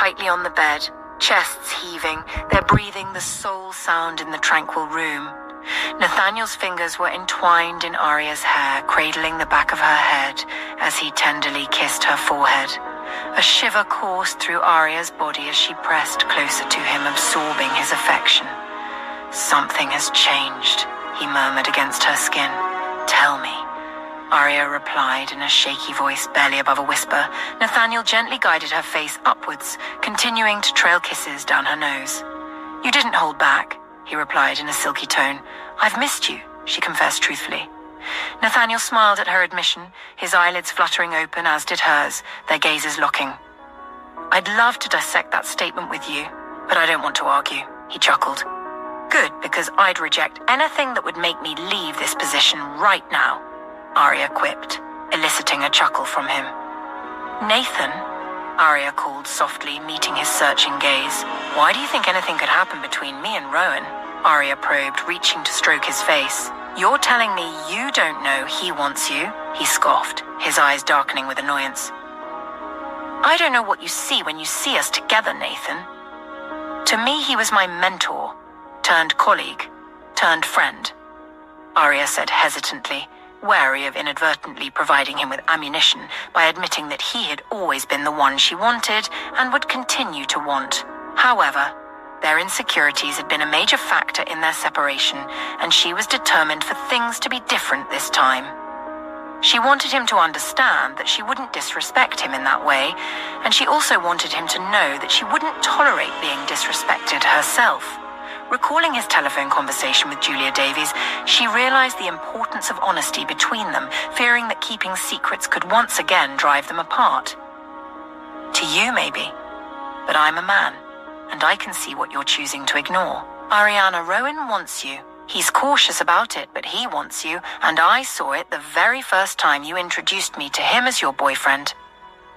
tightly on the bed, chests heaving, their breathing the sole sound in the tranquil room. Nathaniel's fingers were entwined in Aria's hair, cradling the back of her head as he tenderly kissed her forehead. A shiver coursed through Aria's body as she pressed closer to him, absorbing his affection. "Something has changed," he murmured against her skin. "Tell me." Aria replied in a shaky voice, barely above a whisper. Nathaniel gently guided her face upwards, continuing to trail kisses down her nose. "You didn't hold back," he replied in a silky tone. "I've missed you," she confessed truthfully. Nathaniel smiled at her admission, his eyelids fluttering open, as did hers, their gazes locking. "I'd love to dissect that statement with you, but I don't want to argue," he chuckled. "Good, because I'd reject anything that would make me leave this position right now," Aria quipped, eliciting a chuckle from him. "Nathan," Aria called softly, meeting his searching gaze. "Why do you think anything could happen between me and Rowan?" Aria probed, reaching to stroke his face. "You're telling me you don't know he wants you?" he scoffed, his eyes darkening with annoyance. "I don't know what you see when you see us together, Nathan. To me, he was my mentor, turned colleague, turned friend," Aria said hesitantly, wary of inadvertently providing him with ammunition by admitting that he had always been the one she wanted and would continue to want. However, their insecurities had been a major factor in their separation, and she was determined for things to be different this time. She wanted him to understand that she wouldn't disrespect him in that way, and she also wanted him to know that she wouldn't tolerate being disrespected herself. Recalling his telephone conversation with Julia Davies, she realized the importance of honesty between them, fearing that keeping secrets could once again drive them apart. "To you, maybe, but I'm a man, and I can see what you're choosing to ignore. Ariana, Rowan wants you. He's cautious about it, but he wants you, and I saw it the very first time you introduced me to him as your boyfriend,"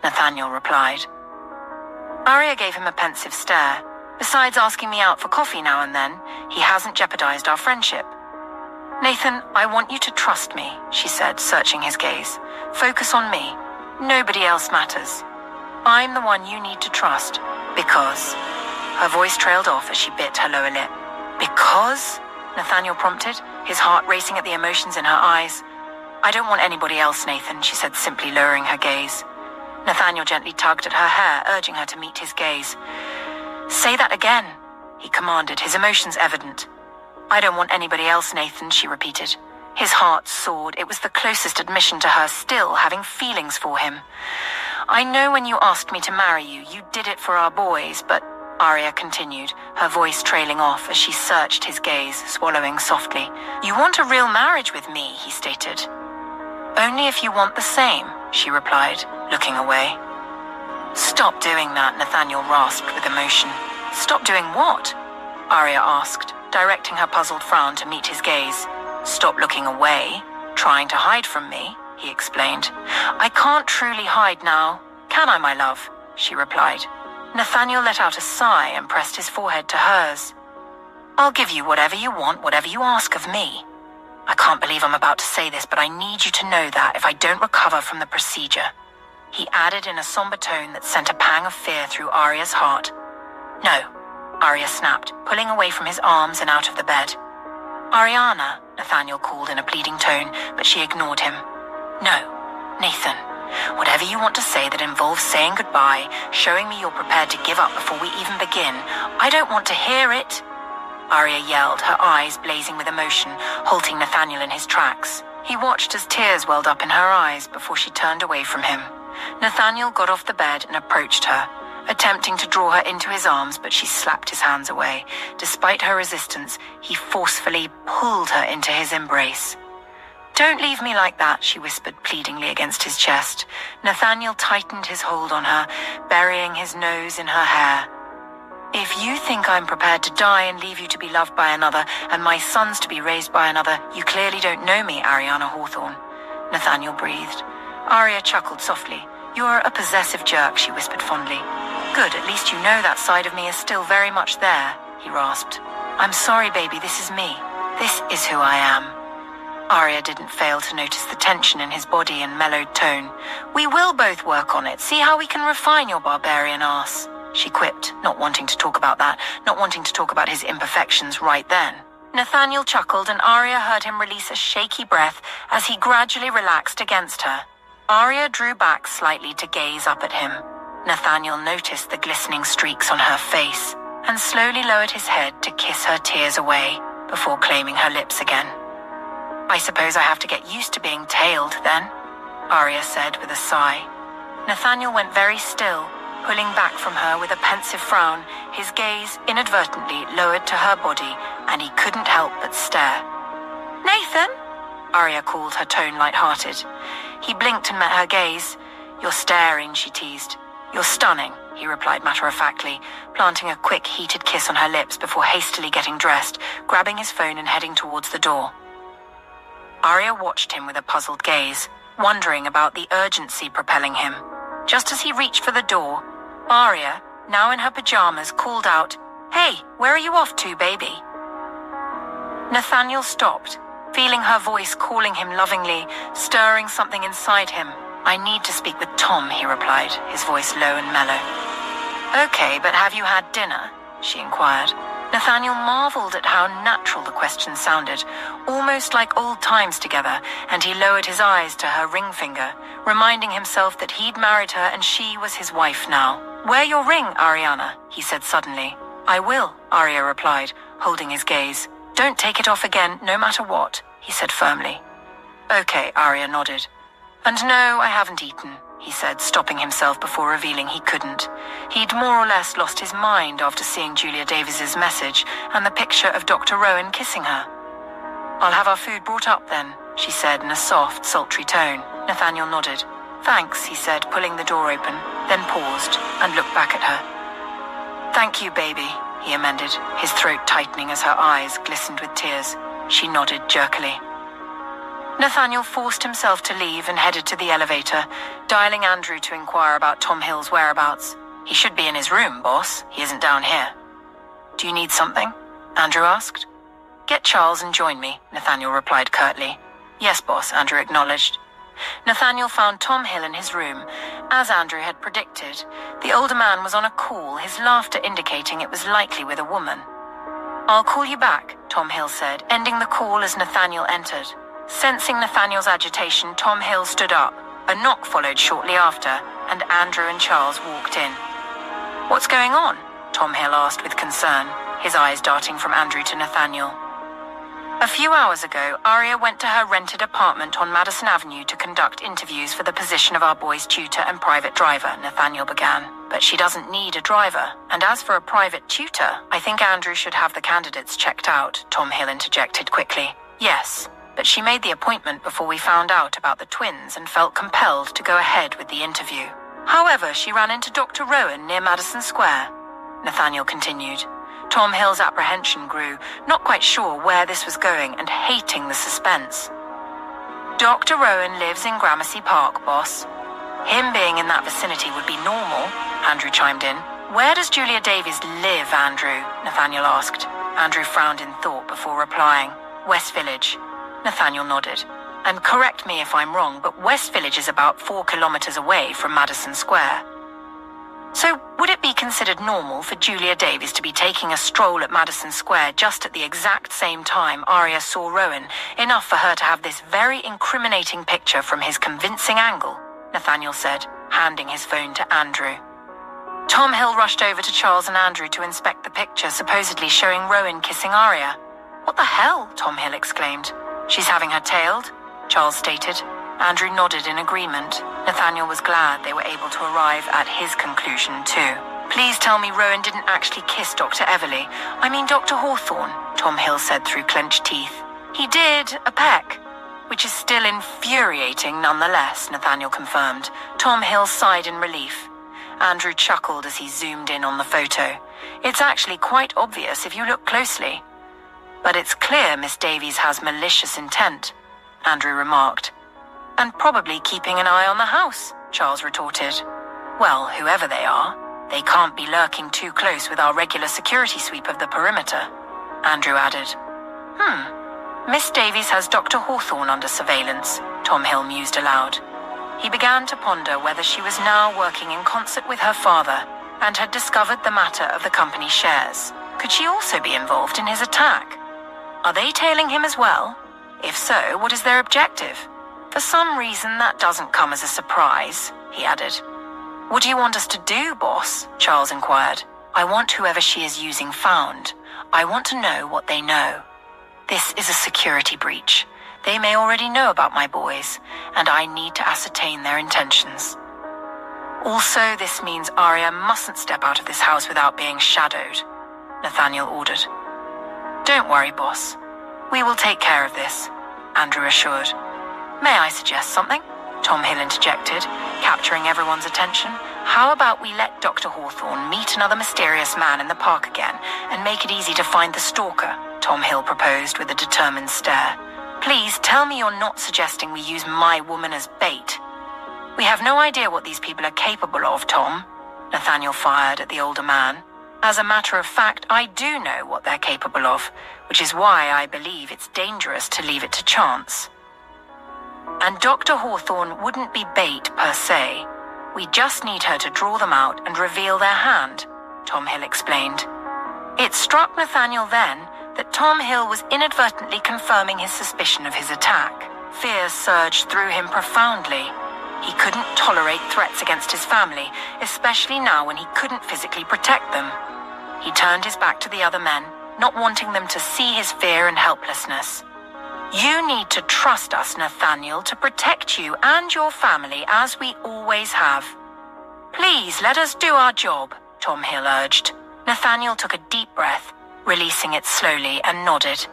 Nathaniel replied. Aria gave him a pensive stare. "Besides asking me out for coffee now and then, he hasn't jeopardized our friendship." "Nathan, I want you to trust me," she said, searching his gaze. "Focus on me. Nobody else matters. I'm the one you need to trust, because..." Her voice trailed off as she bit her lower lip. "Because?" Nathaniel prompted, his heart racing at the emotions in her eyes. "I don't want anybody else, Nathan," she said, simply lowering her gaze. Nathaniel gently tugged at her hair, urging her to meet his gaze. "Say that again," he commanded, his emotions evident. "I don't want anybody else, Nathan," she repeated. His heart soared. It was the closest admission to her still having feelings for him. "I know when you asked me to marry you, you did it for our boys, but..." Aria continued, her voice trailing off as she searched his gaze, swallowing softly. "You want a real marriage with me," he stated. "Only if you want the same," she replied, looking away. "Stop doing that," Nathaniel rasped with emotion. "Stop doing what?" Aria asked, directing her puzzled frown to meet his gaze. "Stop looking away, trying to hide from me," he explained. "I can't truly hide now, can I, my love?" she replied. Nathaniel let out a sigh and pressed his forehead to hers. "I'll give you whatever you want, whatever you ask of me. I can't believe I'm about to say this, but I need you to know that if I don't recover from the procedure," he added in a somber tone that sent a pang of fear through Aria's heart. "No," Aria snapped, pulling away from his arms and out of the bed. "Ariana," Nathaniel called in a pleading tone, but she ignored him. "No, Nathan. Whatever you want to say that involves saying goodbye, showing me you're prepared to give up before we even begin, I don't want to hear it," Aria yelled, her eyes blazing with emotion, halting Nathaniel in his tracks. He watched as tears welled up in her eyes before she turned away from him. Nathaniel got off the bed and approached her, attempting to draw her into his arms, but she slapped his hands away. Despite her resistance, he forcefully pulled her into his embrace. "Don't leave me like that," she whispered pleadingly against his chest. Nathaniel tightened his hold on her, burying his nose in her hair. "If you think I'm prepared to die and leave you to be loved by another, and my sons to be raised by another, you clearly don't know me, Ariana Hawthorne," Nathaniel breathed. Aria chuckled softly. "You're a possessive jerk," she whispered fondly. "Good, at least you know that side of me is still very much there," he rasped. "I'm sorry, baby, this is me. This is who I am." Aria didn't fail to notice the tension in his body and mellowed tone. "We will both work on it, see how we can refine your barbarian ass," she quipped, not wanting to talk about that, not wanting to talk about his imperfections right then. Nathaniel chuckled, and Aria heard him release a shaky breath as he gradually relaxed against her. Aria drew back slightly to gaze up at him. Nathaniel noticed the glistening streaks on her face and slowly lowered his head to kiss her tears away before claiming her lips again. "I suppose I have to get used to being tailed, then," Aria said with a sigh. Nathaniel went very still, pulling back from her with a pensive frown, his gaze inadvertently lowered to her body, and he couldn't help but stare. "Nathan?" Aria called, her tone light-hearted. He blinked and met her gaze. "You're staring," she teased. "You're stunning," he replied matter-of-factly, planting a quick, heated kiss on her lips before hastily getting dressed, grabbing his phone and heading towards the door. Aria watched him with a puzzled gaze, wondering about the urgency propelling him. Just as he reached for the door, Aria, now in her pajamas, called out, "Hey, where are you off to, baby?" Nathaniel stopped, feeling her voice calling him lovingly, stirring something inside him. "I need to speak with Tom," he replied, his voice low and mellow. "Okay, but have you had dinner?" she inquired. Nathaniel marveled at how natural the question sounded, almost like old times together, and he lowered his eyes to her ring finger, reminding himself that he'd married her and she was his wife now. "Wear your ring, Ariana," he said suddenly. "I will," Aria replied, holding his gaze. "Don't take it off again, no matter what," he said firmly. "Okay," Aria nodded. "And no, I haven't eaten," he said, stopping himself before revealing he couldn't. He'd more or less lost his mind after seeing Julia Davis's message and the picture of Dr. Rowan kissing her. "I'll have our food brought up then," she said in a soft, sultry tone. Nathaniel nodded. "Thanks," he said, pulling the door open, then paused and looked back at her. "Thank you, baby," he amended, his throat tightening as her eyes glistened with tears. She nodded jerkily. Nathaniel forced himself to leave and headed to the elevator, dialing Andrew to inquire about Tom Hill's whereabouts. "He should be in his room, boss. He isn't down here." "Do you need something?" Andrew asked. "Get Charles and join me," Nathaniel replied curtly. "Yes, boss," Andrew acknowledged. Nathaniel found Tom Hill in his room. As Andrew had predicted, the older man was on a call, his laughter indicating it was likely with a woman. "I'll call you back," Tom Hill said, ending the call as Nathaniel entered. Sensing Nathaniel's agitation, Tom Hill stood up. A knock followed shortly after, and Andrew and Charles walked in. "What's going on?" Tom Hill asked with concern, his eyes darting from Andrew to Nathaniel. "A few hours ago, Aria went to her rented apartment on Madison Avenue to conduct interviews for the position of our boy's tutor and private driver," Nathaniel began. "But she doesn't need a driver, and as for a private tutor, I think Andrew should have the candidates checked out," Tom Hill interjected quickly. "Yes, but she made the appointment before we found out about the twins and felt compelled to go ahead with the interview. However, she ran into Dr. Rowan near Madison Square," Nathaniel continued. Tom Hill's apprehension grew, not quite sure where this was going and hating the suspense. "Dr. Rowan lives in Gramercy Park, boss." "Him being in that vicinity would be normal," Andrew chimed in. "Where does Julia Davies live, Andrew?" Nathaniel asked. Andrew frowned in thought before replying. "West Village." Nathaniel nodded. "And correct me if I'm wrong, but West Village is about 4 kilometers away from Madison Square. So would it be considered normal for Julia Davies to be taking a stroll at Madison Square just at the exact same time Aria saw Rowan, enough for her to have this very incriminating picture from his convincing angle?" Nathaniel said, handing his phone to Andrew. Tom Hill rushed over to Charles and Andrew to inspect the picture supposedly showing Rowan kissing Aria. "What the hell?" Tom Hill exclaimed. "She's having her tailed," Charles stated. Andrew nodded in agreement. Nathaniel was glad they were able to arrive at his conclusion too. "Please tell me Rowan didn't actually kiss Dr. Everly. I mean Dr. Hawthorne," Tom Hill said through clenched teeth. "He did, a peck, which is still infuriating nonetheless," Nathaniel confirmed. Tom Hill sighed in relief. Andrew chuckled as he zoomed in on the photo. "It's actually quite obvious if you look closely." "But it's clear Miss Davies has malicious intent," Andrew remarked. "And probably keeping an eye on the house," Charles retorted. "Well, whoever they are, they can't be lurking too close with our regular security sweep of the perimeter," Andrew added. Miss Davies has Dr. Hawthorne under surveillance," Tom Hill mused aloud. He began to ponder whether she was now working in concert with her father and had discovered the matter of the company shares. Could she also be involved in his attack? Are they tailing him as well? If so, what is their objective? For some reason, that doesn't come as a surprise, he added. What do you want us to do, boss? Charles inquired. I want whoever she is using found. I want to know what they know. This is a security breach. They may already know about my boys, and I need to ascertain their intentions. Also, this means Aria mustn't step out of this house without being shadowed, Nathaniel ordered. Don't worry, boss. We will take care of this, Andrew assured. May I suggest something? Tom Hill interjected, capturing everyone's attention. How about we let Dr. Hawthorne meet another mysterious man in the park again and make it easy to find the stalker, Tom Hill proposed with a determined stare. Please tell me you're not suggesting we use my woman as bait. We have no idea what these people are capable of, Tom, Nathaniel fired at the older man. As a matter of fact, I do know what they're capable of, which is why I believe it's dangerous to leave it to chance. And Dr. Hawthorne wouldn't be bait per se. We just need her to draw them out and reveal their hand, Tom Hill explained. It struck Nathaniel then that Tom Hill was inadvertently confirming his suspicion of his attack. Fear surged through him profoundly. He couldn't tolerate threats against his family, especially now when he couldn't physically protect them. He turned his back to the other men, not wanting them to see his fear and helplessness. You need to trust us, Nathaniel, to protect you and your family as we always have. Please let us do our job, Tom Hill urged. Nathaniel took a deep breath, releasing it slowly, and nodded.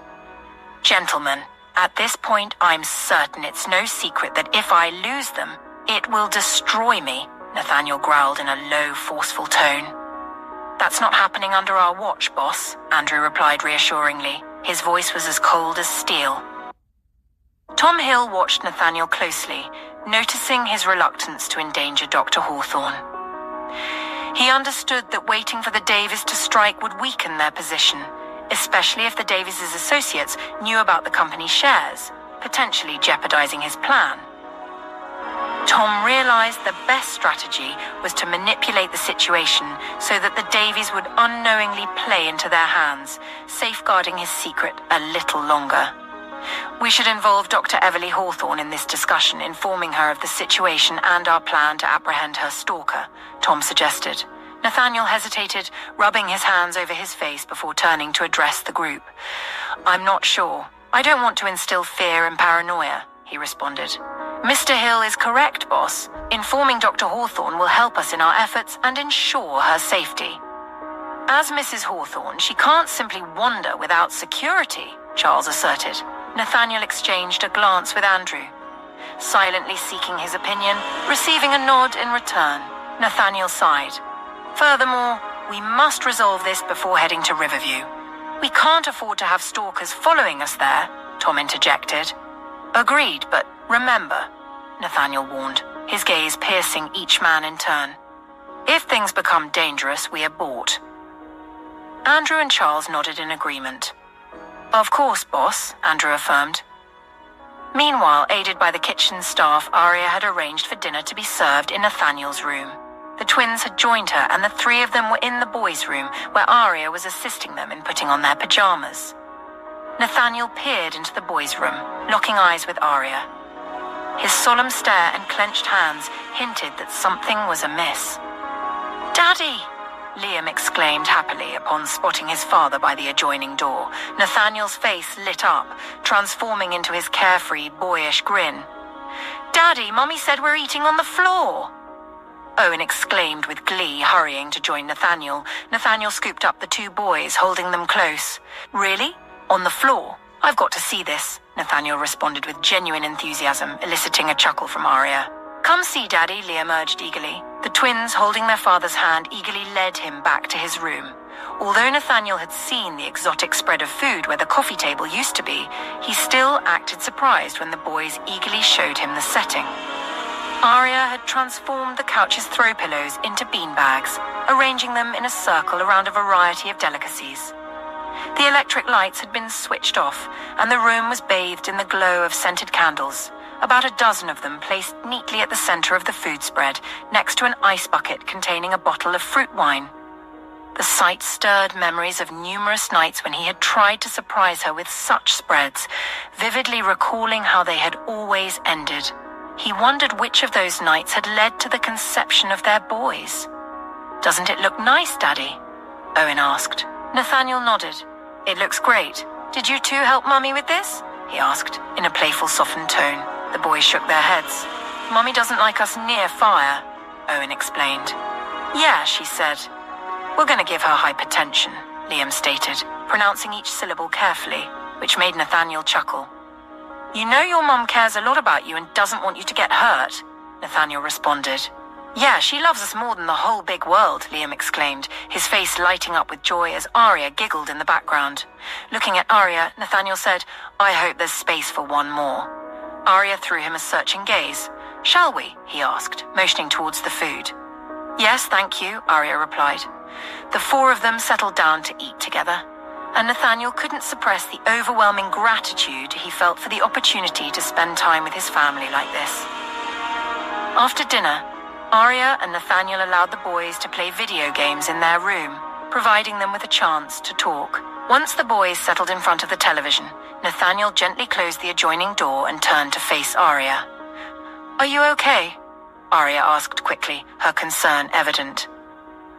Gentlemen, at this point I'm certain it's no secret that if I lose them, it will destroy me, Nathaniel growled in a low, forceful tone. That's not happening under our watch, boss, Andrew replied reassuringly. His voice was as cold as steel. Tom Hill watched Nathaniel closely, noticing his reluctance to endanger Dr. Hawthorne. He understood that waiting for the Davies to strike would weaken their position, especially if the Davies' associates knew about the company's shares, potentially jeopardizing his plan. Tom realized the best strategy was to manipulate the situation so that the Davies would unknowingly play into their hands, safeguarding his secret a little longer. We should involve Dr. Everly Hawthorne in this discussion, informing her of the situation and our plan to apprehend her stalker, Tom suggested. Nathaniel hesitated, rubbing his hands over his face before turning to address the group. I'm not sure. I don't want to instill fear and paranoia, he responded. Mr. Hill is correct, boss. Informing Dr. Hawthorne will help us in our efforts and ensure her safety. As Mrs. Hawthorne, she can't simply wander without security, Charles asserted. Nathaniel exchanged a glance with Andrew, silently seeking his opinion, receiving a nod in return. Nathaniel sighed. Furthermore, we must resolve this before heading to Riverview. We can't afford to have stalkers following us there, Tom interjected. Agreed, but remember, Nathaniel warned, his gaze piercing each man in turn. If things become dangerous, we abort. Andrew and Charles nodded in agreement. Of course, boss, Andrew affirmed. Meanwhile, aided by the kitchen staff, Aria had arranged for dinner to be served in Nathaniel's room. The twins had joined her, and the three of them were in the boys' room, where Aria was assisting them in putting on their pajamas. Nathaniel peered into the boys' room, locking eyes with Aria. His solemn stare and clenched hands hinted that something was amiss. Daddy! Liam exclaimed happily upon spotting his father by the adjoining door. Nathaniel's face lit up, transforming into his carefree, boyish grin. Daddy, Mummy said we're eating on the floor! Owen exclaimed with glee, hurrying to join Nathaniel. Nathaniel scooped up the two boys, holding them close. Really? On the floor? I've got to see this, Nathaniel responded with genuine enthusiasm, eliciting a chuckle from Aria. Come see, Daddy, Liam urged eagerly. The twins, holding their father's hand, eagerly led him back to his room. Although Nathaniel had seen the exotic spread of food where the coffee table used to be, he still acted surprised when the boys eagerly showed him the setting. Aria had transformed the couch's throw pillows into beanbags, arranging them in a circle around a variety of delicacies. The electric lights had been switched off, and the room was bathed in the glow of scented candles, about a dozen of them placed neatly at the center of the food spread, next to an ice bucket containing a bottle of fruit wine. The sight stirred memories of numerous nights when he had tried to surprise her with such spreads, vividly recalling how they had always ended. He wondered which of those nights had led to the conception of their boys. "Doesn't it look nice, Daddy?" Owen asked. Nathaniel nodded. "It looks great. Did you two help Mummy with this?" he asked, in a playful, softened tone. The boys shook their heads. "Mummy doesn't like us near fire," Owen explained. "Yeah," she said. "We're going to give her hypertension," Liam stated, pronouncing each syllable carefully, which made Nathaniel chuckle. "You know your mum cares a lot about you and doesn't want you to get hurt," Nathaniel responded. "Yeah, she loves us more than the whole big world," Liam exclaimed, his face lighting up with joy as Aria giggled in the background. Looking at Aria, Nathaniel said, "I hope there's space for one more." Aria threw him a searching gaze. "Shall we?" he asked, motioning towards the food. "Yes, thank you," Aria replied. The four of them settled down to eat together, and Nathaniel couldn't suppress the overwhelming gratitude he felt for the opportunity to spend time with his family like this. After dinner, Aria and Nathaniel allowed the boys to play video games in their room, providing them with a chance to talk. Once the boys settled in front of the television, Nathaniel gently closed the adjoining door and turned to face Aria. "Are you okay?" Aria asked quickly, her concern evident.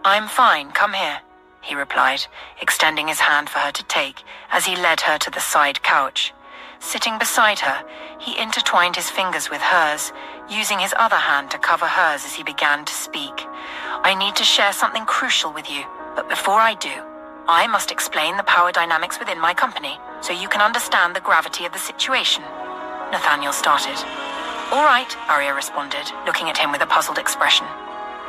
"I'm fine, come here," he replied, extending his hand for her to take as he led her to the side couch. Sitting beside her, he intertwined his fingers with hers, using his other hand to cover hers as he began to speak. "I need to share something crucial with you, but before I do, I must explain the power dynamics within my company so you can understand the gravity of the situation," Nathaniel started. "All right," Aria responded, looking at him with a puzzled expression.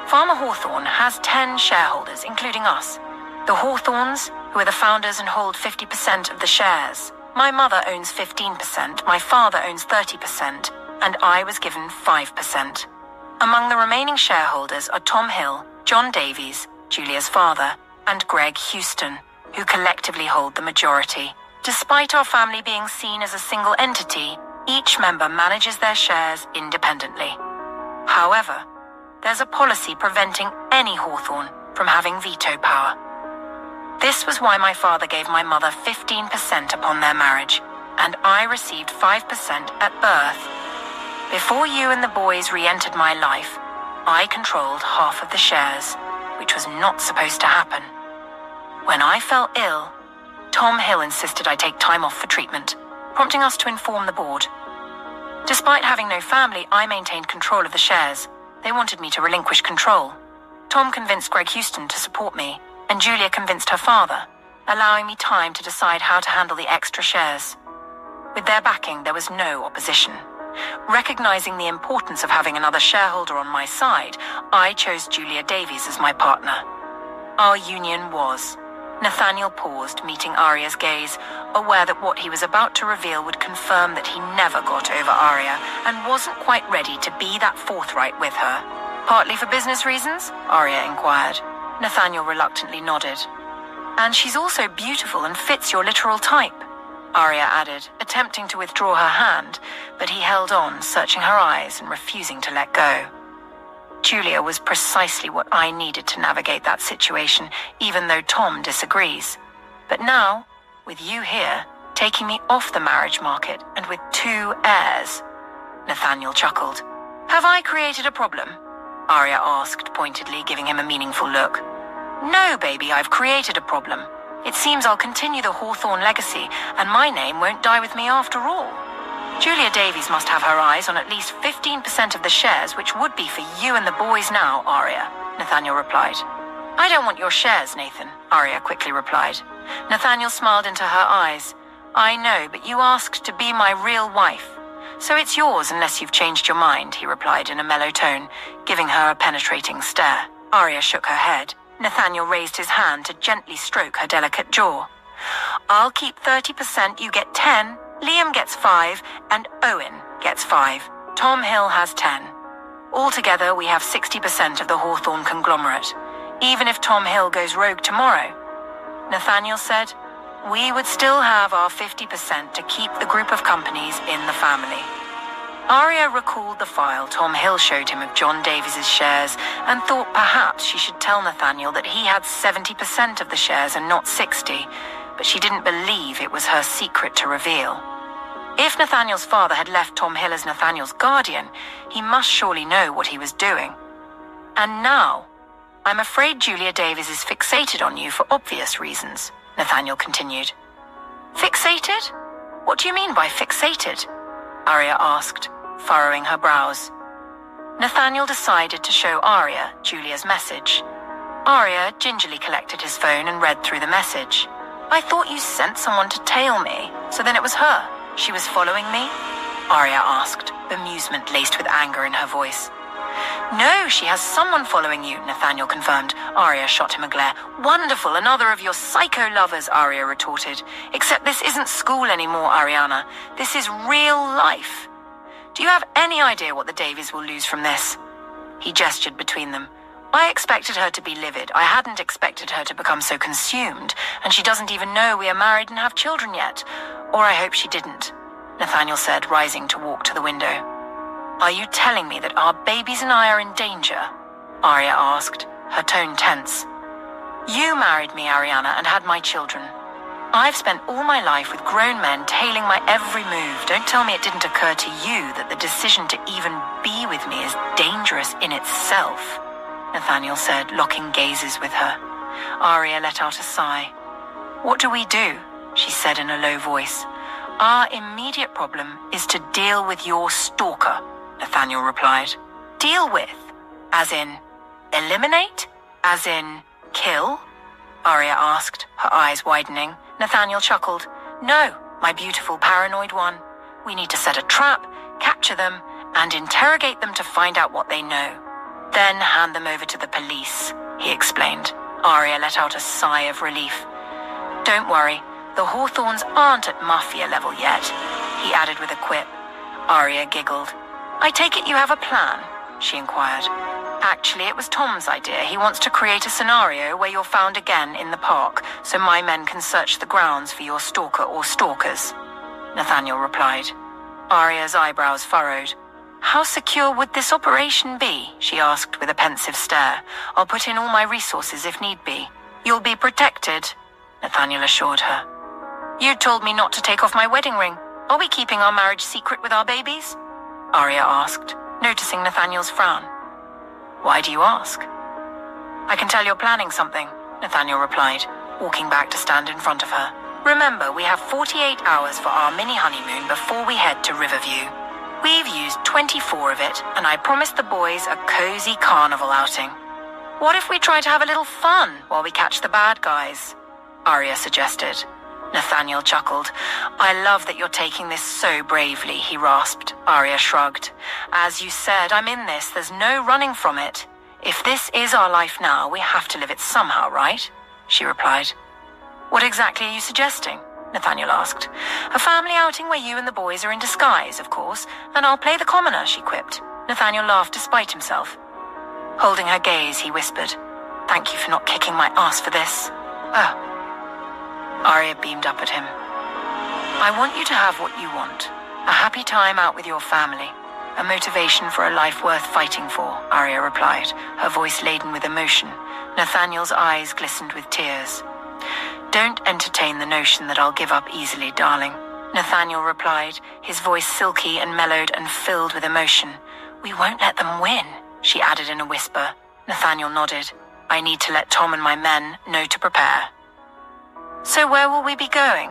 "Farmer Hawthorne has 10 shareholders, including us. The Hawthornes, who are the founders and hold 50% of the shares. My mother owns 15%, my father owns 30%, and I was given 5%. Among the remaining shareholders are Tom Hill, John Davies, Julia's father, and Greg Houston, who collectively hold the majority. Despite our family being seen as a single entity, each member manages their shares independently. However, there's a policy preventing any Hawthorne from having veto power. This was why my father gave my mother 15% upon their marriage, and I received 5% at birth. Before you and the boys re-entered my life, I controlled half of the shares, which was not supposed to happen. When I fell ill, Tom Hill insisted I take time off for treatment, prompting us to inform the board. Despite having no family, I maintained control of the shares. They wanted me to relinquish control. Tom convinced Greg Houston to support me, and Julia convinced her father, allowing me time to decide how to handle the extra shares. With their backing, there was no opposition. Recognizing the importance of having another shareholder on my side, I chose Julia Davies as my partner. Our union was. Nathaniel paused, meeting Aria's gaze, aware that what he was about to reveal would confirm that he never got over Aria and wasn't quite ready to be that forthright with her. "Partly for business reasons?" Aria inquired. Nathaniel reluctantly nodded. "And she's also beautiful and fits your literal type," Aria added, attempting to withdraw her hand, but he held on, searching her eyes and refusing to let go. Julia was precisely what I needed to navigate that situation, even though Tom disagrees. But now, with you here, taking me off the marriage market and with 2 heirs, Nathaniel chuckled. "Have I created a problem?" Aria asked, pointedly, giving him a meaningful look. "No, baby, I've created a problem. It seems I'll continue the Hawthorne legacy, and my name won't die with me after all. Julia Davies must have her eyes on at least 15% of the shares, which would be for you and the boys now, Aria," Nathaniel replied. "I don't want your shares, Nathan," Aria quickly replied. Nathaniel smiled into her eyes. "I know, but you asked to be my real wife. So it's yours unless you've changed your mind," he replied in a mellow tone, giving her a penetrating stare. Aria shook her head. Nathaniel raised his hand to gently stroke her delicate jaw. "I'll keep 30%, you get 10, Liam gets 5, and Owen gets 5. Tom Hill has 10. Altogether, we have 60% of the Hawthorne conglomerate. Even if Tom Hill goes rogue tomorrow," Nathaniel said, "we would still have our 50% to keep the group of companies in the family." Aria recalled the file Tom Hill showed him of John Davies's shares and thought perhaps she should tell Nathaniel that he had 70% of the shares and not 60, but she didn't believe it was her secret to reveal. If Nathaniel's father had left Tom Hill as Nathaniel's guardian, he must surely know what he was doing. And now, I'm afraid Julia Davies is fixated on you for obvious reasons, Nathaniel continued. Fixated? What do you mean by fixated? Aria asked, furrowing her brows. Nathaniel decided to show Aria Julia's message. Aria gingerly collected his phone and read through the message. I thought you sent someone to tail me, so then it was her. She was following me? Aria asked, bemusement laced with anger in her voice. No, she has someone following you, Nathaniel confirmed. Aria shot him a glare. Wonderful, another of your psycho lovers, Aria retorted. Except this isn't school anymore, Ariana. This is real life. Do you have any idea what the Davies will lose from this? He gestured between them. I expected her to be livid. I hadn't expected her to become so consumed, and she doesn't even know we are married and have children yet. Or I hope she didn't, Nathaniel said, rising to walk to the window. Are you telling me that our babies and I are in danger? Aria asked, her tone tense. You married me, Ariana, and had my children. I've spent all my life with grown men tailing my every move. Don't tell me it didn't occur to you that the decision to even be with me is dangerous in itself, Nathaniel said, locking gazes with her. Aria let out a sigh. What do we do? She said in a low voice. Our immediate problem is to deal with your stalker, Nathaniel replied. Deal with? As in, eliminate? As in, kill? Aria asked, her eyes widening. Nathaniel chuckled. No, my beautiful paranoid one. We need to set a trap, capture them, and interrogate them to find out what they know. Then hand them over to the police, he explained. Aria let out a sigh of relief. Don't worry, the Hawthornes aren't at mafia level yet, he added with a quip. Aria giggled. I take it you have a plan, she inquired. Actually, it was Tom's idea. He wants to create a scenario where you're found again in the park, so my men can search the grounds for your stalker or stalkers, Nathaniel replied. Aria's eyebrows furrowed. How secure would this operation be? She asked with a pensive stare. I'll put in all my resources if need be. You'll be protected, Nathaniel assured her. You told me not to take off my wedding ring. Are we keeping our marriage secret with our babies? Aria asked, noticing Nathaniel's frown. Why do you ask? I can tell you're planning something, Nathaniel replied, walking back to stand in front of her. Remember, we have 48 hours for our mini honeymoon before we head to Riverview. We've used 24 of it, and I promised the boys a cozy carnival outing. What if we try to have a little fun while we catch the bad guys? Aria suggested. Nathaniel chuckled. I love that you're taking this so bravely, he rasped. Aria shrugged. As you said, I'm in this. There's no running from it. If this is our life now, we have to live it somehow, right? She replied. What exactly are you suggesting? Nathaniel asked. A family outing where you and the boys are in disguise, of course, and I'll play the commoner, she quipped. Nathaniel laughed despite himself. Holding her gaze, he whispered, Thank you for not kicking my ass for this. Oh. Aria beamed up at him. I want you to have what you want. A happy time out with your family. A motivation for a life worth fighting for, Aria replied, her voice laden with emotion. Nathaniel's eyes glistened with tears. Don't entertain the notion that I'll give up easily, darling, Nathaniel replied, his voice silky and mellowed and filled with emotion. We won't let them win, she added in a whisper. Nathaniel nodded. I need to let Tom and my men know to prepare. So where will we be going?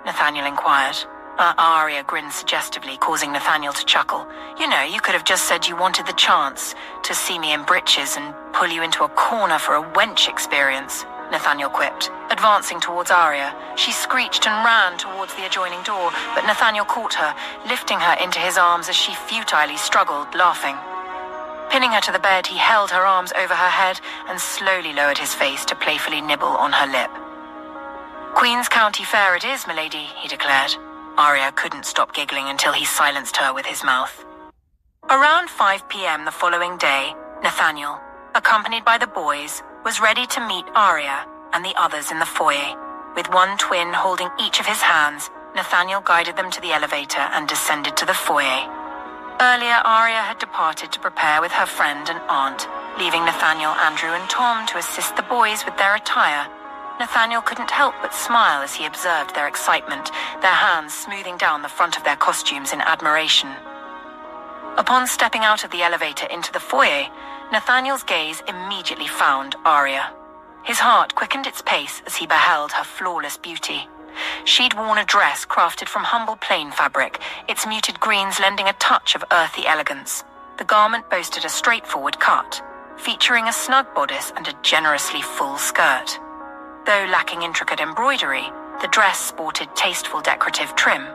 Nathaniel inquired. Aria grinned suggestively, causing Nathaniel to chuckle. You know, you could have just said you wanted the chance to see me in breeches and pull you into a corner for a wench experience, Nathaniel quipped. Advancing towards Aria, she screeched and ran towards the adjoining door, but Nathaniel caught her, lifting her into his arms as she futilely struggled, laughing. Pinning her to the bed, he held her arms over her head and slowly lowered his face to playfully nibble on her lip. Queen's County Fair it is, milady, he declared. Aria couldn't stop giggling until he silenced her with his mouth. Around 5 p.m. the following day, Nathaniel, accompanied by the boys, was ready to meet Aria and the others in the foyer. With one twin holding each of his hands, Nathaniel guided them to the elevator and descended to the foyer. Earlier, Aria had departed to prepare with her friend and aunt, leaving Nathaniel, Andrew, and Tom to assist the boys with their attire. Nathaniel couldn't help but smile as he observed their excitement, their hands smoothing down the front of their costumes in admiration. Upon stepping out of the elevator into the foyer, Nathaniel's gaze immediately found Aria. His heart quickened its pace as he beheld her flawless beauty. She'd worn a dress crafted from humble plain fabric, its muted greens lending a touch of earthy elegance. The garment boasted a straightforward cut, featuring a snug bodice and a generously full skirt. Though lacking intricate embroidery, the dress sported tasteful decorative trim.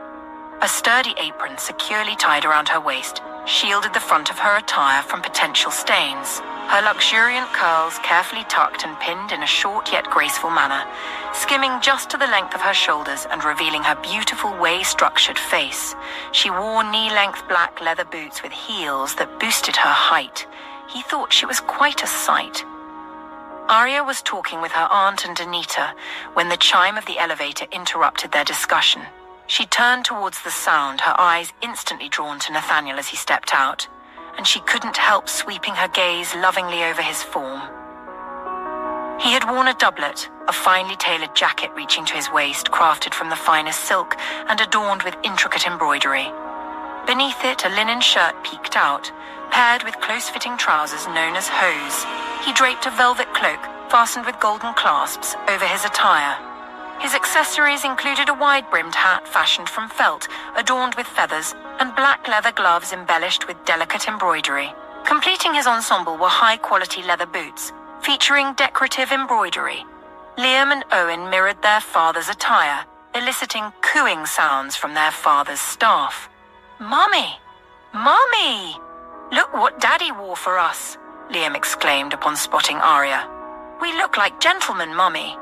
A sturdy apron securely tied around her waist shielded the front of her attire from potential stains, her luxuriant curls carefully tucked and pinned in a short yet graceful manner, skimming just to the length of her shoulders and revealing her beautiful way-structured face. She wore knee-length black leather boots with heels that boosted her height. He thought she was quite a sight. Aria was talking with her aunt and Anita when the chime of the elevator interrupted their discussion. She turned towards the sound, her eyes instantly drawn to Nathaniel as he stepped out, and she couldn't help sweeping her gaze lovingly over his form. He had worn a doublet, a finely tailored jacket reaching to his waist, crafted from the finest silk and adorned with intricate embroidery. Beneath it, a linen shirt peeked out, paired with close-fitting trousers known as hose. He draped a velvet cloak, fastened with golden clasps, over his attire. His accessories included a wide-brimmed hat fashioned from felt, adorned with feathers, and black leather gloves embellished with delicate embroidery. Completing his ensemble were high-quality leather boots, featuring decorative embroidery. Liam and Owen mirrored their father's attire, eliciting cooing sounds from their father's staff. "Mummy! Mummy! Look what Daddy wore for us!" Liam exclaimed upon spotting Aria. "We look like gentlemen, Mummy,"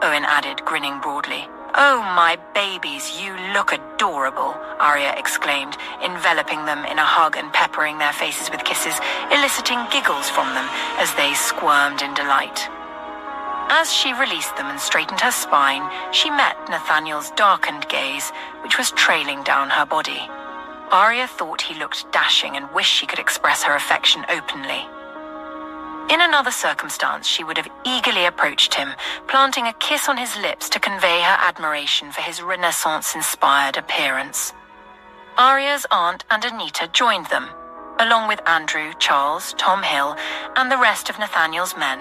Owen added, grinning broadly. "Oh, my babies, you look adorable," Aria exclaimed, enveloping them in a hug and peppering their faces with kisses, eliciting giggles from them as they squirmed in delight. As she released them and straightened her spine, she met Nathaniel's darkened gaze, which was trailing down her body. Aria thought he looked dashing and wished she could express her affection openly. In another circumstance, she would have eagerly approached him, planting a kiss on his lips to convey her admiration for his Renaissance-inspired appearance. Aria's aunt and Anita joined them, along with Andrew, Charles, Tom Hill, and the rest of Nathaniel's men,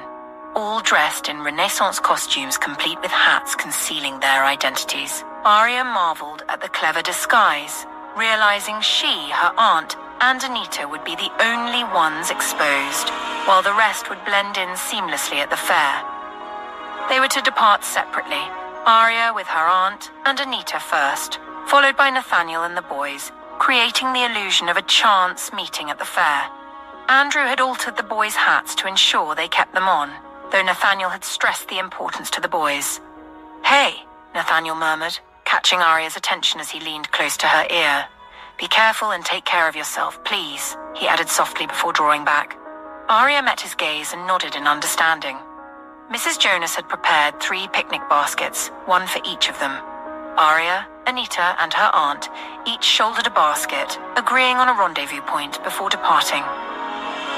all dressed in Renaissance costumes complete with hats concealing their identities. Aria marveled at the clever disguise, realizing she, her aunt, and Anita would be the only ones exposed, while the rest would blend in seamlessly at the fair. They were to depart separately, Aria with her aunt and Anita first, followed by Nathaniel and the boys, creating the illusion of a chance meeting at the fair. Andrew had altered the boys' hats to ensure they kept them on, though Nathaniel had stressed the importance to the boys. "Hey," Nathaniel murmured, catching Aria's attention as he leaned close to her ear. "Be careful and take care of yourself, please," he added softly before drawing back. Aria met his gaze and nodded in understanding. Mrs. Jonas had prepared 3 picnic baskets, one for each of them. Aria, Anita, and her aunt each shouldered a basket, agreeing on a rendezvous point before departing.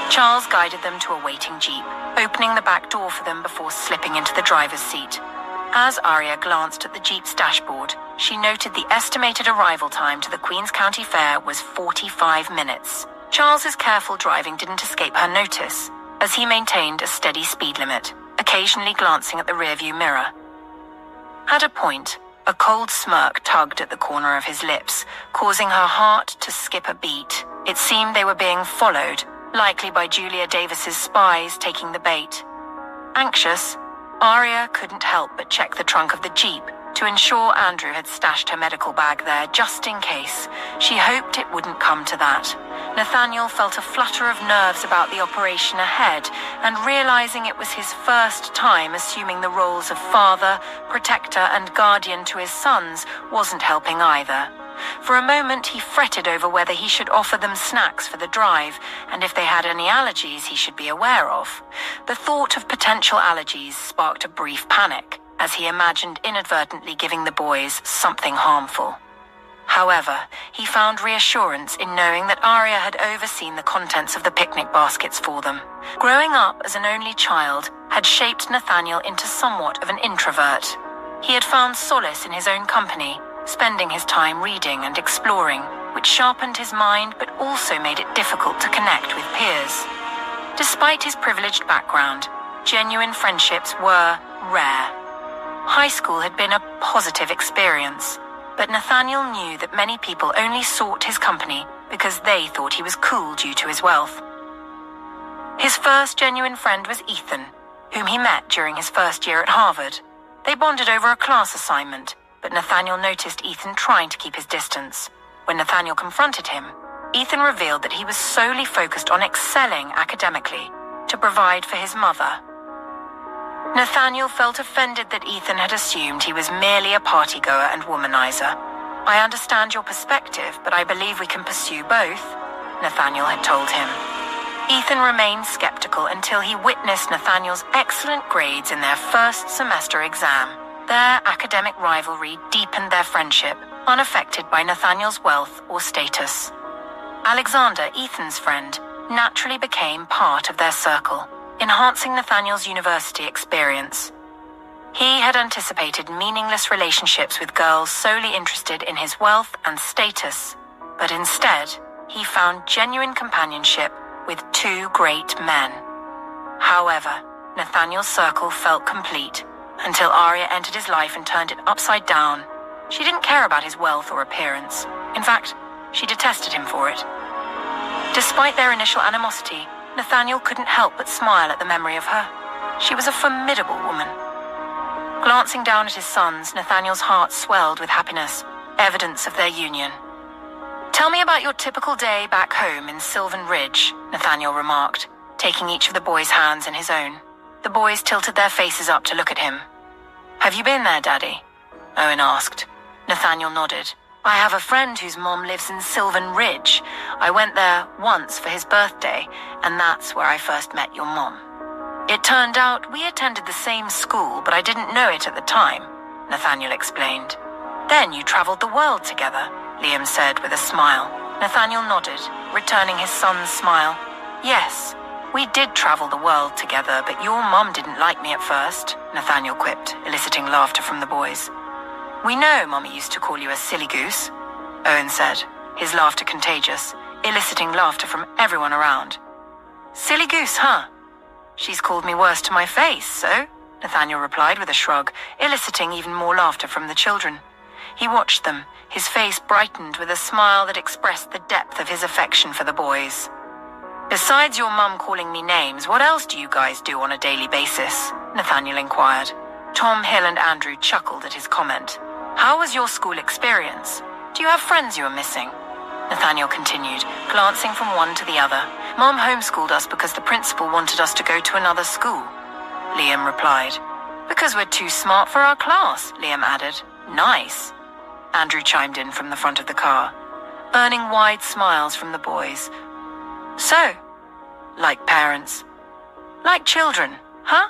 Charles guided them to a waiting jeep, opening the back door for them before slipping into the driver's seat. As Aria glanced at the jeep's dashboard, she noted the estimated arrival time to the Queens County Fair was 45 minutes. Charles's careful driving didn't escape her notice, as he maintained a steady speed limit, occasionally glancing at the rearview mirror. At a point, a cold smirk tugged at the corner of his lips, causing her heart to skip a beat. It seemed they were being followed, likely by Julia Davis's spies taking the bait. Anxious, Aria couldn't help but check the trunk of the Jeep to ensure Andrew had stashed her medical bag there just in case. She hoped it wouldn't come to that. Nathaniel felt a flutter of nerves about the operation ahead, and realizing it was his first time assuming the roles of father, protector, and guardian to his sons wasn't helping either. For a moment, he fretted over whether he should offer them snacks for the drive, and if they had any allergies he should be aware of. The thought of potential allergies sparked a brief panic, as he imagined inadvertently giving the boys something harmful. However, he found reassurance in knowing that Aria had overseen the contents of the picnic baskets for them. Growing up as an only child had shaped Nathaniel into somewhat of an introvert. He had found solace in his own company, spending his time reading and exploring, which sharpened his mind but also made it difficult to connect with peers. Despite his privileged background, genuine friendships were rare. High school had been a positive experience, but Nathaniel knew that many people only sought his company because they thought he was cool due to his wealth. His first genuine friend was Ethan, whom he met during his first year at Harvard. They bonded over a class assignment, but Nathaniel noticed Ethan trying to keep his distance. When Nathaniel confronted him, Ethan revealed that he was solely focused on excelling academically to provide for his mother. Nathaniel felt offended that Ethan had assumed he was merely a partygoer and womanizer. "I understand your perspective, but I believe we can pursue both," Nathaniel had told him. Ethan remained skeptical until he witnessed Nathaniel's excellent grades in their first semester exam. Their academic rivalry deepened their friendship, unaffected by Nathaniel's wealth or status. Alexander, Ethan's friend, naturally became part of their circle, enhancing Nathaniel's university experience. He had anticipated meaningless relationships with girls solely interested in his wealth and status, but instead, he found genuine companionship with two great men. However, Nathaniel's circle felt complete until Aria entered his life and turned it upside down. She didn't care about his wealth or appearance. In fact, she detested him for it. Despite their initial animosity, Nathaniel couldn't help but smile at the memory of her. She was a formidable woman. Glancing down at his sons, Nathaniel's heart swelled with happiness, evidence of their union. "Tell me about your typical day back home in Sylvan Ridge," Nathaniel remarked, taking each of the boys' hands in his own. The boys tilted their faces up to look at him. "Have you been there, Daddy?" Owen asked. Nathaniel nodded. "I have a friend whose mom lives in Sylvan Ridge. I went there once for his birthday, and that's where I first met your mom. It turned out we attended the same school, but I didn't know it at the time," Nathaniel explained. "Then you traveled the world together," Liam said with a smile. Nathaniel nodded, returning his son's smile. "Yes, we did travel the world together, but your mom didn't like me at first," Nathaniel quipped, eliciting laughter from the boys. "We know Mommy used to call you a silly goose," Owen said, his laughter contagious, eliciting laughter from everyone around. "Silly goose, huh? She's called me worse to my face, so?" Nathaniel replied with a shrug, eliciting even more laughter from the children. He watched them, his face brightened with a smile that expressed the depth of his affection for the boys. "Besides your mum calling me names, what else do you guys do on a daily basis?" Nathaniel inquired. Tom, Hill, and Andrew chuckled at his comment. "How was your school experience? Do you have friends you are missing?" Nathaniel continued, glancing from one to the other. "Mom homeschooled us because the principal wanted us to go to another school," Liam replied. "Because we're too smart for our class," Liam added. "Nice," Andrew chimed in from the front of the car, earning wide smiles from the boys. "So, like parents, like children, huh?"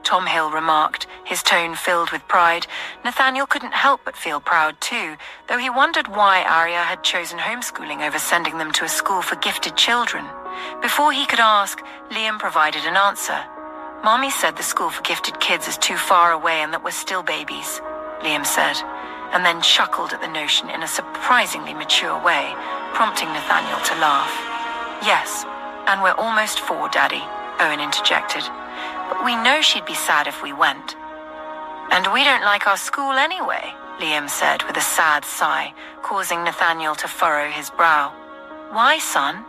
Tom Hill remarked, his tone filled with pride. Nathaniel couldn't help but feel proud too, though he wondered why Aria had chosen homeschooling over sending them to a school for gifted children. Before he could ask, Liam provided an answer. "Mommy said the school for gifted kids is too far away and that we're still babies," Liam said, and then chuckled at the notion in a surprisingly mature way, prompting Nathaniel to laugh. "Yes, and we're almost 4, Daddy," Owen interjected. "But we know she'd be sad if we went." "And we don't like our school anyway," Liam said with a sad sigh, causing Nathaniel to furrow his brow. "Why, son?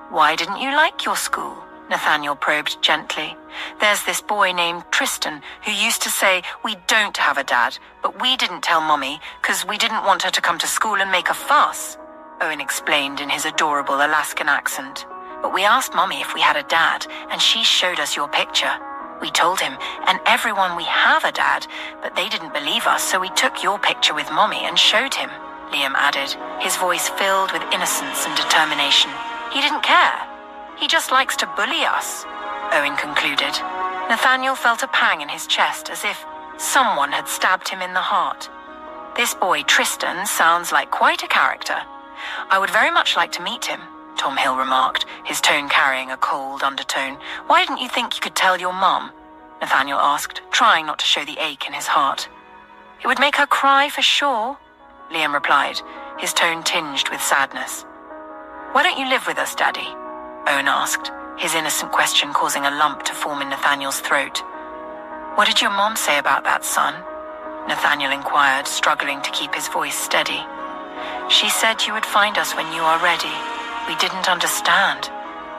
Why didn't you like your school?" Nathaniel probed gently. "There's this boy named Tristan who used to say, 'We don't have a dad, but we didn't tell Mommy because we didn't want her to come to school and make a fuss,'" Owen explained in his adorable Alaskan accent. "But we asked Mommy if we had a dad, and she showed us your picture. We told him and everyone we have a dad, but they didn't believe us, so we took your picture with Mommy and showed him," Liam added, his voice filled with innocence and determination. "He didn't care. He just likes to bully us," Owen concluded. Nathaniel felt a pang in his chest as if someone had stabbed him in the heart. This boy, Tristan, sounds like quite a character. I would very much like to meet him, Tom Hill remarked, his tone carrying a cold undertone. Why didn't you think you could tell your mum? Nathaniel asked, trying not to show the ache in his heart. It would make her cry for sure, Liam replied, his tone tinged with sadness. Why don't you live with us, Daddy? Owen asked, his innocent question causing a lump to form in Nathaniel's throat. What did your mom say about that, son? Nathaniel inquired, struggling to keep his voice steady. She said you would find us when you are ready. We didn't understand,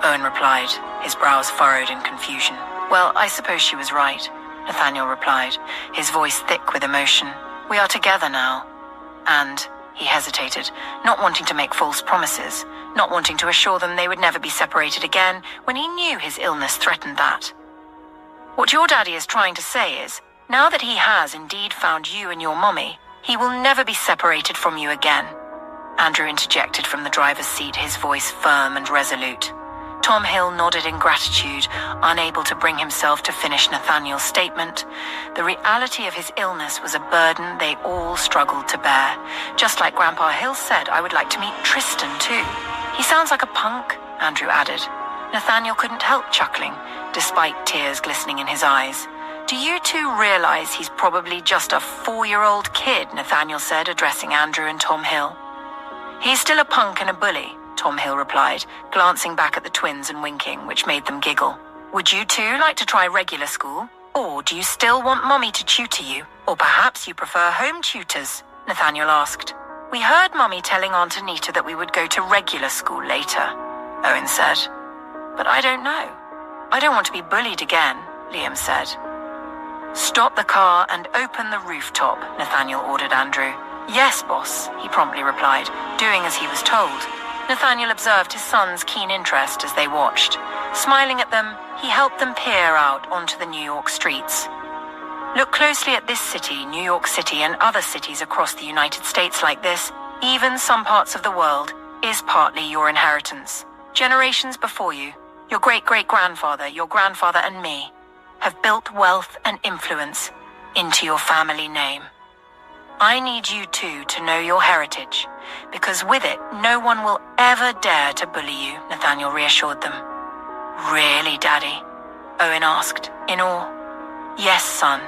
Owen replied, his brows furrowed in confusion. Well, I suppose she was right, Nathaniel replied, his voice thick with emotion. We are together now. And, he hesitated, not wanting to make false promises, not wanting to assure them they would never be separated again when he knew his illness threatened that. What your daddy is trying to say is, now that he has indeed found you and your mommy, he will never be separated from you again. Andrew interjected from the driver's seat, his voice firm and resolute. Tom Hill nodded in gratitude, unable to bring himself to finish Nathaniel's statement. The reality of his illness was a burden they all struggled to bear. Just like Grandpa Hill said, I would like to meet Tristan too. He sounds like a punk, Andrew added. Nathaniel couldn't help chuckling, despite tears glistening in his eyes. Do you two realize he's probably just a 4-year-old kid, Nathaniel said, addressing Andrew and Tom Hill. He's still a punk and a bully, Tom Hill replied, glancing back at the twins and winking, which made them giggle. Would you two like to try regular school? Or do you still want Mommy to tutor you? Or perhaps you prefer home tutors? Nathaniel asked. We heard Mommy telling Aunt Anita that we would go to regular school later, Owen said. But I don't know. I don't want to be bullied again, Liam said. Stop the car and open the rooftop, Nathaniel ordered Andrew. Yes, boss, he promptly replied, doing as he was told. Nathaniel observed his son's keen interest as they watched. Smiling at them, he helped them peer out onto the New York streets. Look closely at this city, New York City, and other cities across the United States like this, even some parts of the world, is partly your inheritance. Generations before you, your great-great-grandfather, your grandfather and me, have built wealth and influence into your family name. I need you two to know your heritage, because with it, no one will ever dare to bully you, Nathaniel reassured them. Really, Daddy? Owen asked, in awe. Yes, son.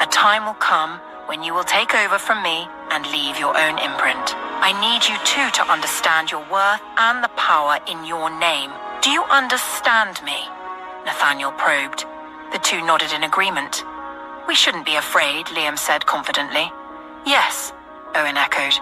A time will come when you will take over from me and leave your own imprint. I need you two to understand your worth and the power in your name. Do you understand me? Nathaniel probed. The two nodded in agreement. We shouldn't be afraid, Liam said confidently. Yes, Owen echoed.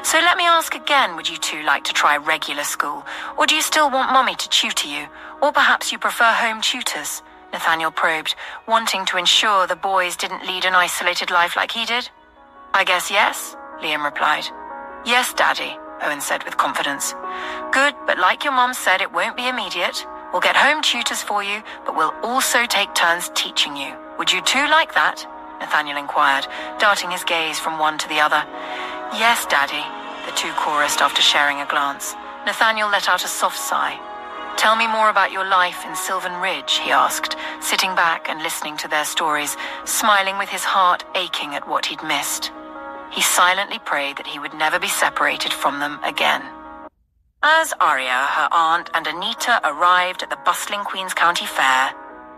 So let me ask again, would you two like to try regular school? Or do you still want Mommy to tutor you? Or perhaps you prefer home tutors? Nathaniel probed, wanting to ensure the boys didn't lead an isolated life like he did. I guess yes, Liam replied. Yes, Daddy, Owen said with confidence. Good, but like your mom said, it won't be immediate. We'll get home tutors for you, but we'll also take turns teaching you. Would you two like that? Nathaniel inquired, darting his gaze from one to the other. Yes, Daddy, the two chorused after sharing a glance. Nathaniel let out a soft sigh. Tell me more about your life in Sylvan Ridge, he asked, sitting back and listening to their stories, smiling with his heart aching at what he'd missed. He silently prayed that he would never be separated from them again. As Aria, her aunt, and Anita arrived at the bustling Queens County Fair,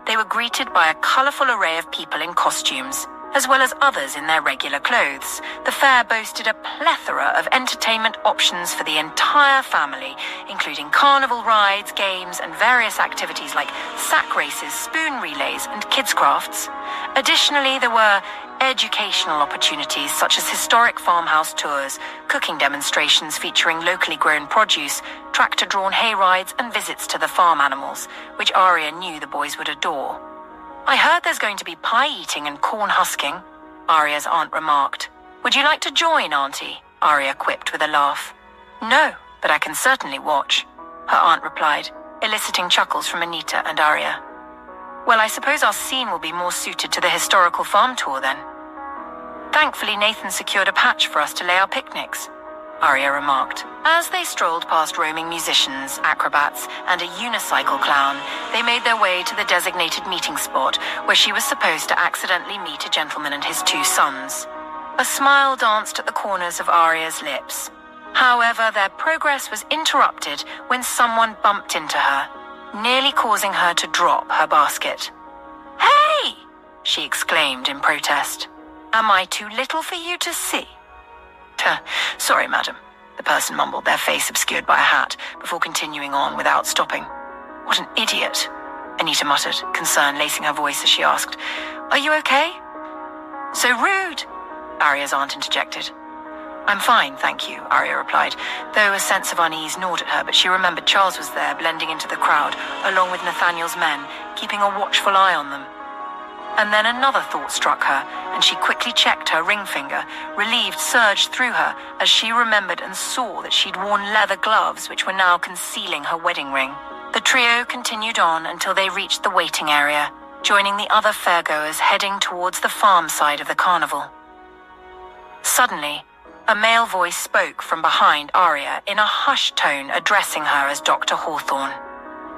they were greeted by a colorful array of people in costumes, as well as others in their regular clothes. The fair boasted a plethora of entertainment options for the entire family, including carnival rides, games, and various activities like sack races, spoon relays, and kids' crafts. Additionally, there were educational opportunities such as historic farmhouse tours, cooking demonstrations featuring locally grown produce, tractor-drawn hay rides, and visits to the farm animals, which Aria knew the boys would adore. I heard there's going to be pie eating and corn husking, Aria's aunt remarked. Would you like to join, Auntie? Aria quipped with a laugh. No, but I can certainly watch, her aunt replied, eliciting chuckles from Anita and Aria. Well, I suppose our scene will be more suited to the historical farm tour then. Thankfully, Nathan secured a patch for us to lay our picnics, Aria remarked. As they strolled past roaming musicians, acrobats, and a unicycle clown, they made their way to the designated meeting spot where she was supposed to accidentally meet a gentleman and his two sons. A smile danced at the corners of Aria's lips. However, their progress was interrupted when someone bumped into her, nearly causing her to drop her basket. "Hey!" she exclaimed in protest. "Am I too little for you to see?" "Sorry, madam," the person mumbled, their face obscured by a hat, before continuing on without stopping. "What an idiot," Anita muttered, concern lacing her voice as she asked, "Are you okay?" "So rude," Aria's aunt interjected. "I'm fine, thank you," Aria replied, though a sense of unease gnawed at her, but she remembered Charles was there, blending into the crowd, along with Nathaniel's men, keeping a watchful eye on them. And then another thought struck her, and she quickly checked her ring finger. Relieved surged through her as she remembered and saw that she'd worn leather gloves which were now concealing her wedding ring. The trio continued on until they reached the waiting area, joining the other fairgoers heading towards the farm side of the carnival. Suddenly, a male voice spoke from behind Aria in a hushed tone, addressing her as Dr. Hawthorne.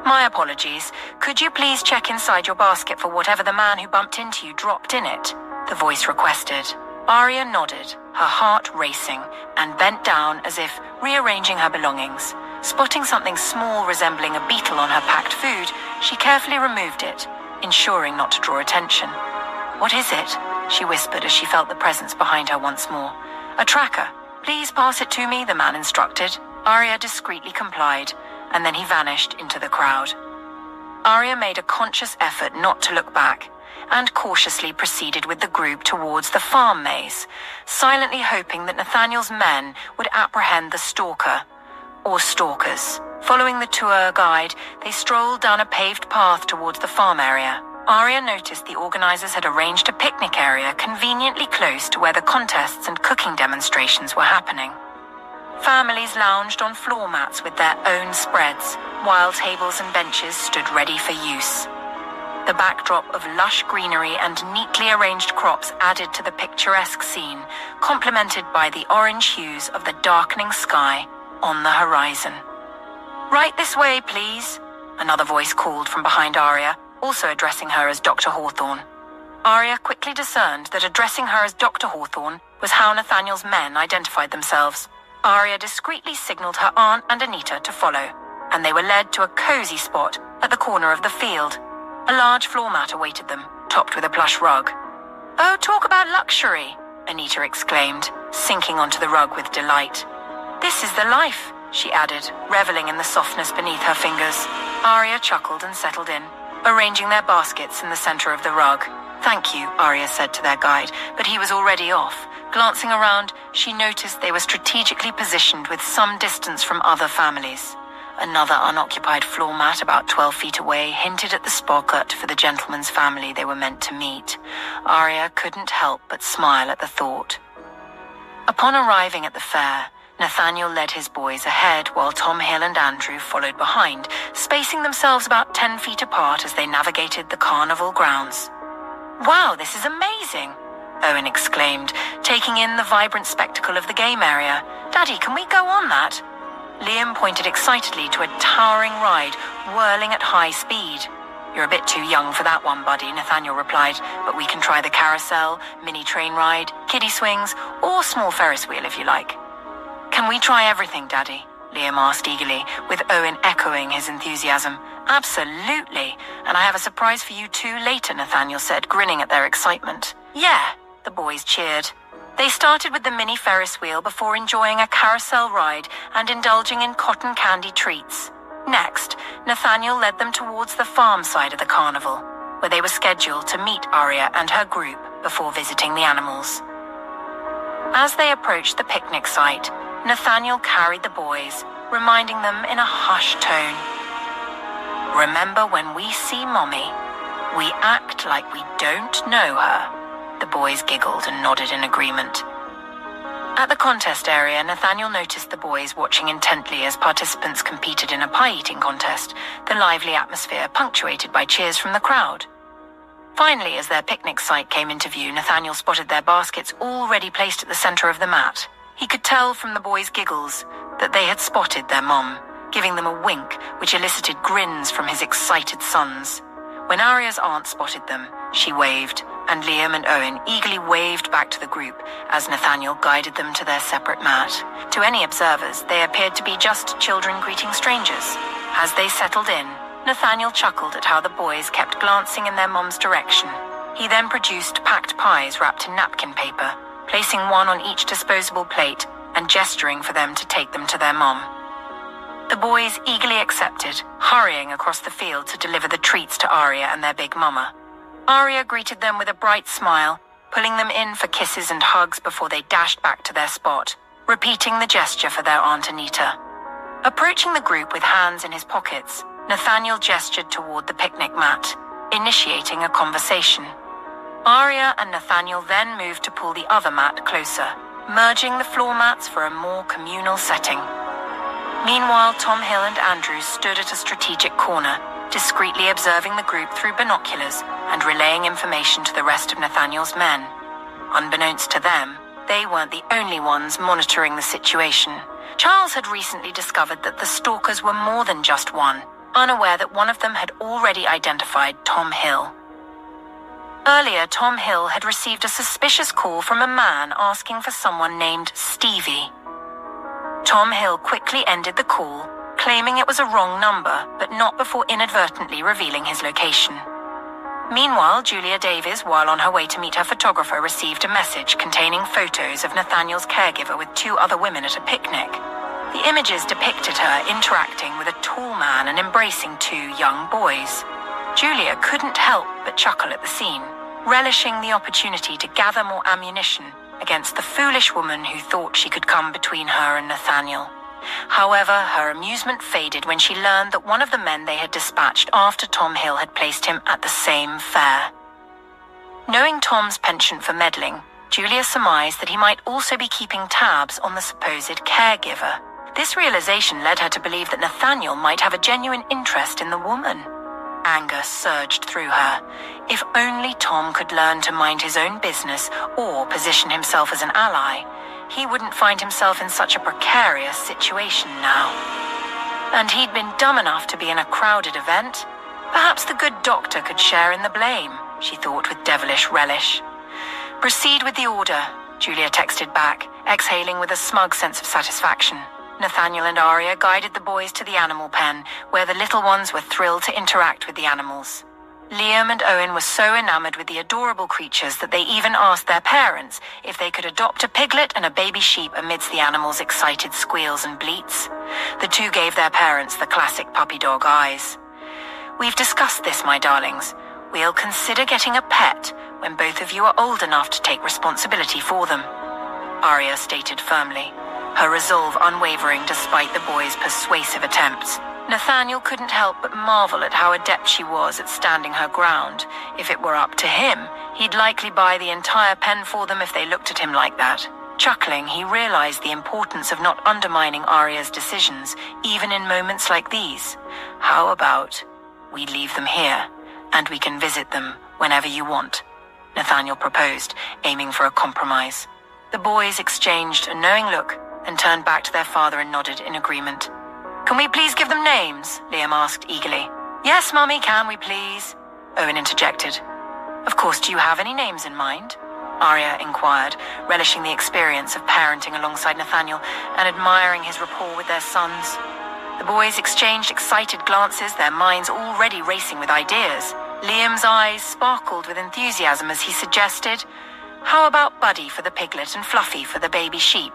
"My apologies. Could you please check inside your basket for whatever the man who bumped into you dropped in it?" the voice requested. Aria nodded, her heart racing, and bent down as if rearranging her belongings. Spotting something small resembling a beetle on her packed food, she carefully removed it, ensuring not to draw attention. "What is it?" she whispered as she felt the presence behind her once more. "A tracker. Please pass it to me," the man instructed. Aria discreetly complied, and then he vanished into the crowd. Aria made a conscious effort not to look back, and cautiously proceeded with the group towards the farm maze, silently hoping that Nathaniel's men would apprehend the stalker, or stalkers. Following the tour guide, they strolled down a paved path towards the farm area. Aria noticed the organizers had arranged a picnic area conveniently close to where the contests and cooking demonstrations were happening. Families lounged on floor mats with their own spreads, while tables and benches stood ready for use. The backdrop of lush greenery and neatly arranged crops added to the picturesque scene, complemented by the orange hues of the darkening sky on the horizon. "Right this way, please," another voice called from behind Aria, also addressing her as Dr. Hawthorne. Aria quickly discerned that addressing her as Dr. Hawthorne was how Nathaniel's men identified themselves. Aria discreetly signaled her aunt and Anita to follow, and they were led to a cozy spot at the corner of the field. A large floor mat awaited them, topped with a plush rug. "Oh, talk about luxury," Anita exclaimed, sinking onto the rug with delight. "This is the life," she added, reveling in the softness beneath her fingers. Aria chuckled and settled in, arranging their baskets in the center of the rug. "Thank you," Aria said to their guide, but he was already off. Glancing around, she noticed they were strategically positioned with some distance from other families. Another unoccupied floor mat about 12 feet away hinted at the spot for the gentleman's family they were meant to meet. Aria couldn't help but smile at the thought. Upon arriving at the fair, Nathaniel led his boys ahead while Tom Hill and Andrew followed behind, spacing themselves about 10 feet apart as they navigated the carnival grounds. "Wow, this is amazing," Owen exclaimed, taking in the vibrant spectacle of the game area. "Daddy, can we go on that?" Liam pointed excitedly to a towering ride, whirling at high speed. "You're a bit too young for that one, buddy," Nathaniel replied, "but we can try the carousel, mini train ride, kiddie swings, or small Ferris wheel if you like." "Can we try everything, Daddy?" Liam asked eagerly, with Owen echoing his enthusiasm. "Absolutely, and I have a surprise for you too later," Nathaniel said, grinning at their excitement. "Yeah," the boys cheered. They started with the mini Ferris wheel before enjoying a carousel ride and indulging in cotton candy treats. Next, Nathaniel led them towards the farm side of the carnival, where they were scheduled to meet Aria and her group before visiting the animals. As they approached the picnic site, Nathaniel carried the boys, reminding them in a hushed tone. "Remember when we see Mommy, we act like we don't know her." The boys giggled and nodded in agreement. At the contest area, Nathaniel noticed the boys watching intently as participants competed in a pie-eating contest, the lively atmosphere punctuated by cheers from the crowd. Finally, as their picnic site came into view, Nathaniel spotted their baskets already placed at the center of the mat. He could tell from the boys' giggles that they had spotted their mom, giving them a wink which elicited grins from his excited sons. When Aria's aunt spotted them, she waved, and Liam and Owen eagerly waved back to the group as Nathaniel guided them to their separate mat. To any observers, they appeared to be just children greeting strangers. As they settled in, Nathaniel chuckled at how the boys kept glancing in their mom's direction. He then produced packed pies wrapped in napkin paper, placing one on each disposable plate and gesturing for them to take them to their mom. The boys eagerly accepted, hurrying across the field to deliver the treats to Aria and their big mama. Aria greeted them with a bright smile, pulling them in for kisses and hugs before they dashed back to their spot, repeating the gesture for their Aunt Anita. Approaching the group with hands in his pockets, Nathaniel gestured toward the picnic mat, initiating a conversation. Aria and Nathaniel then moved to pull the other mat closer, merging the floor mats for a more communal setting. Meanwhile, Tom Hill and Andrew stood at a strategic corner, discreetly observing the group through binoculars and relaying information to the rest of Nathaniel's men. Unbeknownst to them, they weren't the only ones monitoring the situation. Charles had recently discovered that the stalkers were more than just one, unaware that one of them had already identified Tom Hill. Earlier, Tom Hill had received a suspicious call from a man asking for someone named Stevie. Tom Hill quickly ended the call, claiming it was a wrong number, but not before inadvertently revealing his location. Meanwhile, Julia Davies, while on her way to meet her photographer, received a message containing photos of Nathaniel's caregiver with two other women at a picnic. The images depicted her interacting with a tall man and embracing two young boys. Julia couldn't help but chuckle at the scene, relishing the opportunity to gather more ammunition against the foolish woman who thought she could come between her and Nathaniel. However, her amusement faded when she learned that one of the men they had dispatched after Tom Hill had placed him at the same fair. Knowing Tom's penchant for meddling, Julia surmised that he might also be keeping tabs on the supposed caregiver. This realization led her to believe that Nathaniel might have a genuine interest in the woman. Anger surged through her. If only Tom could learn to mind his own business or position himself as an ally, he wouldn't find himself in such a precarious situation now. And he'd been dumb enough to be in a crowded event. Perhaps the good doctor could share in the blame, she thought with devilish relish. Proceed with the order, Julia texted back, exhaling with a smug sense of satisfaction. Nathaniel and Aria guided the boys to the animal pen, where the little ones were thrilled to interact with the animals. Liam and Owen were so enamored with the adorable creatures that they even asked their parents if they could adopt a piglet and a baby sheep amidst the animals' excited squeals and bleats. The two gave their parents the classic puppy dog eyes. We've discussed this, my darlings. We'll consider getting a pet when both of you are old enough to take responsibility for them, Aria stated firmly, her resolve unwavering despite the boys' persuasive attempts. Nathaniel couldn't help but marvel at how adept she was at standing her ground. If it were up to him, he'd likely buy the entire pen for them if they looked at him like that. Chuckling, he realized the importance of not undermining Aria's decisions, even in moments like these. How about we leave them here, and we can visit them whenever you want, Nathaniel proposed, aiming for a compromise. The boys exchanged a knowing look, then turned back to their father and nodded in agreement. Can we please give them names? Liam asked eagerly. Yes, Mummy, can we please? Owen interjected. Of course, do you have any names in mind? Aria inquired, relishing the experience of parenting alongside Nathaniel and admiring his rapport with their sons. The boys exchanged excited glances, their minds already racing with ideas. Liam's eyes sparkled with enthusiasm as he suggested, how about Buddy for the piglet and Fluffy for the baby sheep?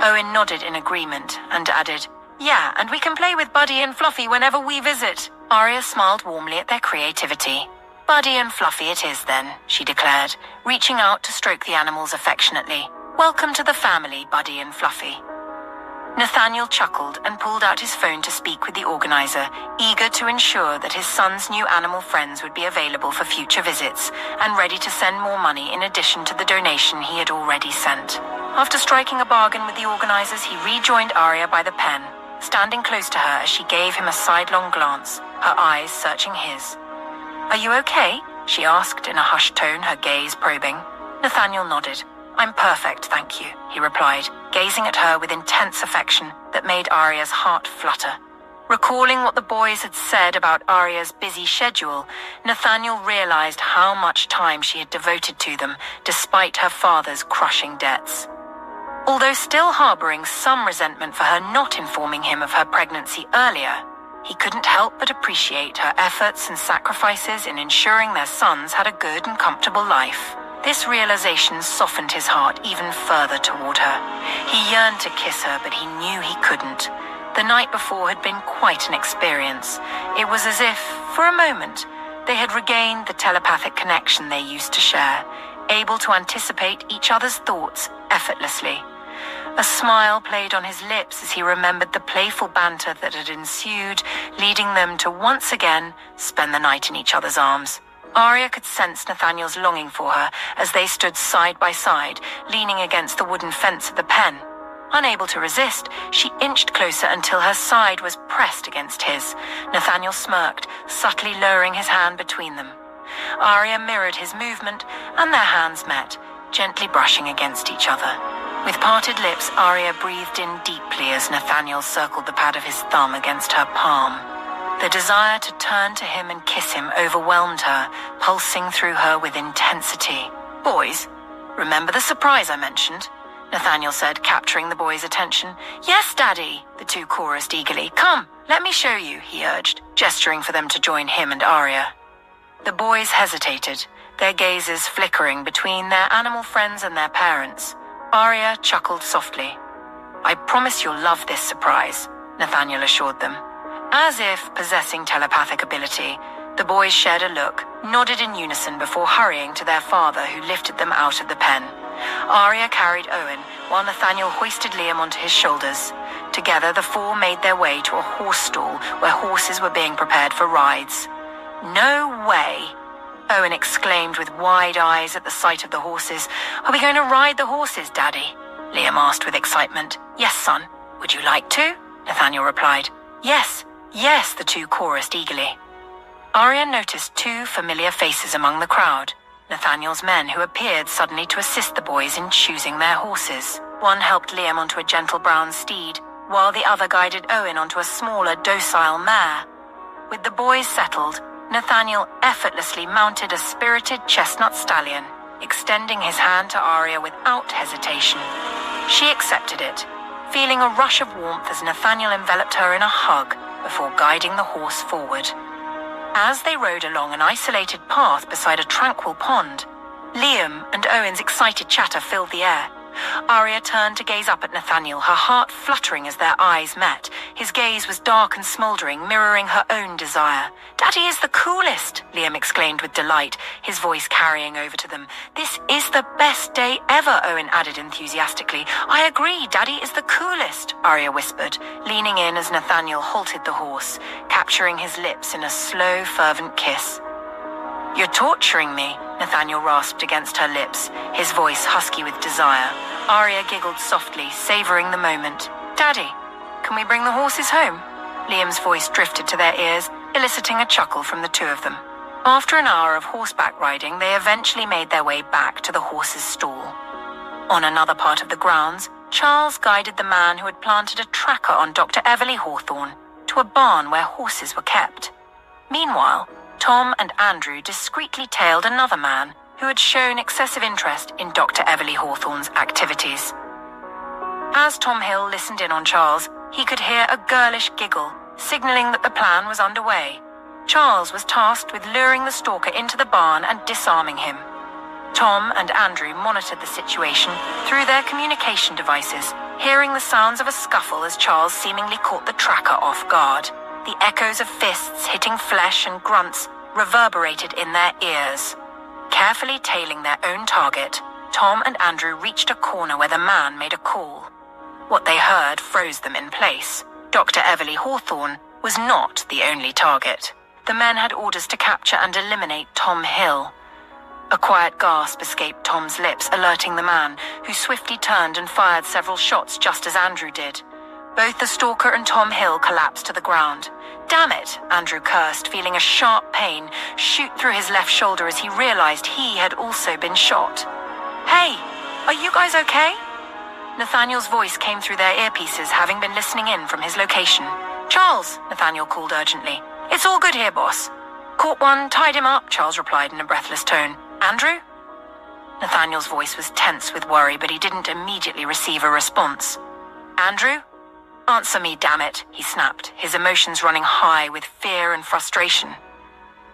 Owen nodded in agreement and added, yeah, and we can play with Buddy and Fluffy whenever we visit. Aria smiled warmly at their creativity. Buddy and Fluffy it is then, she declared, reaching out to stroke the animals affectionately. Welcome to the family, Buddy and Fluffy. Nathaniel chuckled and pulled out his phone to speak with the organizer, eager to ensure that his son's new animal friends would be available for future visits and ready to send more money in addition to the donation he had already sent. After striking a bargain with the organizers, he rejoined Aria by the pen, standing close to her as she gave him a sidelong glance, her eyes searching his. Are you okay? She asked in a hushed tone, her gaze probing. Nathaniel nodded. I'm perfect, thank you, he replied, gazing at her with intense affection that made Aria's heart flutter. Recalling what the boys had said about Aria's busy schedule, Nathaniel realized how much time she had devoted to them, despite her father's crushing debts. Although still harboring some resentment for her not informing him of her pregnancy earlier, he couldn't help but appreciate her efforts and sacrifices in ensuring their sons had a good and comfortable life. This realization softened his heart even further toward her. He yearned to kiss her, but he knew he couldn't. The night before had been quite an experience. It was as if, for a moment, they had regained the telepathic connection they used to share, able to anticipate each other's thoughts effortlessly. A smile played on his lips as he remembered the playful banter that had ensued, leading them to once again spend the night in each other's arms. Aria could sense Nathaniel's longing for her as they stood side by side, leaning against the wooden fence of the pen. Unable to resist, she inched closer until her side was pressed against his. Nathaniel smirked, subtly lowering his hand between them. Aria mirrored his movement, and their hands met, gently brushing against each other. With parted lips, Aria breathed in deeply as Nathaniel circled the pad of his thumb against her palm. The desire to turn to him and kiss him overwhelmed her, pulsing through her with intensity. "Boys, remember the surprise I mentioned?" Nathaniel said, capturing the boys' attention. "Yes, Daddy," the two chorused eagerly. "Come, let me show you," he urged, gesturing for them to join him and Aria. The boys hesitated, their gazes flickering between their animal friends and their parents. Aria chuckled softly. "I promise you'll love this surprise," Nathaniel assured them. As if possessing telepathic ability, the boys shared a look, nodded in unison before hurrying to their father, who lifted them out of the pen. Aria carried Owen, while Nathaniel hoisted Liam onto his shoulders. Together, the four made their way to a horse stall where horses were being prepared for rides. "No way!" Owen exclaimed with wide eyes at the sight of the horses. "Are we going to ride the horses, Daddy?" Liam asked with excitement. "Yes, son. Would you like to?" Nathaniel replied. "Yes, yes," the two chorused eagerly. Aria noticed two familiar faces among the crowd. Nathaniel's men, who appeared suddenly to assist the boys in choosing their horses. One helped Liam onto a gentle brown steed, while the other guided Owen onto a smaller, docile mare. With the boys settled, Nathaniel effortlessly mounted a spirited chestnut stallion, extending his hand to Aria without hesitation. She accepted it, feeling a rush of warmth as Nathaniel enveloped her in a hug before guiding the horse forward. As they rode along an isolated path beside a tranquil pond, Liam and Owen's excited chatter filled the air. Aria turned to gaze up at Nathaniel, her heart fluttering as their eyes met. His gaze was dark and smoldering, mirroring her own desire. "Daddy is the coolest," Liam exclaimed with delight, his voice carrying over to them. "This is the best day ever," Owen added enthusiastically. "I agree, Daddy is the coolest," Aria whispered, leaning in as Nathaniel halted the horse, capturing his lips in a slow, fervent kiss. "You're torturing me," Nathaniel rasped against her lips, his voice husky with desire. Aria giggled softly, savoring the moment. "Daddy, can we bring the horses home?" Liam's voice drifted to their ears, eliciting a chuckle from the two of them. After an hour of horseback riding, they eventually made their way back to the horses' stall. On another part of the grounds, Charles guided the man who had planted a tracker on Dr. Everly Hawthorne to a barn where horses were kept. Meanwhile, Tom and Andrew discreetly tailed another man who had shown excessive interest in Dr. Everly Hawthorne's activities. As Tom Hill listened in on Charles, he could hear a girlish giggle, signaling that the plan was underway. Charles was tasked with luring the stalker into the barn and disarming him. Tom and Andrew monitored the situation through their communication devices, hearing the sounds of a scuffle as Charles seemingly caught the tracker off guard. The echoes of fists hitting flesh and grunts reverberated in their ears. Carefully tailing their own target, Tom and Andrew reached a corner where the man made a call. What they heard froze them in place. Dr. Everly Hawthorne was not the only target. The men had orders to capture and eliminate Tom Hill. A quiet gasp escaped Tom's lips, alerting the man, who swiftly turned and fired several shots just as Andrew did. Both the stalker and Tom Hill collapsed to the ground. "Damn it," Andrew cursed, feeling a sharp pain shoot through his left shoulder as he realized he had also been shot. "Hey, are you guys okay?" Nathaniel's voice came through their earpieces, having been listening in from his location. "Charles," Nathaniel called urgently. "It's all good here, boss." "Caught one, tied him up," Charles replied in a breathless tone. "Andrew?" Nathaniel's voice was tense with worry, but he didn't immediately receive a response. "Andrew? Answer me, damn it," he snapped, his emotions running high with fear and frustration.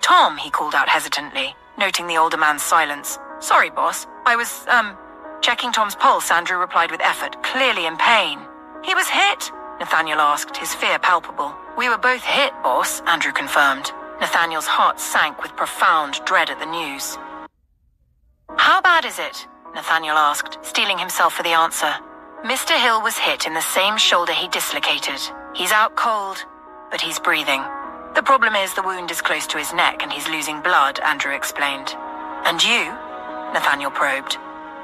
"Tom," he called out hesitantly, noting the older man's silence. "Sorry, boss. I was, checking Tom's pulse," Andrew replied with effort, clearly in pain. "He was hit?" Nathaniel asked, his fear palpable. "We were both hit, boss," Andrew confirmed. Nathaniel's heart sank with profound dread at the news. "How bad is it?" Nathaniel asked, steeling himself for the answer. "Mr. Hill was hit in the same shoulder he dislocated. He's out cold, but he's breathing. The problem is the wound is close to his neck and he's losing blood," Andrew explained. "And you?" Nathaniel probed.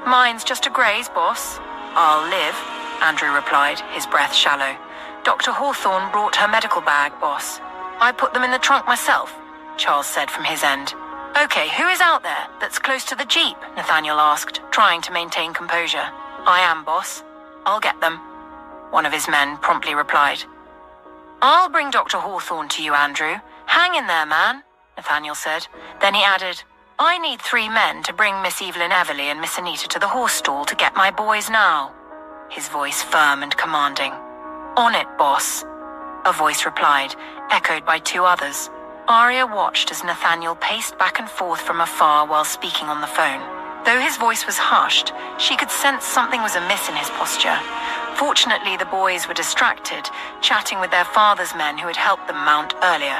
"Mine's just a graze, boss." "I'll live," Andrew replied, his breath shallow. "Dr. Hawthorne brought her medical bag, boss." "I put them in the trunk myself," Charles said from his end. "Okay, who is out there that's close to the jeep?" Nathaniel asked, trying to maintain composure. "I am, boss. I'll get them," one of his men promptly replied. "I'll bring Dr. Hawthorne to you, Andrew. Hang in there, man," Nathaniel said. Then he added, "I need 3 men to bring Miss Evelyn Everly and Miss Anita to the horse stall to get my boys now," his voice firm and commanding. "On it, boss," a voice replied, echoed by 2 others. Aria watched as Nathaniel paced back and forth from afar while speaking on the phone. Though his voice was hushed, she could sense something was amiss in his posture. Fortunately, the boys were distracted, chatting with their father's men who had helped them mount earlier.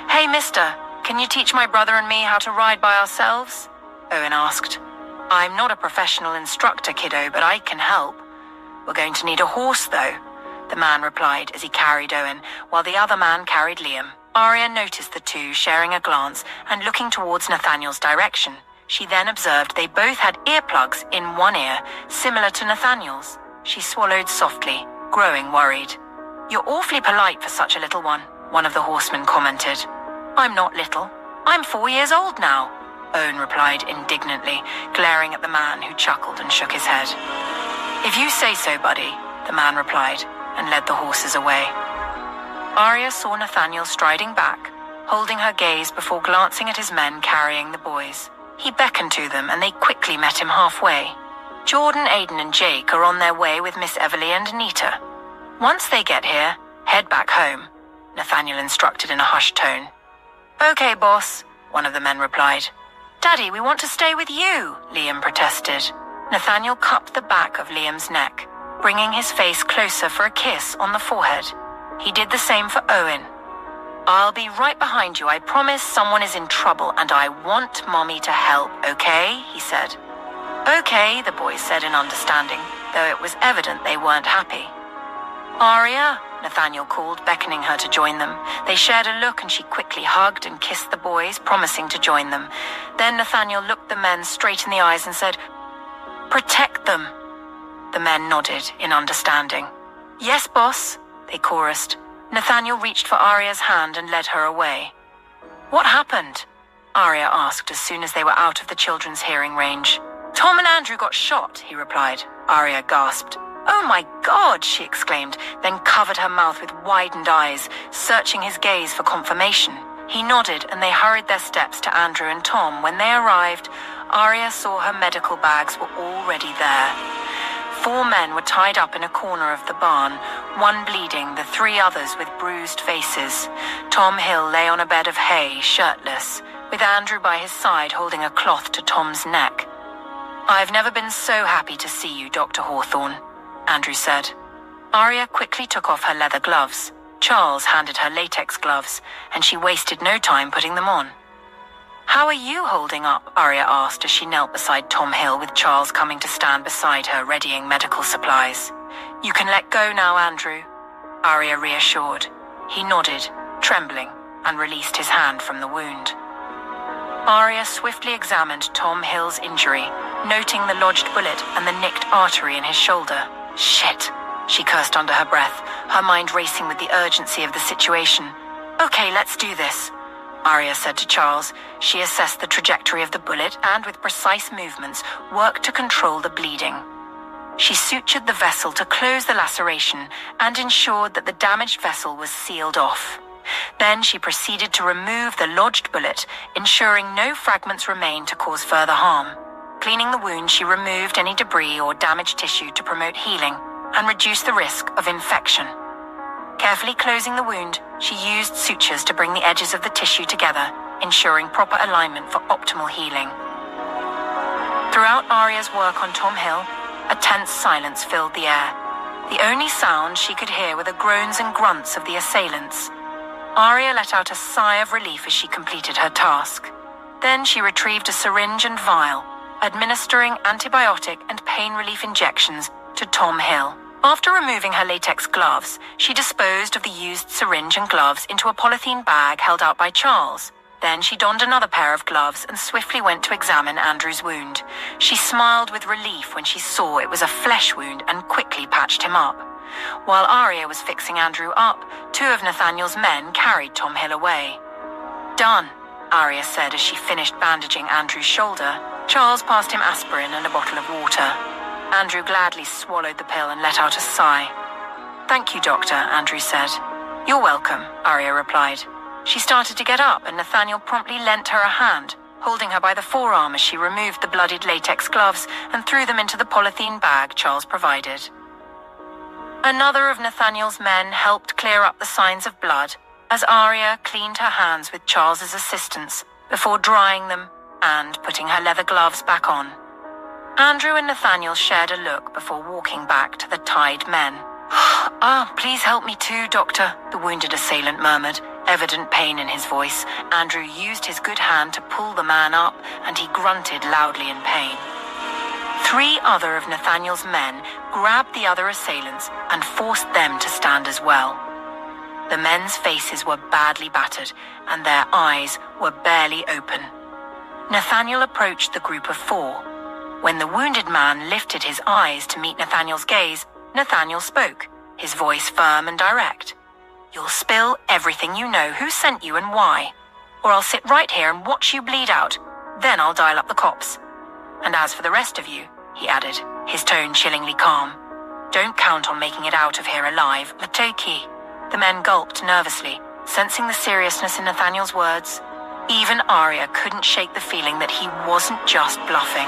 "Hey, mister, can you teach my brother and me how to ride by ourselves?" Owen asked. "I'm not a professional instructor, kiddo, but I can help." "We're going to need a horse, though," the man replied as he carried Owen, while the other man carried Liam. Aria noticed the 2 sharing a glance and looking towards Nathaniel's direction. She then observed they both had earplugs in one ear, similar to Nathaniel's. She swallowed softly, growing worried. "You're awfully polite for such a little one of the horsemen commented. "I'm not little. I'm 4 years old now," Owen replied indignantly, glaring at the man who chuckled and shook his head. "If you say so, buddy," the man replied, and led the horses away. Aria saw Nathaniel striding back, holding her gaze before glancing at his men carrying the boys. He beckoned to them, and they quickly met him halfway. "Jordan, Aiden, and Jake are on their way with Miss Everly and Anita. Once they get here, head back home," Nathaniel instructed in a hushed tone. "Okay, boss," one of the men replied. "Daddy, we want to stay with you," Liam protested. Nathaniel cupped the back of Liam's neck, bringing his face closer for a kiss on the forehead. He did the same for Owen. "I'll be right behind you. I promise someone is in trouble and I want Mommy to help, okay?" he said. "Okay," the boys said in understanding, though it was evident they weren't happy. "Aria," Nathaniel called, beckoning her to join them. They shared a look and she quickly hugged and kissed the boys, promising to join them. Then Nathaniel looked the men straight in the eyes and said, "Protect them." The men nodded in understanding. "Yes, boss," they chorused. Nathaniel reached for Aria's hand and led her away. "What happened?" Aria asked as soon as they were out of the children's hearing range. "Tom and Andrew got shot," he replied. Aria gasped. "Oh my God," she exclaimed, then covered her mouth with widened eyes, searching his gaze for confirmation. He nodded and they hurried their steps to Andrew and Tom. When they arrived, Aria saw her medical bags were already there. 4 men were tied up in a corner of the barn, one bleeding, the 3 others with bruised faces. Tom Hill lay on a bed of hay, shirtless, with Andrew by his side holding a cloth to Tom's neck. "I've never been so happy to see you, Dr. Hawthorne," Andrew said. Aria quickly took off her leather gloves. Charles handed her latex gloves, and she wasted no time putting them on. "How are you holding up?" Aria asked as she knelt beside Tom Hill with Charles coming to stand beside her, readying medical supplies. "You can let go now, Andrew," Aria reassured. He nodded, trembling, and released his hand from the wound. Aria swiftly examined Tom Hill's injury, noting the lodged bullet and the nicked artery in his shoulder. "Shit," she cursed under her breath, her mind racing with the urgency of the situation. "Okay, let's do this," Aria said to Charles. She assessed the trajectory of the bullet and, with precise movements, worked to control the bleeding. She sutured the vessel to close the laceration and ensured that the damaged vessel was sealed off. Then she proceeded to remove the lodged bullet, ensuring no fragments remained to cause further harm. Cleaning the wound, she removed any debris or damaged tissue to promote healing and reduce the risk of infection. Carefully closing the wound, she used sutures to bring the edges of the tissue together, ensuring proper alignment for optimal healing. Throughout Aria's work on Tom Hill, a tense silence filled the air. The only sound she could hear were the groans and grunts of the assailants. Aria let out a sigh of relief as she completed her task. Then she retrieved a syringe and vial, administering antibiotic and pain relief injections to Tom Hill. After removing her latex gloves, she disposed of the used syringe and gloves into a polythene bag held out by Charles. Then she donned another pair of gloves and swiftly went to examine Andrew's wound. She smiled with relief when she saw it was a flesh wound and quickly patched him up. While Aria was fixing Andrew up, 2 of Nathaniel's men carried Tom Hill away. "Done," Aria said as she finished bandaging Andrew's shoulder. Charles passed him aspirin and a bottle of water. Andrew gladly swallowed the pill and let out a sigh. "Thank you, Doctor," Andrew said. "You're welcome," Aria replied. She started to get up and Nathaniel promptly lent her a hand, holding her by the forearm as she removed the bloodied latex gloves and threw them into the polythene bag Charles provided. Another of Nathaniel's men helped clear up the signs of blood as Aria cleaned her hands with Charles's assistance before drying them and putting her leather gloves back on. Andrew and Nathaniel shared a look before walking back to the tied men. Please help me too, Doctor," the wounded assailant murmured, evident pain in his voice. Andrew used his good hand to pull the man up, and he grunted loudly in pain. 3 other of Nathaniel's men grabbed the other assailants and forced them to stand as well. The men's faces were badly battered, and their eyes were barely open. Nathaniel approached the group of 4. When the wounded man lifted his eyes to meet Nathaniel's gaze, Nathaniel spoke, his voice firm and direct. "You'll spill everything you know, who sent you and why, or I'll sit right here and watch you bleed out. Then I'll dial up the cops. And as for the rest of you," he added, his tone chillingly calm, "don't count on making it out of here alive, Latoki." The men gulped nervously, sensing the seriousness in Nathaniel's words. Even Aria couldn't shake the feeling that he wasn't just bluffing.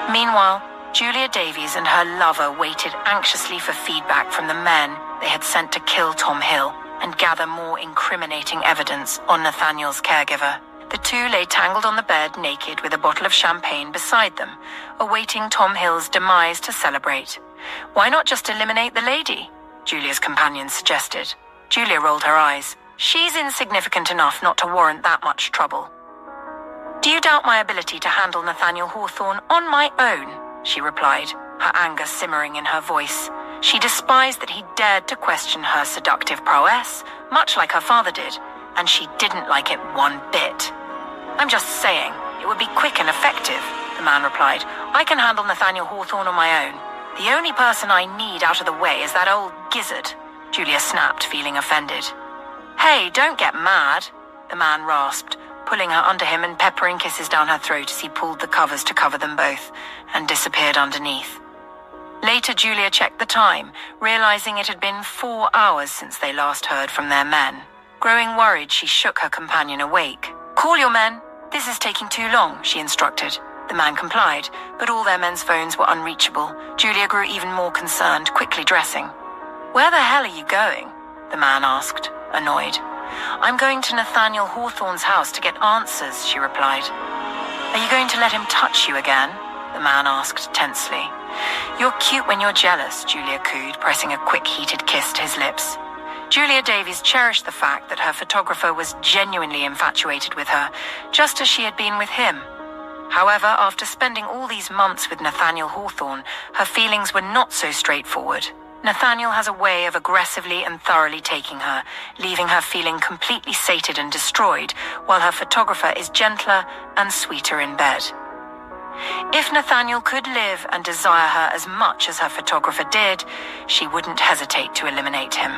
Meanwhile, Julia Davies and her lover waited anxiously for feedback from the men they had sent to kill Tom Hill and gather more incriminating evidence on Nathaniel's caregiver. The 2 lay tangled on the bed naked with a bottle of champagne beside them, awaiting Tom Hill's demise to celebrate. "Why not just eliminate the lady?" Julia's companion suggested. Julia rolled her eyes. "She's insignificant enough not to warrant that much trouble." "Do you doubt my ability to handle Nathaniel Hawthorne on my own?" she replied, her anger simmering in her voice. She despised that he dared to question her seductive prowess, much like her father did, and she didn't like it one bit. "I'm just saying, it would be quick and effective," the man replied. "I can handle Nathaniel Hawthorne on my own. The only person I need out of the way is that old gizzard," Julia snapped, feeling offended. "Hey, don't get mad," the man rasped, pulling her under him and peppering kisses down her throat as he pulled the covers to cover them both and disappeared underneath. Later, Julia checked the time, realizing it had been 4 hours since they last heard from their men. Growing worried, she shook her companion awake. "Call your men. This is taking too long," she instructed. The man complied, but all their men's phones were unreachable. Julia grew even more concerned, quickly dressing. "Where the hell are you going?" the man asked, annoyed. "I'm going to Nathaniel Hawthorne's house to get answers," she replied. "Are you going to let him touch you again?" the man asked tensely. "You're cute when you're jealous," Julia cooed, pressing a quick heated kiss to his lips. Julia Davies cherished the fact that her photographer was genuinely infatuated with her, just as she had been with him. However, after spending all these months with Nathaniel Hawthorne, her feelings were not so straightforward. Nathaniel has a way of aggressively and thoroughly taking her, leaving her feeling completely sated and destroyed, while her photographer is gentler and sweeter in bed. If Nathaniel could live and desire her as much as her photographer did, she wouldn't hesitate to eliminate him.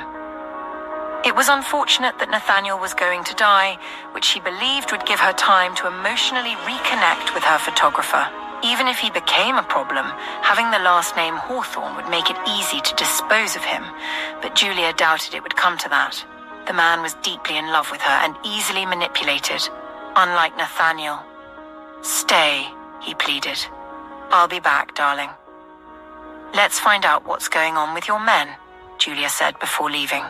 It was unfortunate that Nathaniel was going to die, which she believed would give her time to emotionally reconnect with her photographer. Even if he became a problem, having the last name Hawthorne would make it easy to dispose of him, but Julia doubted it would come to that. The man was deeply in love with her and easily manipulated, unlike Nathaniel. "Stay," he pleaded. "I'll be back, darling." "Let's find out what's going on with your men," Julia said before leaving.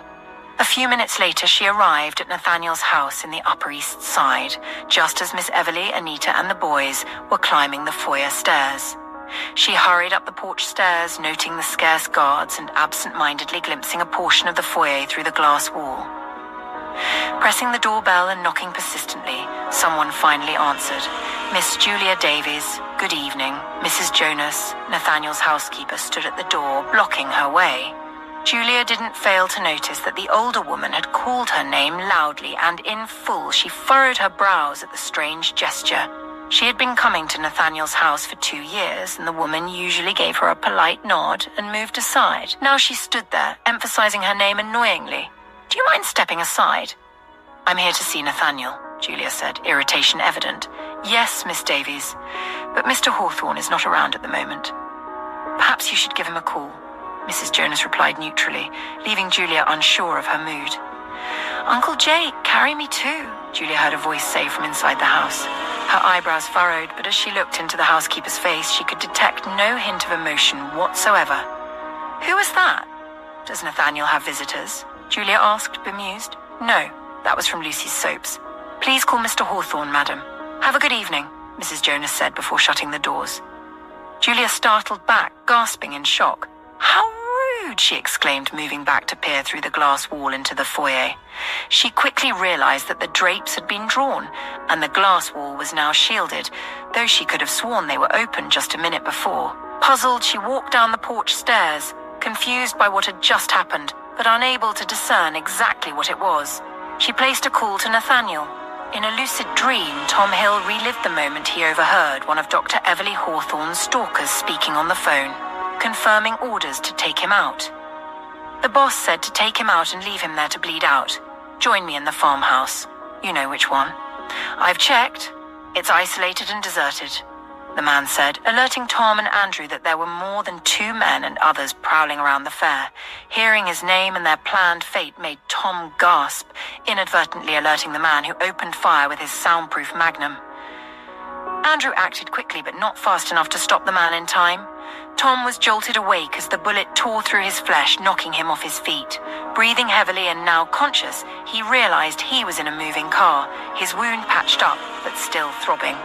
A few minutes later, she arrived at Nathaniel's house in the Upper East Side, just as Miss Everly, Anita, and the boys were climbing the foyer stairs. She hurried up the porch stairs, noting the scarce guards and absent-mindedly glimpsing a portion of the foyer through the glass wall. Pressing the doorbell and knocking persistently, someone finally answered. Miss Julia Davies, good evening. Mrs. Jonas, Nathaniel's housekeeper, stood at the door, blocking her way. Julia didn't fail to notice that the older woman had called her name loudly, and in full she furrowed her brows at the strange gesture. She had been coming to Nathaniel's house for 2 years, and the woman usually gave her a polite nod and moved aside. Now she stood there, emphasizing her name annoyingly. "Do you mind stepping aside?" "I'm here to see Nathaniel," Julia said, irritation evident. "Yes, Miss Davies, but Mr. Hawthorne is not around at the moment." "Perhaps you should give him a call," Mrs. Jonas replied neutrally, leaving Julia unsure of her mood. "Uncle Jake, carry me too," Julia heard a voice say from inside the house. Her eyebrows furrowed, but as she looked into the housekeeper's face, she could detect no hint of emotion whatsoever. "Who was that?" "Does Nathaniel have visitors?" Julia asked, bemused. "No, that was from Lucy's soaps. Please call Mr. Hawthorne, madam." "Have a good evening," Mrs. Jonas said before shutting the doors. Julia startled back, gasping in shock. "How rude!" she exclaimed, moving back to peer through the glass wall into the foyer. She quickly realized that the drapes had been drawn, and the glass wall was now shielded, though she could have sworn they were open just a minute before. Puzzled, she walked down the porch stairs, confused by what had just happened, but unable to discern exactly what it was. She placed a call to Nathaniel. In a lucid dream, Tom Hill relived the moment he overheard one of Dr. Everly Hawthorne's stalkers speaking on the phone, confirming orders to take him out. The boss said to take him out and leave him there to bleed out. "Join me in the farmhouse." You know which one. "I've checked. It's isolated and deserted," the man said, alerting Tom and Andrew that there were more than 2 men and others prowling around the fair. Hearing his name and their planned fate made Tom gasp, inadvertently alerting the man who opened fire with his soundproof magnum. Andrew acted quickly, but not fast enough to stop the man in time. Tom was jolted awake as the bullet tore through his flesh, knocking him off his feet. Breathing heavily and now conscious, he realized he was in a moving car, his wound patched up, but still throbbing.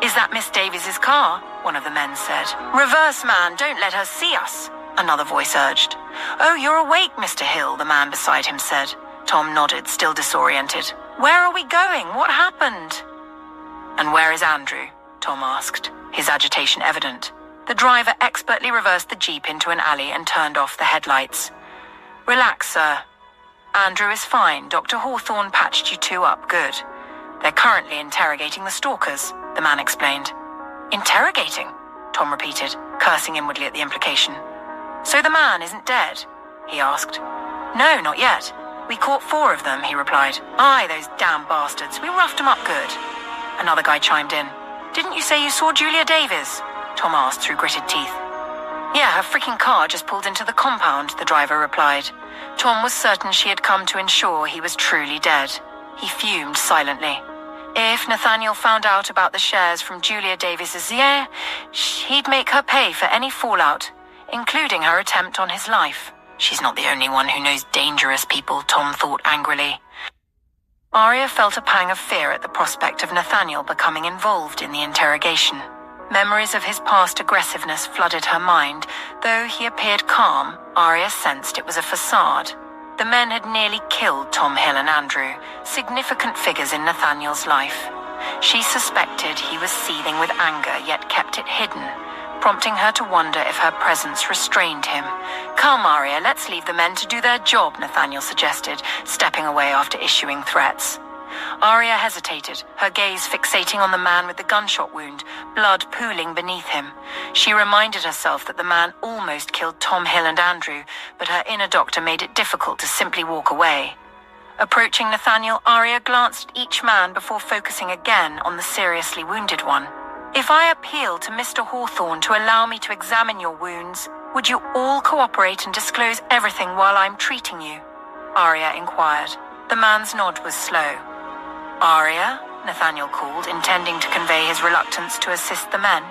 "Is that Miss Davies's car?" one of the men said. "Reverse, man, don't let her see us," another voice urged. "Oh, you're awake, Mr. Hill," the man beside him said. Tom nodded, still disoriented. "Where are we going? What happened?" "And where is Andrew?" Tom asked, his agitation evident. The driver expertly reversed the Jeep into an alley and turned off the headlights. "Relax, sir. Andrew is fine. Dr. Hawthorne patched you two up good. They're currently interrogating the stalkers," the man explained. "Interrogating?" Tom repeated, cursing inwardly at the implication. "So the man isn't dead?" he asked. "No, not yet. We caught 4 of them," he replied. "Aye, those damn bastards. We roughed them up good." Another guy chimed in. "Didn't you say you saw Julia Davies?" Tom asked through gritted teeth. "Yeah, her freaking car just pulled into the compound," the driver replied. Tom was certain she had come to ensure he was truly dead. He fumed silently. If Nathaniel found out about the shares from Julia Davies's, he'd make her pay for any fallout, including her attempt on his life. She's not the only one who knows dangerous people, Tom thought angrily. Aria felt a pang of fear at the prospect of Nathaniel becoming involved in the interrogation. Memories of his past aggressiveness flooded her mind. Though he appeared calm, Aria sensed it was a facade. The men had nearly killed Tom Hill and Andrew, significant figures in Nathaniel's life. She suspected he was seething with anger, yet kept it hidden, prompting her to wonder if her presence restrained him. "Come, Aria, let's leave the men to do their job," Nathaniel suggested, stepping away after issuing threats. Aria hesitated, her gaze fixating on the man with the gunshot wound, blood pooling beneath him. She reminded herself that the man almost killed Tom Hill and Andrew, but her inner doctor made it difficult to simply walk away. Approaching Nathaniel, Aria glanced at each man before focusing again on the seriously wounded one. If I appeal to Mr. Hawthorne to allow me to examine your wounds, would you all cooperate and disclose everything while I'm treating you? Aria inquired. The man's nod was slow. Aria, Nathaniel called, intending to convey his reluctance to assist the men.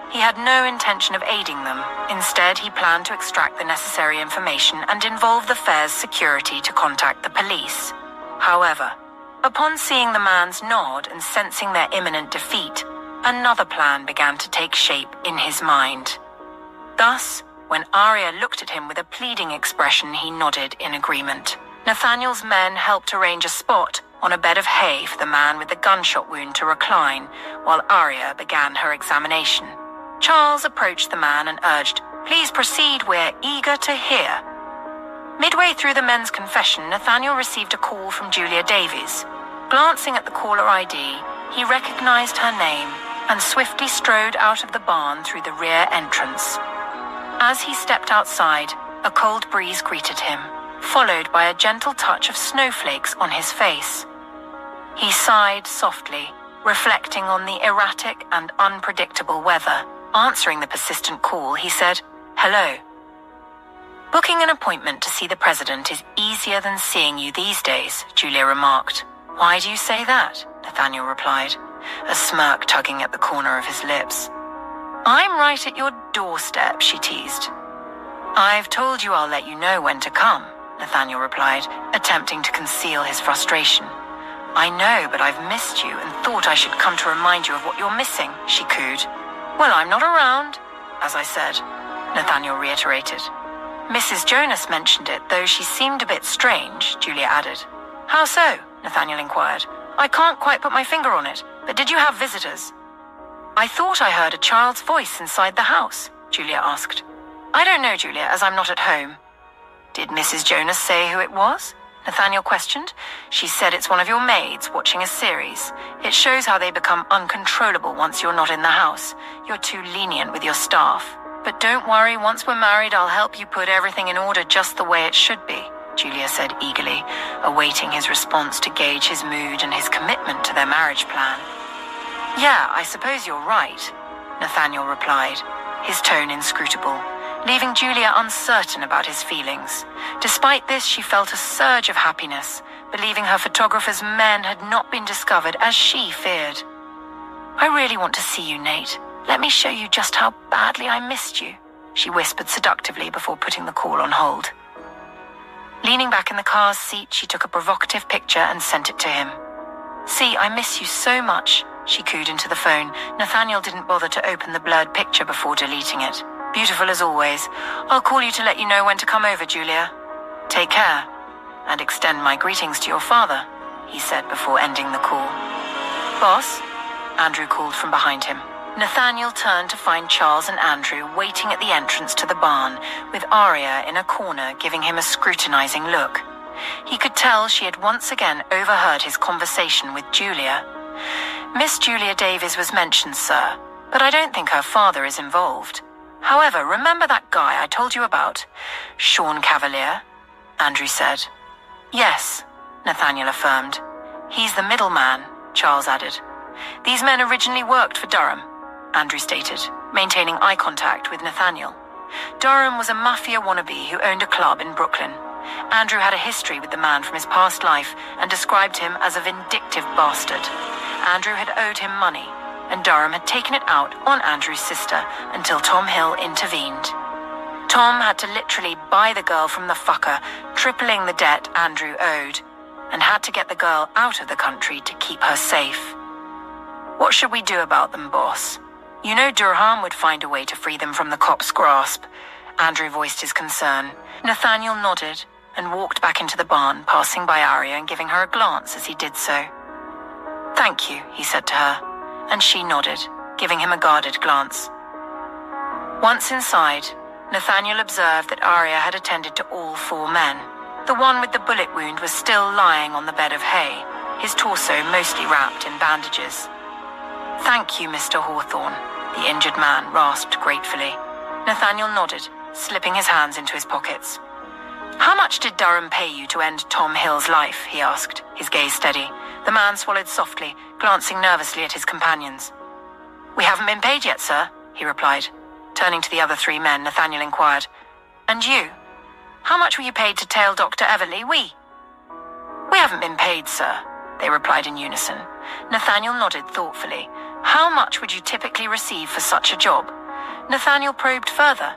He had no intention of aiding them. Instead, he planned to extract the necessary information and involve the fair's security to contact the police. However, upon seeing the man's nod and sensing their imminent defeat, another plan began to take shape in his mind. Thus, when Aria looked at him with a pleading expression, he nodded in agreement. Nathaniel's men helped arrange a spot on a bed of hay for the man with the gunshot wound to recline, while Aria began her examination. Charles approached the man and urged, "Please proceed, we're eager to hear." Midway through the men's confession, Nathaniel received a call from Julia Davies. Glancing at the caller ID, he recognized her name and swiftly strode out of the barn through the rear entrance. As he stepped outside, a cold breeze greeted him, followed by a gentle touch of snowflakes on his face. He sighed softly, reflecting on the erratic and unpredictable weather. Answering the persistent call, he said, "Hello." "Booking an appointment to see the president is easier than seeing you these days," Julia remarked. "Why do you say that?" Nathaniel replied, a smirk tugging at the corner of his lips. "I'm right at your doorstep," she teased. "I've told you I'll let you know when to come," Nathaniel replied, attempting to conceal his frustration. "I know, but I've missed you and thought I should come to remind you of what you're missing," she cooed. "Well, I'm not around, as I said," Nathaniel reiterated. "Mrs. Jonas mentioned it, though she seemed a bit strange," Julia added. "How so?" Nathaniel inquired. "I can't quite put my finger on it, but did you have visitors?" "I thought I heard a child's voice inside the house," Julia asked. "I don't know, Julia, as I'm not at home." "Did Mrs. Jonas say who it was?" Nathaniel questioned. "She said it's one of your maids watching a series. It shows how they become uncontrollable once you're not in the house. You're too lenient with your staff. But don't worry, once we're married, I'll help you put everything in order just the way it should be," Julia said eagerly, awaiting his response to gauge his mood and his commitment to their marriage plan. "Yeah, I suppose you're right," Nathaniel replied, his tone inscrutable, leaving Julia uncertain about his feelings. Despite this, she felt a surge of happiness, believing her photographer's men had not been discovered as she feared. "I really want to see you, Nate. Let me show you just how badly I missed you," she whispered seductively before putting the call on hold. Leaning back in the car's seat, she took a provocative picture and sent it to him. "See, I miss you so much," she cooed into the phone. Nathaniel didn't bother to open the blurred picture before deleting it. "Beautiful as always. I'll call you to let you know when to come over, Julia. Take care, and extend my greetings to your father," he said before ending the call. "Boss?" Andrew called from behind him. Nathaniel turned to find Charles and Andrew waiting at the entrance to the barn, with Aria in a corner giving him a scrutinizing look. He could tell she had once again overheard his conversation with Julia. "Miss Julia Davies was mentioned, sir, but I don't think her father is involved. However, remember that guy I told you about? Sean Cavalier?" Andrew said. "Yes," Nathaniel affirmed. "He's the middleman," Charles added. "These men originally worked for Durham," Andrew stated, maintaining eye contact with Nathaniel. Durham was a mafia wannabe who owned a club in Brooklyn. Andrew had a history with the man from his past life and described him as a vindictive bastard. Andrew had owed him money, and Durham had taken it out on Andrew's sister until Tom Hill intervened. Tom had to literally buy the girl from the fucker, tripling the debt Andrew owed, and had to get the girl out of the country to keep her safe. "What should we do about them, boss? You know Durham would find a way to free them from the cops' grasp." Andrew voiced his concern. Nathaniel nodded and walked back into the barn, passing by Aria and giving her a glance as he did so. "Thank you," he said to her, and she nodded, giving him a guarded glance. Once inside, Nathaniel observed that Aria had attended to all four men. The one with the bullet wound was still lying on the bed of hay, his torso mostly wrapped in bandages. "Thank you, Mr. Hawthorne," the injured man rasped gratefully. Nathaniel nodded, slipping his hands into his pockets. "How much did Durham pay you to end Tom Hill's life?" he asked, his gaze steady. The man swallowed softly, glancing nervously at his companions. "We haven't been paid yet, sir," he replied. Turning to the other three men, Nathaniel inquired, "And you? How much were you paid to tail Dr. Everly? We haven't been paid, sir," they replied in unison. Nathaniel nodded thoughtfully. "How much would you typically receive for such a job?" Nathaniel probed further.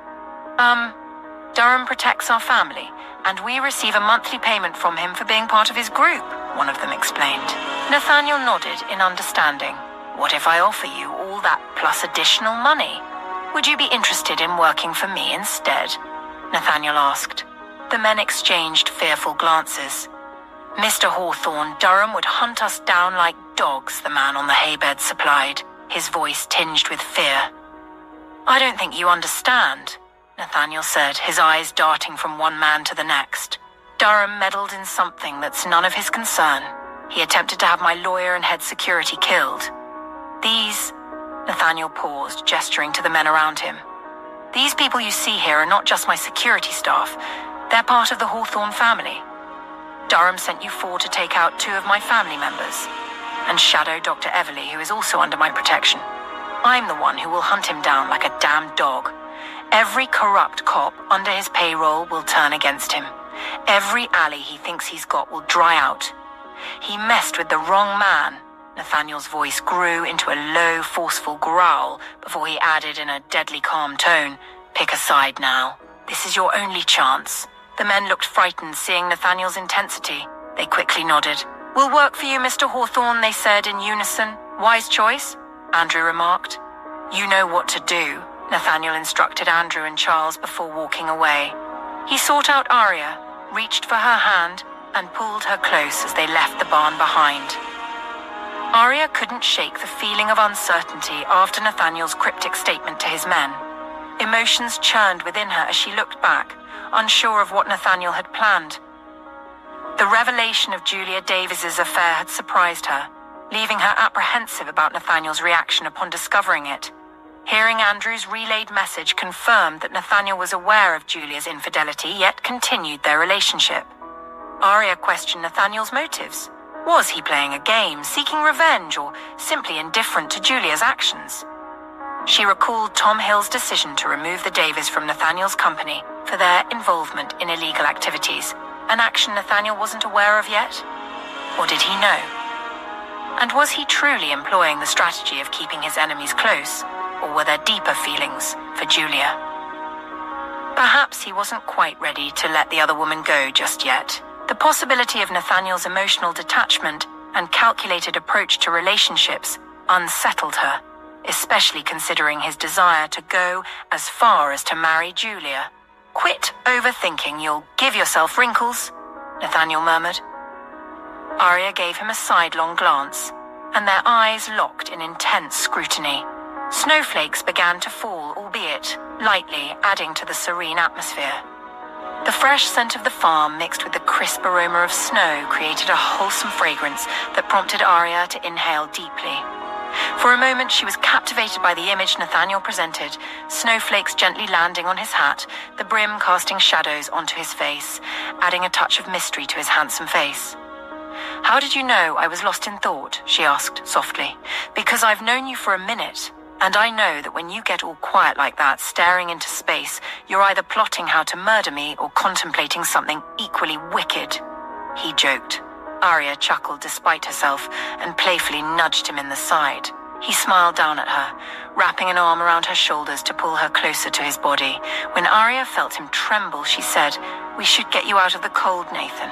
Durham protects our family, and we receive a monthly payment from him for being part of his group," one of them explained. Nathaniel nodded in understanding. "What if I offer you all that plus additional money? Would you be interested in working for me instead?" Nathaniel asked. The men exchanged fearful glances. "Mr. Hawthorne, Durham would hunt us down like dogs," the man on the haybed supplied, his voice tinged with fear. "I don't think you understand," Nathaniel said, his eyes darting from one man to the next. "Durham meddled in something that's none of his concern. He attempted to have my lawyer and head security killed. These..." Nathaniel paused, gesturing to the men around him. "These people you see here are not just my security staff. They're part of the Hawthorne family. Durham sent you four to take out two of my family members and shadow Dr. Everly, who is also under my protection. I'm the one who will hunt him down like a damned dog. Every corrupt cop under his payroll will turn against him. Every ally he thinks he's got will dry out. He messed with the wrong man." Nathaniel's voice grew into a low, forceful growl before he added in a deadly calm tone, "Pick a side now. This is your only chance." The men looked frightened, seeing Nathaniel's intensity. They quickly nodded. "We'll work for you, Mr. Hawthorne," they said in unison. "Wise choice," Andrew remarked. "You know what to do," Nathaniel instructed Andrew and Charles before walking away. He sought out Aria, reached for her hand, and pulled her close as they left the barn behind. Aria couldn't shake the feeling of uncertainty after Nathaniel's cryptic statement to his men. Emotions churned within her as she looked back, unsure of what Nathaniel had planned. The revelation of Julia Davis's affair had surprised her, leaving her apprehensive about Nathaniel's reaction upon discovering it. Hearing Andrew's relayed message confirmed that Nathaniel was aware of Julia's infidelity, yet continued their relationship. Aria questioned Nathaniel's motives. Was he playing a game, seeking revenge, or simply indifferent to Julia's actions? She recalled Tom Hill's decision to remove the Davis from Nathaniel's company for their involvement in illegal activities, an action Nathaniel wasn't aware of yet? Or did he know? And was he truly employing the strategy of keeping his enemies close, or were there deeper feelings for Julia? Perhaps he wasn't quite ready to let the other woman go just yet. The possibility of Nathaniel's emotional detachment and calculated approach to relationships unsettled her, especially considering his desire to go as far as to marry Julia. "Quit overthinking, you'll give yourself wrinkles," Nathaniel murmured. Aria gave him a sidelong glance, and their eyes locked in intense scrutiny. Snowflakes began to fall, albeit lightly, adding to the serene atmosphere. The fresh scent of the farm mixed with the crisp aroma of snow created a wholesome fragrance that prompted Aria to inhale deeply. For a moment she was captivated by the image Nathaniel presented, snowflakes gently landing on his hat, the brim casting shadows onto his face, adding a touch of mystery to his handsome face. "How did you know I was lost in thought?" she asked softly. "Because I've known you for a minute. And I know that when you get all quiet like that, staring into space, you're either plotting how to murder me or contemplating something equally wicked." He joked. Aria chuckled despite herself and playfully nudged him in the side. He smiled down at her, wrapping an arm around her shoulders to pull her closer to his body. When Aria felt him tremble, she said, "We should get you out of the cold, Nathan."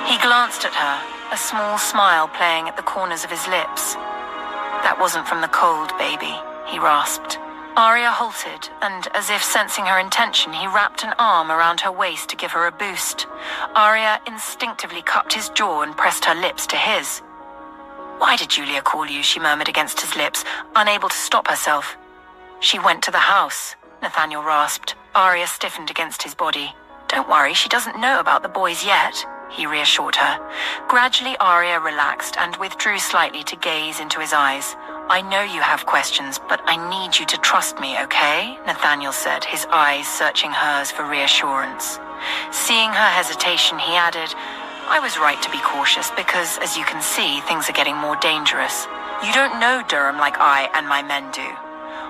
He glanced at her, a small smile playing at the corners of his lips. "That wasn't from the cold, baby," he rasped. Aria halted, and as if sensing her intention, he wrapped an arm around her waist to give her a boost. Aria instinctively cupped his jaw and pressed her lips to his. "Why did Julia call you?" she murmured against his lips, unable to stop herself. "She went to the house," Nathaniel rasped. Aria stiffened against his body. "Don't worry, she doesn't know about the boys yet," he reassured her. Gradually, Aria relaxed and withdrew slightly to gaze into his eyes. "I know you have questions, but I need you to trust me, okay?" Nathaniel said, his eyes searching hers for reassurance. Seeing her hesitation, he added, "I was right to be cautious because, as you can see, things are getting more dangerous. You don't know Durham like I and my men do.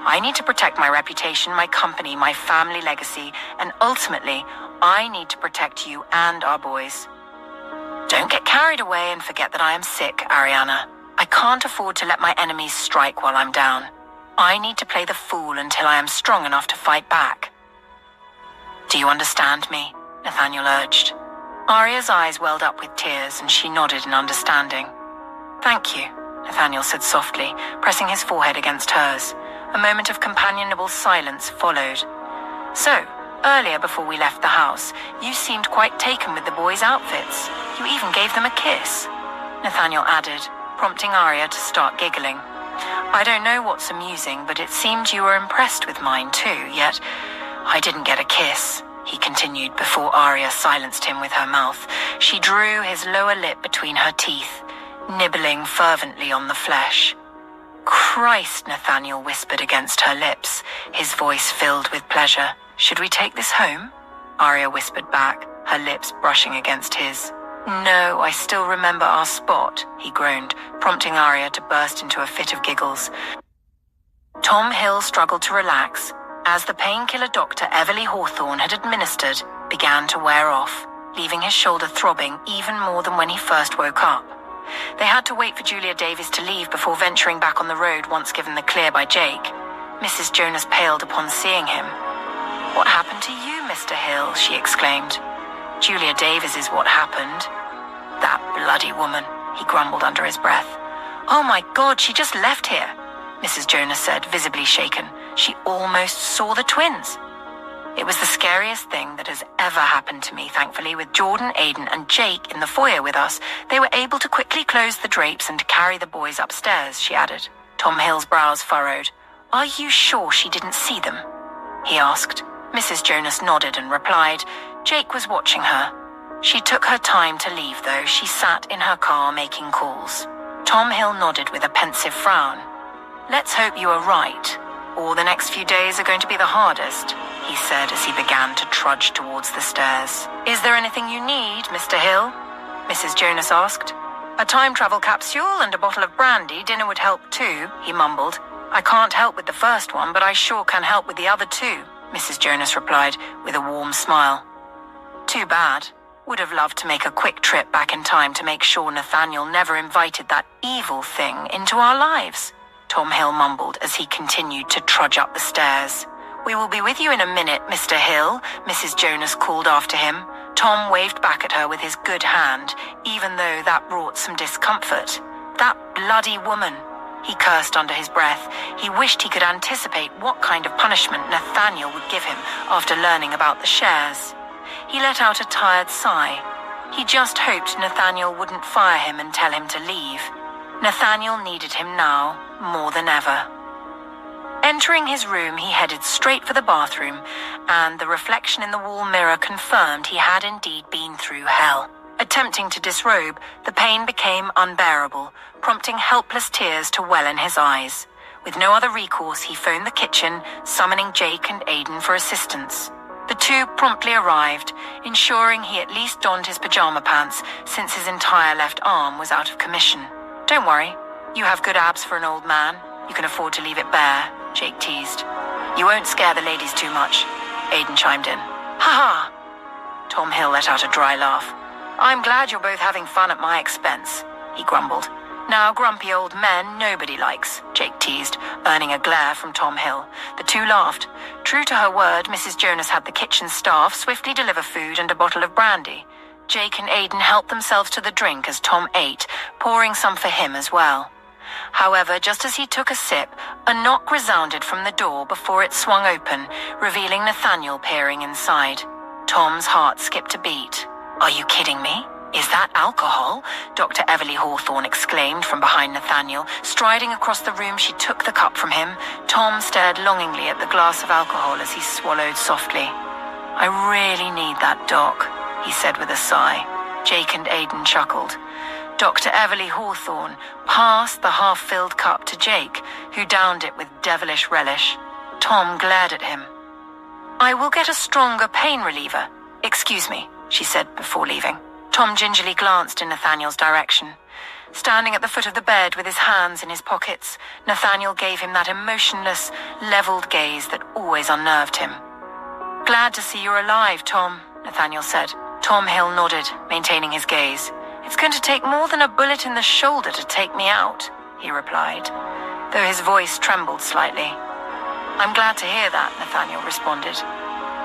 I need to protect my reputation, my company, my family legacy, and ultimately, I need to protect you and our boys. Don't get carried away and forget that I am sick, Ariana. I can't afford to let my enemies strike while I'm down. I need to play the fool until I am strong enough to fight back. Do you understand me? Nathaniel urged. Aria's eyes welled up with tears and she nodded in understanding. Thank you, Nathaniel said softly, pressing his forehead against hers. A moment of companionable silence followed. So, earlier before we left the house, you seemed quite taken with the boys' outfits. You even gave them a kiss, Nathaniel added, prompting Aria to start giggling. I don't know what's amusing, but it seemed you were impressed with mine too, yet I didn't get a kiss, he continued before Aria silenced him with her mouth. She drew his lower lip between her teeth, nibbling fervently on the flesh. Christ, Nathaniel whispered against her lips, his voice filled with pleasure. Should we take this home? Aria whispered back, her lips brushing against his. No, I still remember our spot, he groaned, prompting Aria to burst into a fit of giggles. Tom Hill struggled to relax as the painkiller Dr. Everly Hawthorne had administered began to wear off, leaving his shoulder throbbing even more than when he first woke up. They had to wait for Julia Davis to leave before venturing back on the road once given the clear by Jake. Mrs. Jonas paled upon seeing him. What happened to you, Mr. Hill? She exclaimed. Julia Davis is what happened. That bloody woman, he grumbled under his breath. Oh my God, she just left here, Mrs. Jonas said, visibly shaken. She almost saw the twins. It was the scariest thing that has ever happened to me, thankfully. With Jordan, Aiden, and Jake in the foyer with us, they were able to quickly close the drapes and carry the boys upstairs, she added. Tom Hill's brows furrowed. Are you sure she didn't see them? He asked. Mrs. Jonas nodded and replied, Jake was watching her. She took her time to leave, though. She sat in her car making calls. Tom Hill nodded with a pensive frown. Let's hope you are right, or the next few days are going to be the hardest, he said as he began to trudge towards the stairs. Is there anything you need, Mr. Hill? Mrs. Jonas asked. A time travel capsule and a bottle of brandy. Dinner would help too, he mumbled. I can't help with the first one, but I sure can help with the other two, Mrs. Jonas replied with a warm smile. Too bad. Would have loved to make a quick trip back in time to make sure Nathaniel never invited that evil thing into our lives, Tom Hill mumbled as he continued to trudge up the stairs. We will be with you in a minute, Mr. Hill, Mrs. Jonas called after him. Tom waved back at her with his good hand, even though that brought some discomfort. That bloody woman. He cursed under his breath. He wished he could anticipate what kind of punishment Nathaniel would give him after learning about the shares. He let out a tired sigh. He just hoped Nathaniel wouldn't fire him and tell him to leave. Nathaniel needed him now more than ever. Entering his room, he headed straight for the bathroom, and the reflection in the wall mirror confirmed he had indeed been through hell. Attempting to disrobe, the pain became unbearable, prompting helpless tears to well in his eyes. With no other recourse, he phoned the kitchen, summoning Jake and Aiden for assistance. The two promptly arrived, ensuring he at least donned his pajama pants since his entire left arm was out of commission. Don't worry, you have good abs for an old man. You can afford to leave it bare, Jake teased. You won't scare the ladies too much, Aiden chimed in. Ha ha! Tom Hill let out a dry laugh. I'm glad you're both having fun at my expense, he grumbled. Now, grumpy old men nobody likes, Jake teased, earning a glare from Tom Hill. The two laughed. True to her word, Mrs. Jonas had the kitchen staff swiftly deliver food and a bottle of brandy. Jake and Aiden helped themselves to the drink as Tom ate, pouring some for him as well. However, just as he took a sip, a knock resounded from the door before it swung open, revealing Nathaniel peering inside. Tom's heart skipped a beat. Are you kidding me? Is that alcohol? Dr. Everly Hawthorne exclaimed from behind Nathaniel. Striding across the room, she took the cup from him. Tom stared longingly at the glass of alcohol as he swallowed softly. I really need that, Doc, he said with a sigh. Jake and Aiden chuckled. Dr. Everly Hawthorne passed the half-filled cup to Jake, who downed it with devilish relish. Tom glared at him. I will get a stronger pain reliever. Excuse me, she said before leaving. Tom gingerly glanced in Nathaniel's direction. Standing at the foot of the bed with his hands in his pockets, Nathaniel gave him that emotionless, leveled gaze that always unnerved him. "Glad to see you're alive, Tom," Nathaniel said. Tom Hill nodded, maintaining his gaze. "It's going to take more than a bullet in the shoulder to take me out," he replied, though his voice trembled slightly. "I'm glad to hear that," Nathaniel responded.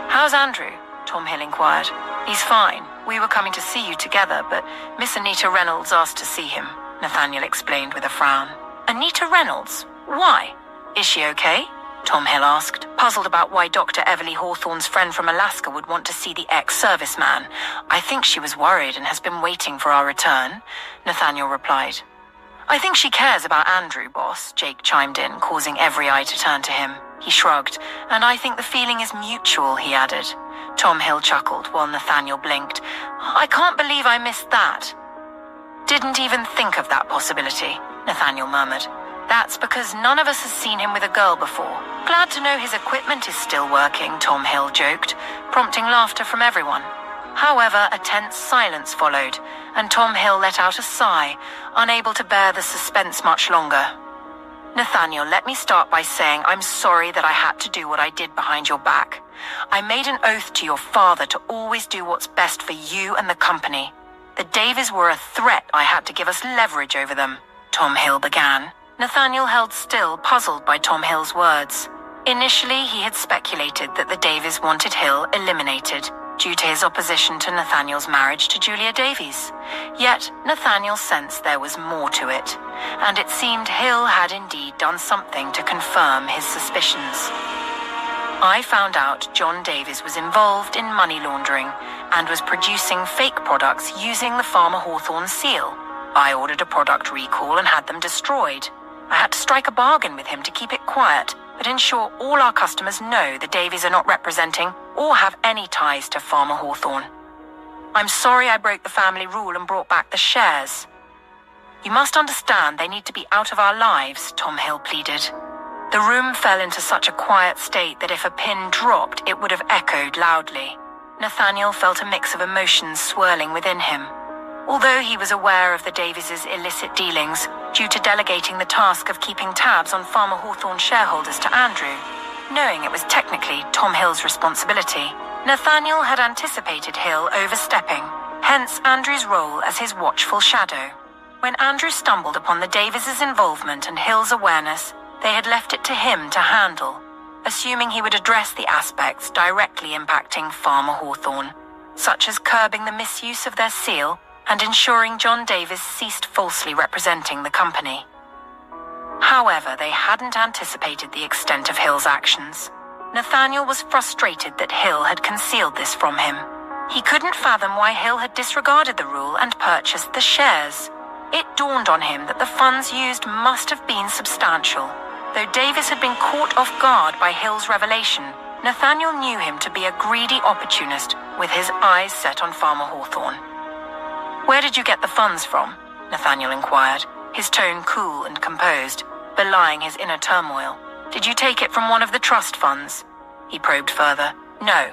"How's Andrew?" Tom Hill inquired. "He's fine. We were coming to see you together, but Miss Anita Reynolds asked to see him," Nathaniel explained with a frown. "Anita Reynolds? Why? Is she okay?" Tom Hill asked, puzzled about why Dr. Everly Hawthorne's friend from Alaska would want to see the ex-serviceman. "I think she was worried and has been waiting for our return," Nathaniel replied. "I think she cares about Andrew, boss," Jake chimed in, causing every eye to turn to him. He shrugged. "And I think the feeling is mutual," he added. Tom Hill chuckled while Nathaniel blinked. "I can't believe I missed that." "Didn't even think of that possibility," Nathaniel murmured. "That's because none of us has seen him with a girl before. Glad to know his equipment is still working," Tom Hill joked, prompting laughter from everyone. However, a tense silence followed, and Tom Hill let out a sigh, unable to bear the suspense much longer. "Nathaniel, let me start by saying I'm sorry that I had to do what I did behind your back. I made an oath to your father to always do what's best for you and the company. The Davies were a threat. I had to give us leverage over them," Tom Hill began. Nathaniel held still, puzzled by Tom Hill's words. Initially, he had speculated that the Davies wanted Hill eliminated due to his opposition to Nathaniel's marriage to Julia Davies. Yet, Nathaniel sensed there was more to it, and it seemed Hill had indeed done something to confirm his suspicions. "I found out John Davies was involved in money laundering and was producing fake products using the Farmer Hawthorne seal. I ordered a product recall and had them destroyed. I had to strike a bargain with him to keep it quiet, but ensure all our customers know the Davies are not representing or have any ties to Farmer Hawthorne. I'm sorry I broke the family rule and brought back the shares. You must understand they need to be out of our lives," Tom Hill pleaded. The room fell into such a quiet state that if a pin dropped, it would have echoed loudly. Nathaniel felt a mix of emotions swirling within him. Although he was aware of the Davies' illicit dealings, due to delegating the task of keeping tabs on Farmer Hawthorne's shareholders to Andrew, knowing it was technically Tom Hill's responsibility, Nathaniel had anticipated Hill overstepping, hence Andrew's role as his watchful shadow. When Andrew stumbled upon the Davies' involvement and Hill's awareness, they had left it to him to handle, assuming he would address the aspects directly impacting Farmer Hawthorne, such as curbing the misuse of their seal and ensuring John Davies ceased falsely representing the company. However, they hadn't anticipated the extent of Hill's actions. Nathaniel was frustrated that Hill had concealed this from him. He couldn't fathom why Hill had disregarded the rule and purchased the shares. It dawned on him that the funds used must have been substantial. Though Davies had been caught off guard by Hill's revelation, Nathaniel knew him to be a greedy opportunist with his eyes set on Farmer Hawthorne. "Where did you get the funds from?" Nathaniel inquired, his tone cool and composed, belying his inner turmoil. "Did you take it from one of the trust funds?" He probed further. "No.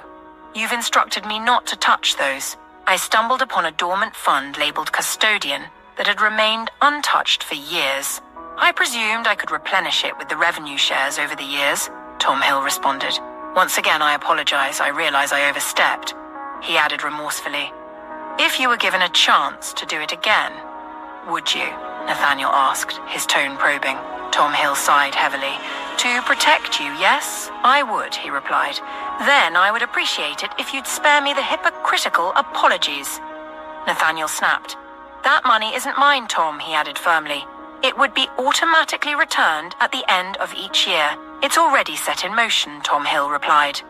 You've instructed me not to touch those. I stumbled upon a dormant fund labeled custodian that had remained untouched for years. I presumed I could replenish it with the revenue shares over the years," Tom Hill responded. "Once again, I apologize. I realize I overstepped," he added remorsefully. "If you were given a chance to do it again, would you?" Nathaniel asked, his tone probing. Tom Hill sighed heavily. "To protect you, yes, I would," he replied. "Then I would appreciate it if you'd spare me the hypocritical apologies." Nathaniel snapped. "That money isn't mine, Tom," he added firmly. "It would be automatically returned at the end of each year. It's already set in motion," Tom Hill replied.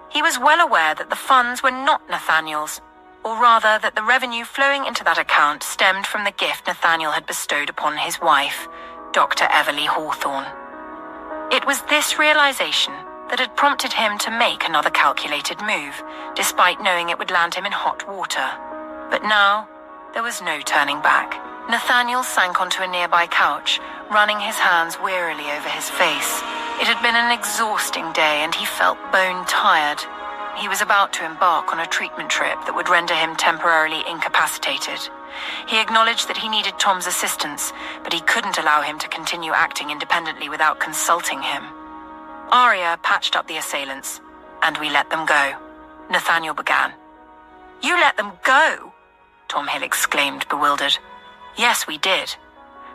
He was well aware that the funds were not Nathaniel's, or rather that the revenue flowing into that account stemmed from the gift Nathaniel had bestowed upon his wife, Dr. Everly Hawthorne. It was this realization that had prompted him to make another calculated move, despite knowing it would land him in hot water. But now, there was no turning back. Nathaniel sank onto a nearby couch, running his hands wearily over his face. It had been an exhausting day and he felt bone-tired. He was about to embark on a treatment trip that would render him temporarily incapacitated. He acknowledged that he needed Tom's assistance, but he couldn't allow him to continue acting independently without consulting him. Aria patched up the assailants, and we let them go. Nathaniel began. "You let them go?" Tom Hill exclaimed, bewildered. "Yes, we did.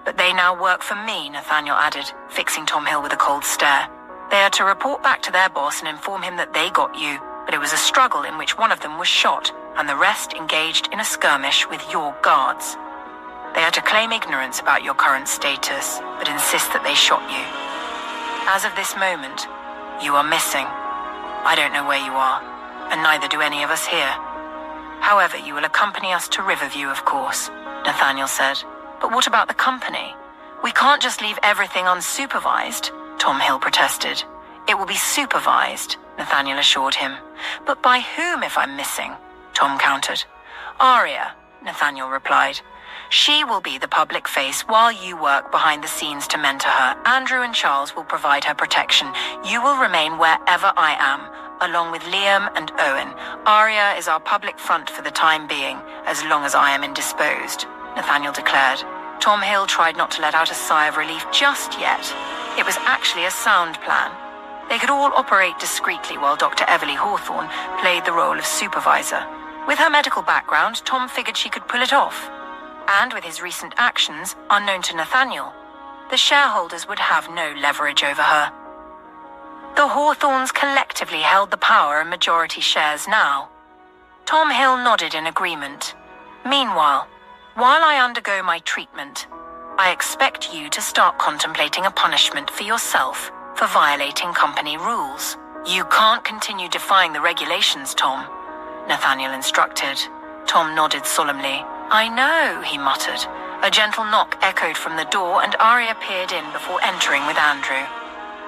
But they now work for me," Nathaniel added, fixing Tom Hill with a cold stare. "They are to report back to their boss and inform him that they got you, but it was a struggle in which one of them was shot, and the rest engaged in a skirmish with your guards. They are to claim ignorance about your current status, but insist that they shot you. As of this moment, you are missing. I don't know where you are, and neither do any of us here. However, you will accompany us to Riverview, of course," Nathaniel said. "But what about the company? We can't just leave everything unsupervised," Tom Hill protested. "It will be supervised," Nathaniel assured him. "But by whom if I'm missing?" Tom countered. "Aria," Nathaniel replied. "She will be the public face while you work behind the scenes to mentor her. Andrew and Charles will provide her protection. You will remain wherever I am, along with Liam and Owen. Aria is our public front for the time being, as long as I am indisposed," Nathaniel declared. Tom Hill tried not to let out a sigh of relief just yet. It was actually a sound plan. They could all operate discreetly while Dr. Everly Hawthorne played the role of supervisor. With her medical background, Tom figured she could pull it off. And with his recent actions, unknown to Nathaniel, the shareholders would have no leverage over her. The Hawthornes collectively held the power and majority shares now. Tom Hill nodded in agreement. "Meanwhile, while I undergo my treatment, I expect you to start contemplating a punishment for yourself for violating company rules. You can't continue defying the regulations, Tom," Nathaniel instructed. Tom nodded solemnly. "I know," he muttered. A gentle knock echoed from the door, and Aria peered in before entering with Andrew.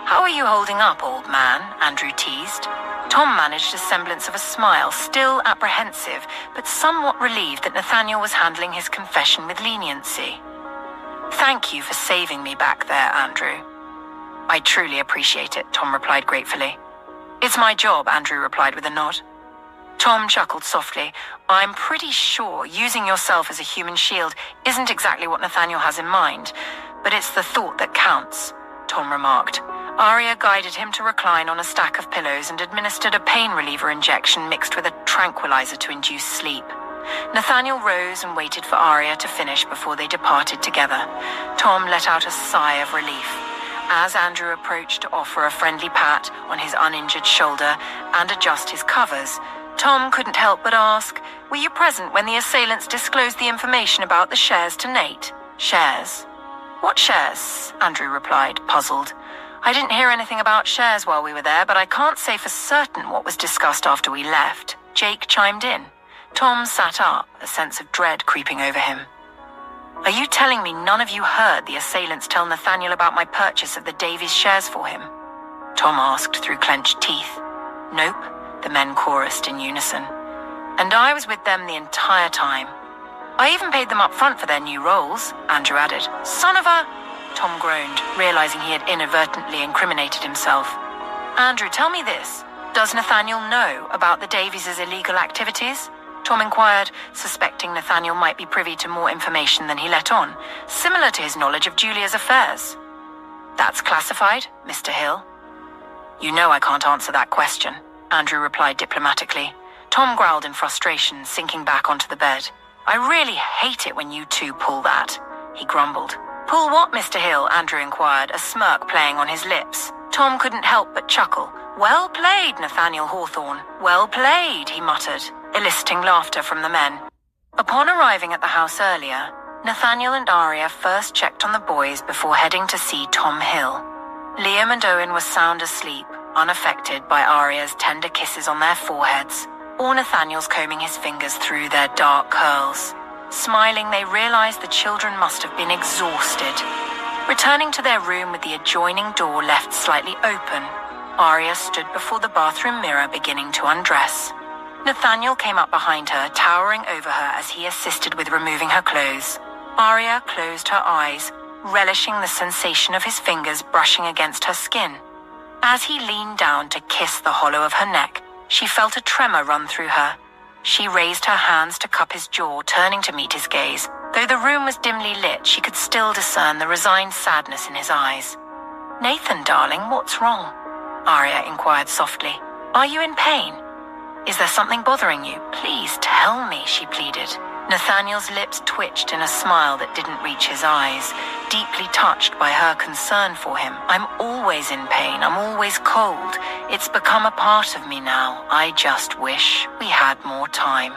"How are you holding up, old man?" Andrew teased. Tom managed a semblance of a smile, still apprehensive, but somewhat relieved that Nathaniel was handling his confession with leniency. "Thank you for saving me back there, Andrew." "I truly appreciate it," Tom replied gratefully. "It's my job," Andrew replied with a nod. Tom chuckled softly. "I'm pretty sure using yourself as a human shield isn't exactly what Nathaniel has in mind, but it's the thought that counts," Tom remarked. Aria guided him to recline on a stack of pillows and administered a pain reliever injection mixed with a tranquilizer to induce sleep. Nathaniel rose and waited for Aria to finish before they departed together. Tom let out a sigh of relief. As Andrew approached to offer a friendly pat on his uninjured shoulder and adjust his covers, Tom couldn't help but ask, "Were you present when the assailants disclosed the information about the shares to Nate?" "Shares? What shares?" Andrew replied, puzzled. "I didn't hear anything about shares while we were there, but I can't say for certain what was discussed after we left." Jake chimed in. Tom sat up, a sense of dread creeping over him. "Are you telling me none of you heard the assailants tell Nathaniel about my purchase of the Davies shares for him?" Tom asked through clenched teeth. "Nope," the men chorused in unison. "And I was with them the entire time. I even paid them up front for their new roles," Andrew added. "Son of a—" Tom groaned, realizing he had inadvertently incriminated himself. "Andrew, tell me this. Does Nathaniel know about the Davies' illegal activities?" Tom inquired, suspecting Nathaniel might be privy to more information than he let on, similar to his knowledge of Julia's affairs. "That's classified, Mr. Hill." "You know I can't answer that question," Andrew replied diplomatically. Tom growled in frustration, sinking back onto the bed. "I really hate it when you two pull that," he grumbled. "Pull what, Mr. Hill?" Andrew inquired, a smirk playing on his lips. Tom couldn't help but chuckle. "Well played, Nathaniel Hawthorne. Well played," he muttered, eliciting laughter from the men. Upon arriving at the house earlier, Nathaniel and Aria first checked on the boys before heading to see Tom Hill. Liam and Owen were sound asleep, unaffected by Aria's tender kisses on their foreheads, or Nathaniel's combing his fingers through their dark curls. Smiling, they realized the children must have been exhausted. Returning to their room with the adjoining door left slightly open, Aria stood before the bathroom mirror beginning to undress. Nathaniel came up behind her, towering over her as he assisted with removing her clothes. Aria closed her eyes, relishing the sensation of his fingers brushing against her skin. As he leaned down to kiss the hollow of her neck, She felt a tremor run through her. She raised her hands to cup his jaw, turning to meet his gaze. Though the room was dimly lit, she could still discern the resigned sadness in his eyes. "Nathan, darling, what's wrong?" Aria inquired softly. "Are you in pain? Is there something bothering you? Please tell me," she pleaded. Nathaniel's lips twitched in a smile that didn't reach his eyes, deeply touched by her concern for him. "I'm always in pain. I'm always cold. It's become a part of me now. I just wish we had more time."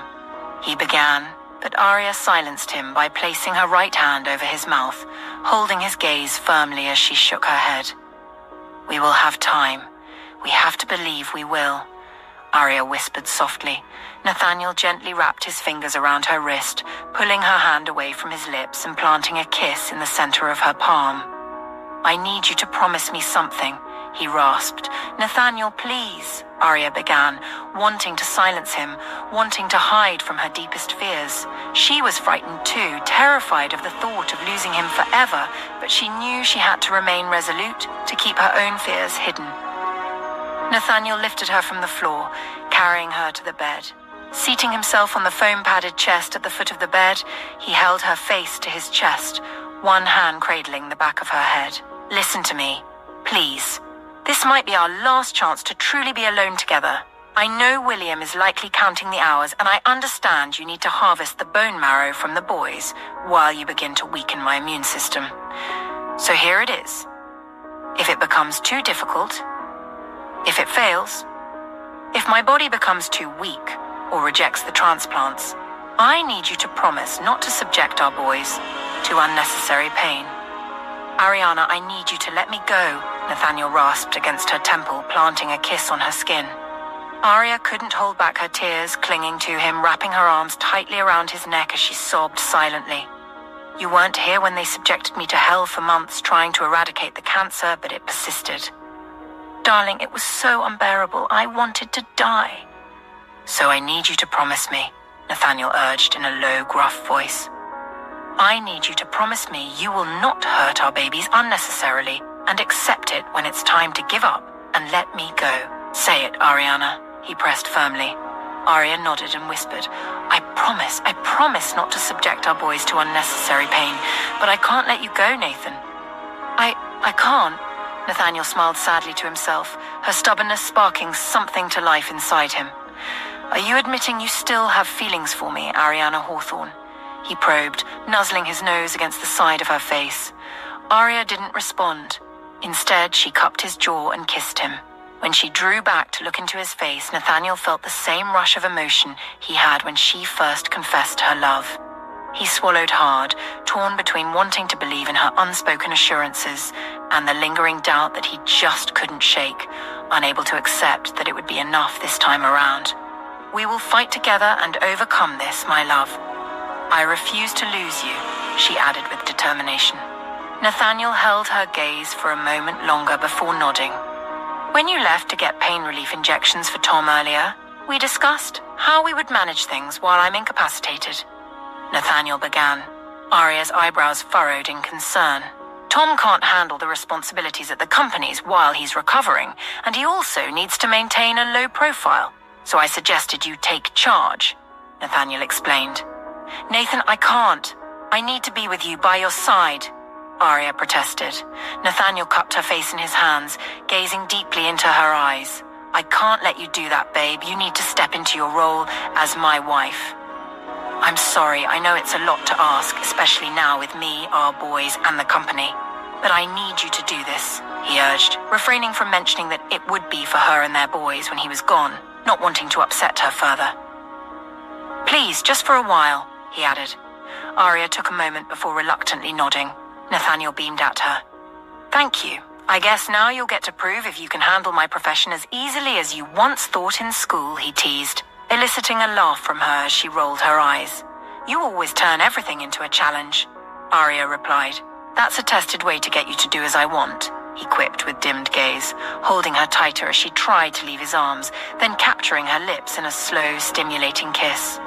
He began, but Aria silenced him by placing her right hand over his mouth, holding his gaze firmly as she shook her head. "We will have time. We have to believe we will," Aria whispered softly. Nathaniel gently wrapped his fingers around her wrist, pulling her hand away from his lips and planting a kiss in the center of her palm. "I need you to promise me something," he rasped. "Nathaniel, please," Aria began, wanting to silence him, wanting to hide from her deepest fears. She was frightened too, terrified of the thought of losing him forever, but she knew she had to remain resolute to keep her own fears hidden. Nathaniel lifted her from the floor, carrying her to the bed. Seating himself on the foam-padded chest at the foot of the bed, he held her face to his chest, one hand cradling the back of her head. "Listen to me, please. This might be our last chance to truly be alone together. I know William is likely counting the hours, and I understand you need to harvest the bone marrow from the boys while you begin to weaken my immune system. So here it is. If it becomes too difficult, if it fails, if my body becomes too weak or rejects the transplants, I need you to promise not to subject our boys to unnecessary pain." "Ariana, I need you to let me go," Nathaniel rasped against her temple, planting a kiss on her skin. Aria couldn't hold back her tears, clinging to him, wrapping her arms tightly around his neck as she sobbed silently. "You weren't here when they subjected me to hell for months trying to eradicate the cancer, but it persisted. Darling, it was so unbearable. I wanted to die." "So I need you to promise me," Nathaniel urged in a low, gruff voice. "I need you to promise me you will not hurt our babies unnecessarily and accept it when it's time to give up and let me go. Say it, Ariana," he pressed firmly. Aria nodded and whispered, I promise not to subject our boys to unnecessary pain, but I can't let you go, Nathan." I can't," Nathaniel smiled sadly to himself, her stubbornness sparking something to life inside him. "Are you admitting you still have feelings for me, Ariana Hawthorne?" he probed, nuzzling his nose against the side of her face. Aria didn't respond. Instead, she cupped his jaw and kissed him. When she drew back to look into his face, Nathaniel felt the same rush of emotion he had when she first confessed her love. He swallowed hard, torn between wanting to believe in her unspoken assurances and the lingering doubt that he just couldn't shake, unable to accept that it would be enough this time around. "We will fight together and overcome this, my love. I refuse to lose you," she added with determination. Nathaniel held her gaze for a moment longer before nodding. "When you left to get pain relief injections for Tom earlier, we discussed how we would manage things while I'm incapacitated," Nathaniel began. Aria's eyebrows furrowed in concern. "Tom can't handle the responsibilities at the companies while he's recovering, and he also needs to maintain a low profile. So I suggested you take charge," Nathaniel explained. "Nathan, I can't. I need to be with you by your side," Aria protested. Nathaniel cupped her face in his hands, gazing deeply into her eyes. "I can't let you do that, babe. You need to step into your role as my wife." "I'm sorry, I know it's a lot to ask, especially now with me, our boys, and the company. But I need you to do this," he urged, refraining from mentioning that it would be for her and their boys when he was gone, not wanting to upset her further. "Please, just for a while," he added. Aria took a moment before reluctantly nodding. Nathaniel beamed at her. "Thank you. I guess now you'll get to prove if you can handle my profession as easily as you once thought in school," he teased, eliciting a laugh from her as she rolled her eyes. "You always turn everything into a challenge," Aria replied. "That's a tested way to get you to do as I want," he quipped with dimmed gaze, holding her tighter as she tried to leave his arms, then capturing her lips in a slow, stimulating kiss.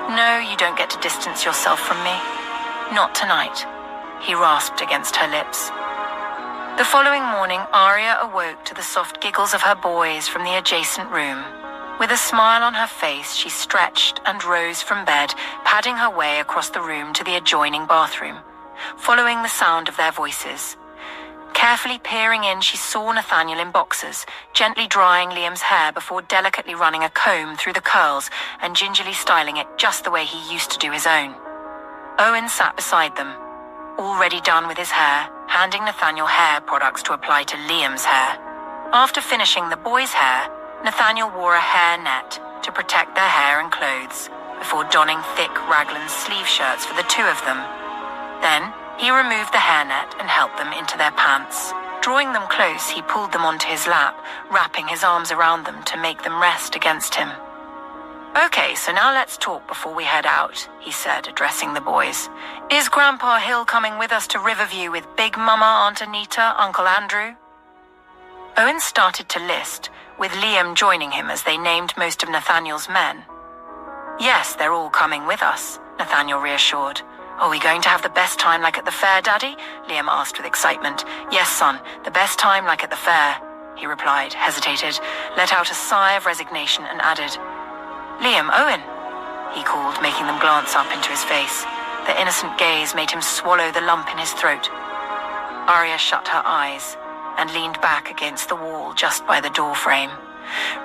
"No, you don't get to distance yourself from me. Not tonight," he rasped against her lips. The following morning, Aria awoke to the soft giggles of her boys from the adjacent room. With a smile on her face, she stretched and rose from bed, padding her way across the room to the adjoining bathroom, following the sound of their voices. Carefully peering in, she saw Nathaniel in boxers, gently drying Liam's hair before delicately running a comb through the curls and gingerly styling it just the way he used to do his own. Owen sat beside them, already done with his hair, handing Nathaniel hair products to apply to Liam's hair. After finishing the boy's hair, Nathaniel wore a hair net to protect their hair and clothes, before donning thick raglan sleeve shirts for the two of them. Then, he removed the hairnet and helped them into their pants. Drawing them close, he pulled them onto his lap, wrapping his arms around them to make them rest against him. "Okay, so now let's talk before we head out," he said, addressing the boys. "Is Grandpa Hill coming with us to Riverview with Big Mama, Aunt Anita, Uncle Andrew?" Owen started to list, with Liam joining him as they named most of Nathaniel's men. "Yes, they're all coming with us," Nathaniel reassured. "Are we going to have the best time like at the fair, Daddy?" Liam asked with excitement. "Yes, son, the best time like at the fair," he replied, hesitated, let out a sigh of resignation and added, "Liam, Owen," he called, making them glance up into his face. Their innocent gaze made him swallow the lump in his throat. Aria shut her eyes and leaned back against the wall just by the doorframe.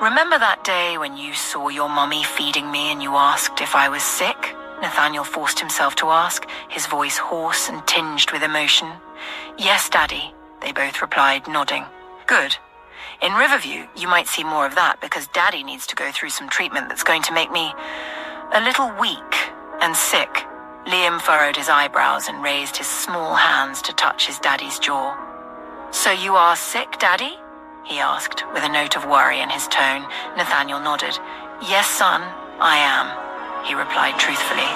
"Remember that day when you saw your mummy feeding me and you asked if I was sick?" Nathaniel forced himself to ask, his voice hoarse and tinged with emotion. "Yes, Daddy," they both replied, nodding. "Good. In Riverview, you might see more of that because Daddy needs to go through some treatment that's going to make me a little weak and sick." Liam furrowed his eyebrows and raised his small hands to touch his daddy's jaw. "So you are sick, Daddy?" he asked, with a note of worry in his tone. Nathaniel nodded. "Yes, son, I am," he replied truthfully.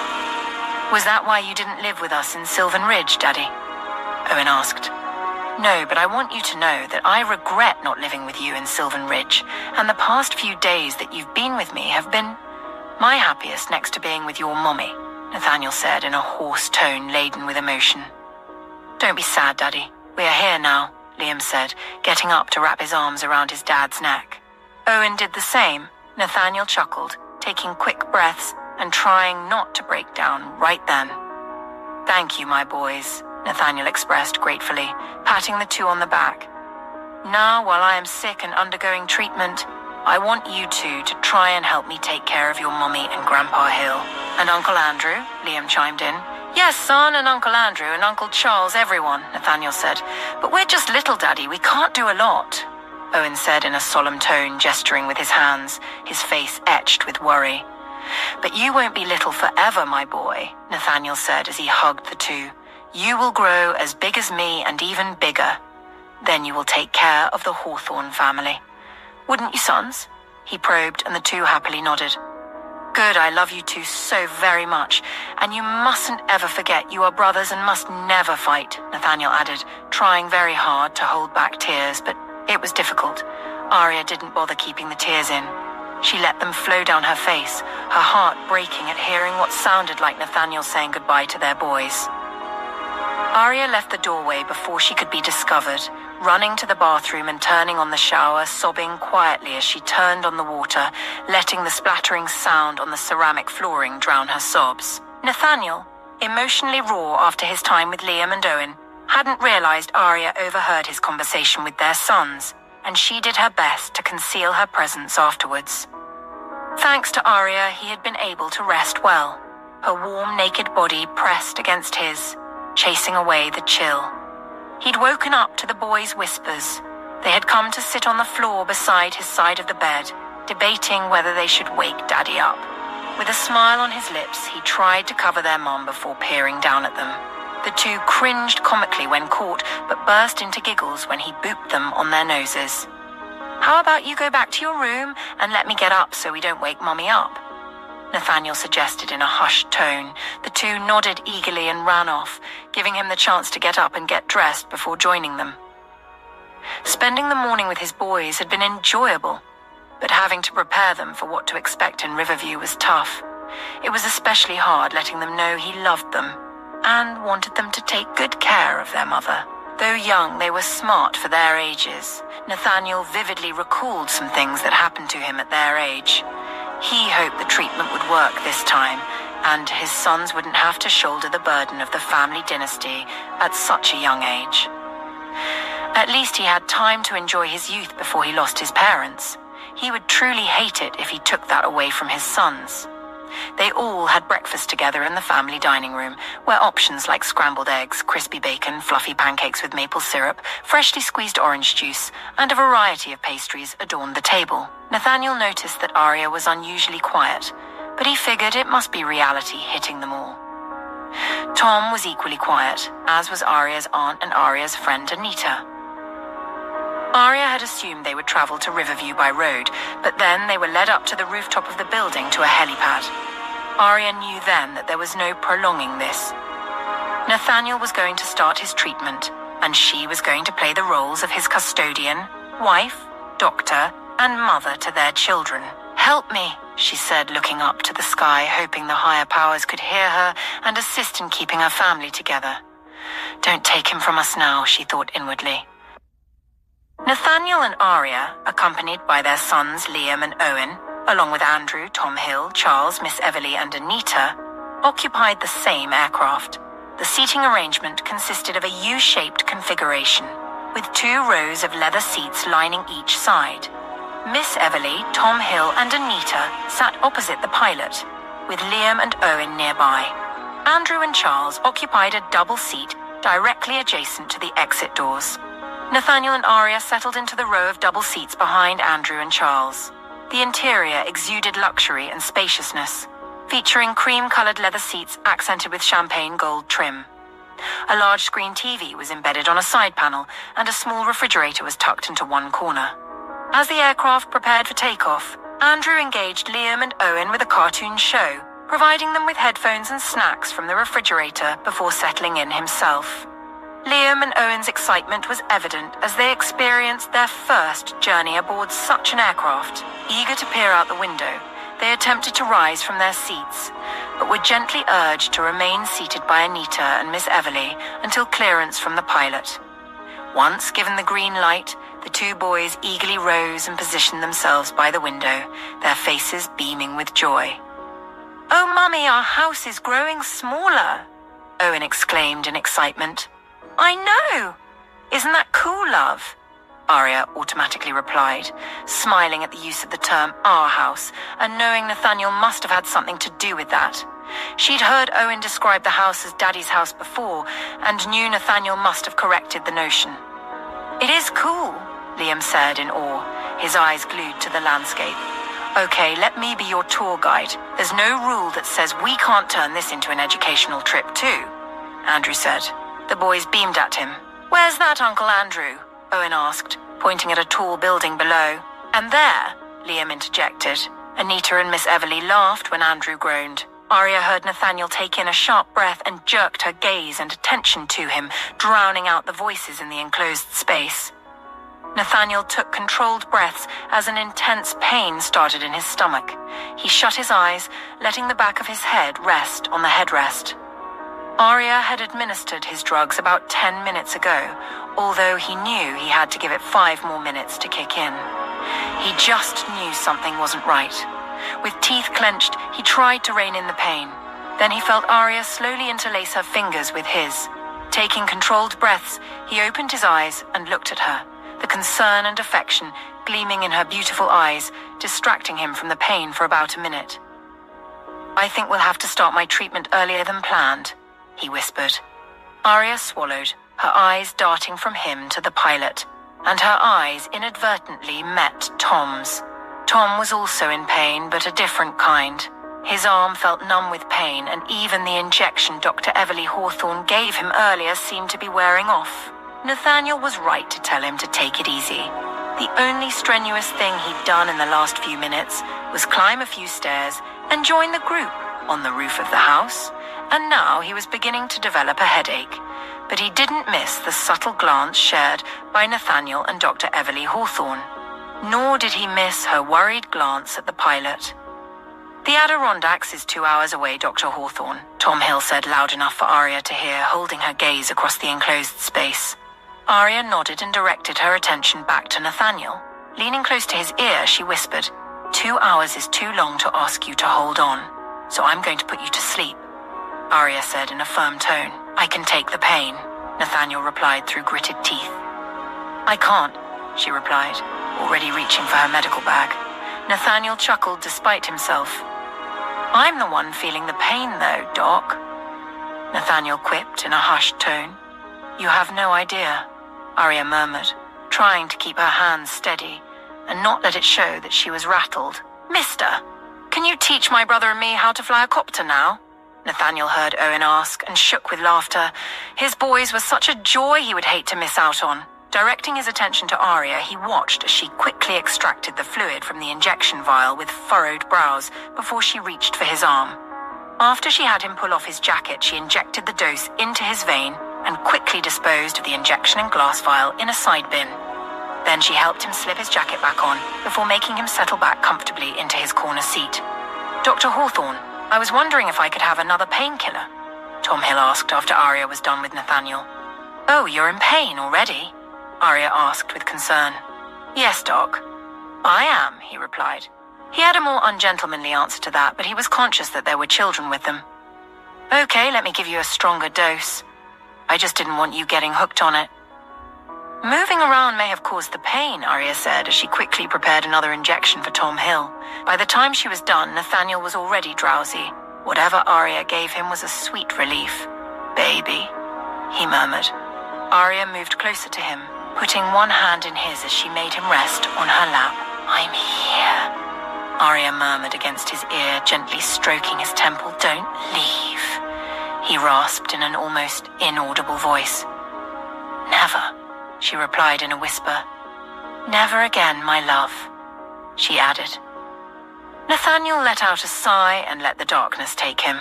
"Was that why you didn't live with us in Sylvan Ridge, Daddy?" Owen asked. "No, but I want you to know that I regret not living with you in Sylvan Ridge, and the past few days that you've been with me have been my happiest next to being with your mommy," Nathaniel said in a hoarse tone laden with emotion. "Don't be sad, Daddy. We are here now," Liam said, getting up to wrap his arms around his dad's neck. Owen did the same. Nathaniel chuckled, taking quick breaths and trying not to break down right then. "Thank you, my boys," Nathaniel expressed gratefully, patting the two on the back. "Now, while I am sick and undergoing treatment, I want you two to try and help me take care of your mummy and Grandpa Hill." "And Uncle Andrew," Liam chimed in. "Yes, son, and Uncle Andrew and Uncle Charles, everyone," Nathaniel said. "But we're just little, Daddy. We can't do a lot," Owen said in a solemn tone, gesturing with his hands, his face etched with worry. "But you won't be little forever, my boy," Nathaniel said as he hugged the two. "You will grow as big as me and even bigger. Then you will take care of the Hawthorne family. Wouldn't you, sons?" he probed, and the two happily nodded. "Good, I love you two so very much, and you mustn't ever forget you are brothers and must never fight," Nathaniel added, trying very hard to hold back tears, but it was difficult. Aria didn't bother keeping the tears in. She let them flow down her face, her heart breaking at hearing what sounded like Nathaniel saying goodbye to their boys. Aria left the doorway before she could be discovered, running to the bathroom and turning on the shower, sobbing quietly as she turned on the water, letting the splattering sound on the ceramic flooring drown her sobs. Nathaniel, emotionally raw after his time with Liam and Owen, hadn't realized Aria overheard his conversation with their sons, and she did her best to conceal her presence afterwards. Thanks to Aria, he had been able to rest well, her warm, naked body pressed against his, chasing away the chill. He'd woken up to the boys' whispers. They had come to sit on the floor beside his side of the bed, debating whether they should wake Daddy up. With a smile on his lips, he tried to cover their mom before peering down at them. The two cringed comically when caught, but burst into giggles when he booped them on their noses. "How about you go back to your room and let me get up so we don't wake Mommy up?" Nathaniel suggested in a hushed tone. The two nodded eagerly and ran off, giving him the chance to get up and get dressed before joining them. Spending the morning with his boys had been enjoyable, but having to prepare them for what to expect in Riverview was tough. It was especially hard letting them know he loved them and wanted them to take good care of their mother. Though young, they were smart for their ages. Nathaniel vividly recalled some things that happened to him at their age. He hoped the treatment would work this time, and his sons wouldn't have to shoulder the burden of the family dynasty at such a young age. At least he had time to enjoy his youth before he lost his parents. He would truly hate it if he took that away from his sons. They all had breakfast together in the family dining room, where options like scrambled eggs, crispy bacon, fluffy pancakes with maple syrup, freshly squeezed orange juice, and a variety of pastries adorned the table. Nathaniel noticed that Aria was unusually quiet, but he figured it must be reality hitting them all. Tom was equally quiet, as was Aria's aunt and Aria's friend Anita. Aria had assumed they would travel to Riverview by road, but then they were led up to the rooftop of the building to a helipad. Aria knew then that there was no prolonging this. Nathaniel was going to start his treatment, and she was going to play the roles of his custodian, wife, doctor, and mother to their children. "Help me," she said, looking up to the sky, hoping the higher powers could hear her and assist in keeping her family together. "Don't take him from us now," she thought inwardly. Nathaniel and Aria, accompanied by their sons Liam and Owen, along with Andrew, Tom Hill, Charles, Miss Everly, and Anita, occupied the same aircraft. The seating arrangement consisted of a U-shaped configuration, with 2 rows of leather seats lining each side. Miss Everly, Tom Hill, and Anita sat opposite the pilot, with Liam and Owen nearby. Andrew and Charles occupied a double seat directly adjacent to the exit doors. Nathaniel and Aria settled into the row of double seats behind Andrew and Charles. The interior exuded luxury and spaciousness, featuring cream-colored leather seats accented with champagne gold trim. A large screen TV was embedded on a side panel, and a small refrigerator was tucked into one corner. As the aircraft prepared for takeoff, Andrew engaged Liam and Owen with a cartoon show, providing them with headphones and snacks from the refrigerator before settling in himself. Liam and Owen's excitement was evident as they experienced their first journey aboard such an aircraft. Eager to peer out the window, they attempted to rise from their seats, but were gently urged to remain seated by Anita and Miss Everly until clearance from the pilot. Once given the green light, the 2 boys eagerly rose and positioned themselves by the window, their faces beaming with joy. "Oh, Mummy, our house is growing smaller," Owen exclaimed in excitement. "I know! Isn't that cool, love?" Aria automatically replied, smiling at the use of the term "our house," and knowing Nathaniel must have had something to do with that. She'd heard Owen describe the house as Daddy's house before, and knew Nathaniel must have corrected the notion. "It is cool," Liam said in awe, his eyes glued to the landscape. "Okay, let me be your tour guide. There's no rule that says we can't turn this into an educational trip too," Andrew said. The boys beamed at him. "Where's that, Uncle Andrew?" Owen asked, pointing at a tall building below. "And there," Liam interjected. Anita and Miss Everly laughed when Andrew groaned. Aria heard Nathaniel take in a sharp breath and jerked her gaze and attention to him, drowning out the voices in the enclosed space. Nathaniel took controlled breaths as an intense pain started in his stomach. He shut his eyes, letting the back of his head rest on the headrest. Aria had administered his drugs about 10 minutes ago, although he knew he had to give it 5 more minutes to kick in. He just knew something wasn't right. With teeth clenched, he tried to rein in the pain. Then he felt Aria slowly interlace her fingers with his. Taking controlled breaths, he opened his eyes and looked at her, the concern and affection gleaming in her beautiful eyes, distracting him from the pain for about a minute. "I think we'll have to start my treatment earlier than planned," he whispered. Aria swallowed, her eyes darting from him to the pilot, and her eyes inadvertently met Tom's. Tom was also in pain, but a different kind. His arm felt numb with pain, and even the injection Dr. Everly Hawthorne gave him earlier seemed to be wearing off. Nathaniel was right to tell him to take it easy. The only strenuous thing he'd done in the last few minutes was climb a few stairs and join the group on the roof of the house, and now he was beginning to develop a headache. But he didn't miss the subtle glance shared by Nathaniel and Dr. Everly Hawthorne. Nor did he miss her worried glance at the pilot. "The Adirondacks is 2 hours away, Dr. Hawthorne," Tom Hill said loud enough for Aria to hear, holding her gaze across the enclosed space. Aria nodded and directed her attention back to Nathaniel. Leaning close to his ear, she whispered, 2 hours is too long to ask you to hold on, so I'm going to put you to sleep. Aria said in a firm tone. I can take the pain, Nathaniel replied through gritted teeth. I can't, she replied, already reaching for her medical bag. Nathaniel chuckled despite himself. I'm the one feeling the pain though, Doc. Nathaniel quipped in a hushed tone. You have no idea, Aria murmured, trying to keep her hands steady and not let it show that she was rattled. Mister, can you teach my brother and me how to fly a copter now? Nathaniel heard Owen ask and shook with laughter. His boys were such a joy he would hate to miss out on. Directing his attention to Aria, he watched as she quickly extracted the fluid from the injection vial with furrowed brows before she reached for his arm. After she had him pull off his jacket, she injected the dose into his vein and quickly disposed of the injection and glass vial in a side bin. Then she helped him slip his jacket back on before making him settle back comfortably into his corner seat. Dr. Hawthorne, I was wondering if I could have another painkiller, Tom Hill asked after Aria was done with Nathaniel. Oh, you're in pain already? Aria asked with concern. Yes, Doc. I am, he replied. He had a more ungentlemanly answer to that, but he was conscious that there were children with them. Okay, let me give you a stronger dose. I just didn't want you getting hooked on it. Moving around may have caused the pain, Aria said as she quickly prepared another injection for Tom Hill. By the time she was done, Nathaniel was already drowsy. Whatever Aria gave him was a sweet relief. Baby, he murmured. Aria moved closer to him, putting one hand in his as she made him rest on her lap. I'm here, Aria murmured against his ear, gently stroking his temple. Don't leave, he rasped in an almost inaudible voice. Never, she replied in a whisper. Never again, my love, she added. Nathaniel let out a sigh and let the darkness take him.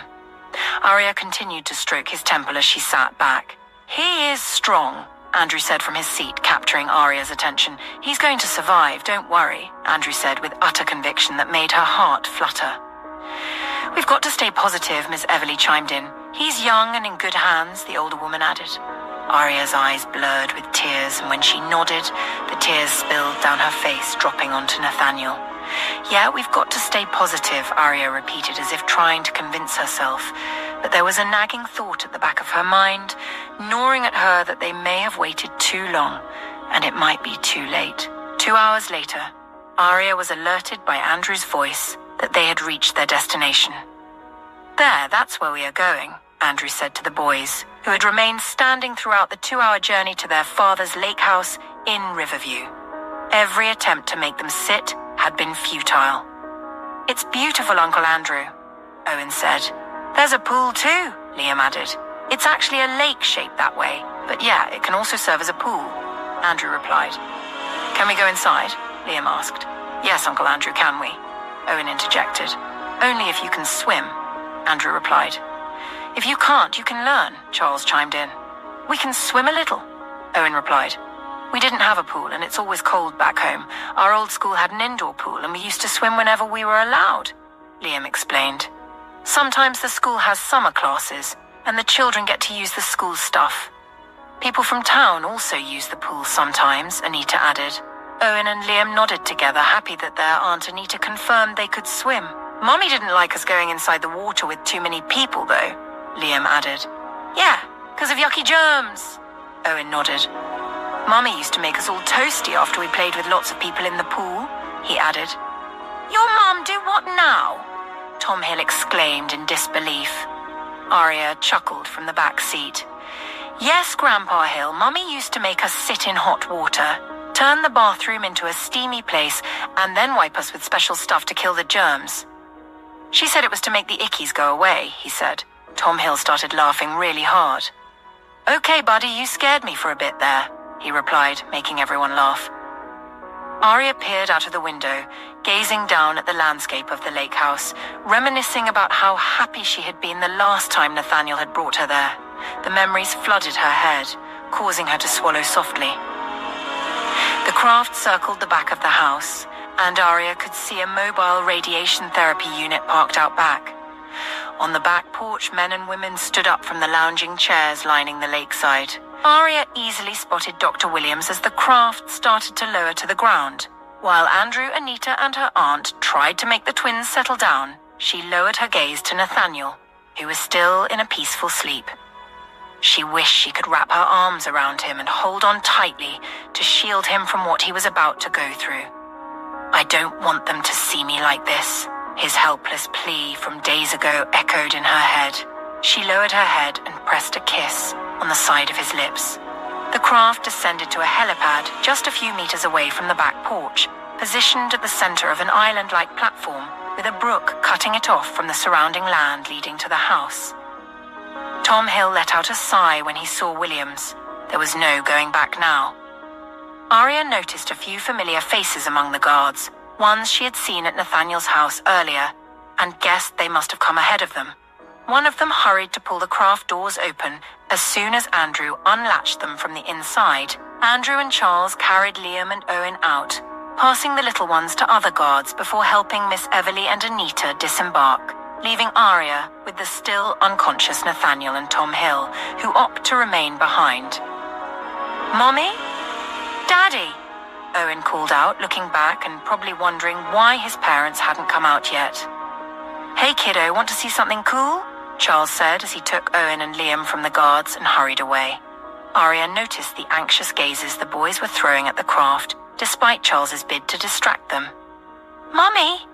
Aria continued to stroke his temple as she sat back. He is strong, Andrew said from his seat, capturing Aria's attention. He's going to survive, don't worry, Andrew said with utter conviction that made her heart flutter. We've got to stay positive, Miss Everly chimed in. He's young and in good hands, the older woman added. Aria's eyes blurred with tears, and when she nodded, the tears spilled down her face, dropping onto Nathaniel. Yeah, we've got to stay positive, Aria repeated as if trying to convince herself. But there was a nagging thought at the back of her mind, gnawing at her that they may have waited too long, and it might be too late. 2 hours later, Aria was alerted by Andrew's voice that they had reached their destination. There, that's where we are going, Andrew said to the boys, who had remained standing throughout the 2-hour journey to their father's lake house in Riverview. Every attempt to make them sit had been futile. It's beautiful, Uncle Andrew, Owen said. There's a pool too, Liam added. It's actually a lake shaped that way, but yeah, it can also serve as a pool, Andrew replied. Can we go inside? Liam asked. Yes, Uncle Andrew, can we? Owen interjected. Only if you can swim, Andrew replied. If you can't, you can learn, Charles chimed in. We can swim a little, Owen replied. We didn't have a pool, and it's always cold back home. Our old school had an indoor pool, and we used to swim whenever we were allowed, Liam explained. Sometimes the school has summer classes, and the children get to use the school stuff. People from town also use the pool sometimes, Anita added. Owen and Liam nodded together, happy that their Aunt Anita confirmed they could swim. Mommy didn't like us going inside the water with too many people, though, Liam added. Yeah, 'cause of yucky germs, Owen nodded. Mommy used to make us all toasty after we played with lots of people in the pool, he added. Your mum do what now? Tom Hill exclaimed in disbelief. Aria chuckled from the back seat. Yes, Grandpa Hill, Mummy used to make us sit in hot water, turn the bathroom into a steamy place, and then wipe us with special stuff to kill the germs. She said it was to make the ickies go away, he said. Tom Hill started laughing really hard. Okay, buddy, you scared me for a bit there, he replied, making everyone laugh. Aria peered out of the window, gazing down at the landscape of the lake house, reminiscing about how happy she had been the last time Nathaniel had brought her there. The memories flooded her head, causing her to swallow softly. The craft circled the back of the house, and Aria could see a mobile radiation therapy unit parked out back. On the back porch, men and women stood up from the lounging chairs lining the lakeside. Aria easily spotted Dr. Williams as the craft started to lower to the ground. While Andrew, Anita, and her aunt tried to make the twins settle down, she lowered her gaze to Nathaniel, who was still in a peaceful sleep. She wished she could wrap her arms around him and hold on tightly to shield him from what he was about to go through. "I don't want them to see me like this," his helpless plea from days ago echoed in her head. She lowered her head and pressed a kiss on the side of his lips. The craft descended to a helipad just a few meters away from the back porch, positioned at the center of an island-like platform with a brook cutting it off from the surrounding land leading to the house. Tom Hill let out a sigh when he saw Williams. There was no going back now. Aria noticed a few familiar faces among the guards, ones she had seen at Nathaniel's house earlier, and guessed they must have come ahead of them. One of them hurried to pull the craft doors open as soon as Andrew unlatched them from the inside. Andrew and Charles carried Liam and Owen out, passing the little ones to other guards before helping Miss Everly and Anita disembark, leaving Aria with the still unconscious Nathaniel and Tom Hill, who opt to remain behind. "Mommy? Daddy?" Owen called out, looking back and probably wondering why his parents hadn't come out yet. "Hey kiddo, want to see something cool?" Charles said as he took Owen and Liam from the guards and hurried away. Aria noticed the anxious gazes the boys were throwing at the craft, despite Charles's bid to distract them. "Mummy?"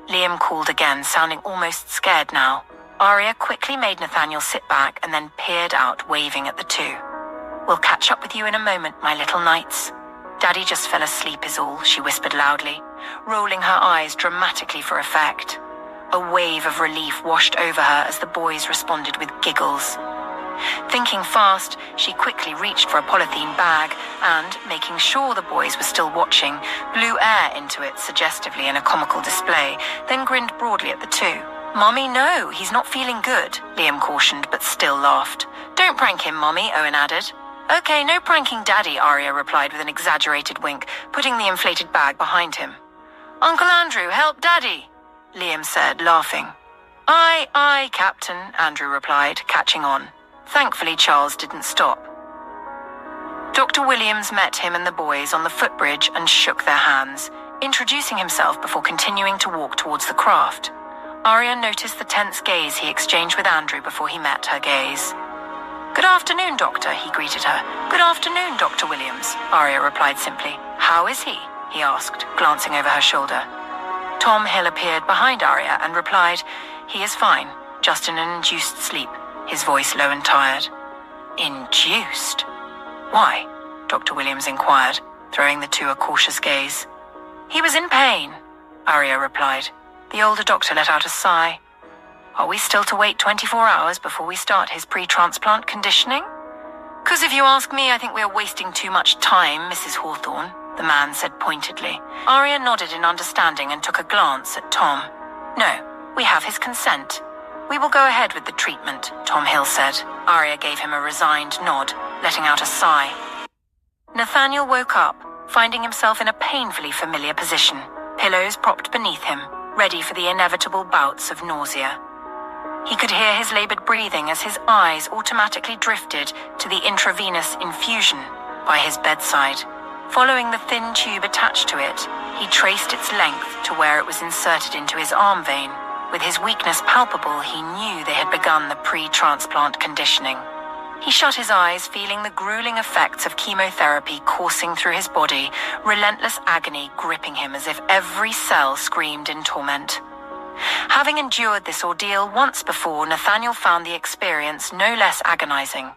Liam called again, sounding almost scared now. Aria quickly made Nathaniel sit back and then peered out, waving at the two. "We'll catch up with you in a moment, my little knights. Daddy just fell asleep is all," she whispered loudly, rolling her eyes dramatically for effect. A wave of relief washed over her as the boys responded with giggles. Thinking fast, she quickly reached for a polythene bag and, making sure the boys were still watching, blew air into it suggestively in a comical display, then grinned broadly at the two. "Mommy, no, he's not feeling good," Liam cautioned, but still laughed. "Don't prank him, Mommy," Owen added. "Okay, no pranking Daddy," Aria replied with an exaggerated wink, putting the inflated bag behind him. "Uncle Andrew, help Daddy," Liam said, laughing. Aye, Captain," Andrew replied, catching on. Thankfully, Charles didn't stop. Dr. Williams met him and the boys on the footbridge and shook their hands, introducing himself before continuing to walk towards the craft. Aria noticed the tense gaze he exchanged with Andrew before he met her gaze. "Good afternoon, Doctor," he greeted her. "Good afternoon, Dr. Williams," Aria replied simply. "How is he?" he asked, glancing over her shoulder. Tom Hill appeared behind Aria and replied, "He is fine, just in an induced sleep," his voice low and tired. "Induced? Why?" Dr. Williams inquired, throwing the two a cautious gaze. "He was in pain," Aria replied. The older doctor let out a sigh. "Are we still to wait 24 hours before we start his pre-transplant conditioning?" "'Cause if you ask me, I think we're wasting too much time, Mrs. Hawthorne," the man said pointedly. Aria nodded in understanding and took a glance at Tom. "No, we have his consent. We will go ahead with the treatment," Tom Hill said. Aria gave him a resigned nod, letting out a sigh. Nathaniel woke up, finding himself in a painfully familiar position, pillows propped beneath him, ready for the inevitable bouts of nausea. He could hear his labored breathing as his eyes automatically drifted to the intravenous infusion by his bedside. Following the thin tube attached to it, he traced its length to where it was inserted into his arm vein. With his weakness palpable, he knew they had begun the pre-transplant conditioning. He shut his eyes, feeling the grueling effects of chemotherapy coursing through his body, relentless agony gripping him as if every cell screamed in torment. Having endured this ordeal once before, Nathaniel found the experience no less agonizing.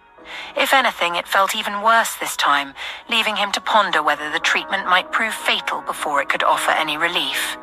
If anything, it felt even worse this time, leaving him to ponder whether the treatment might prove fatal before it could offer any relief.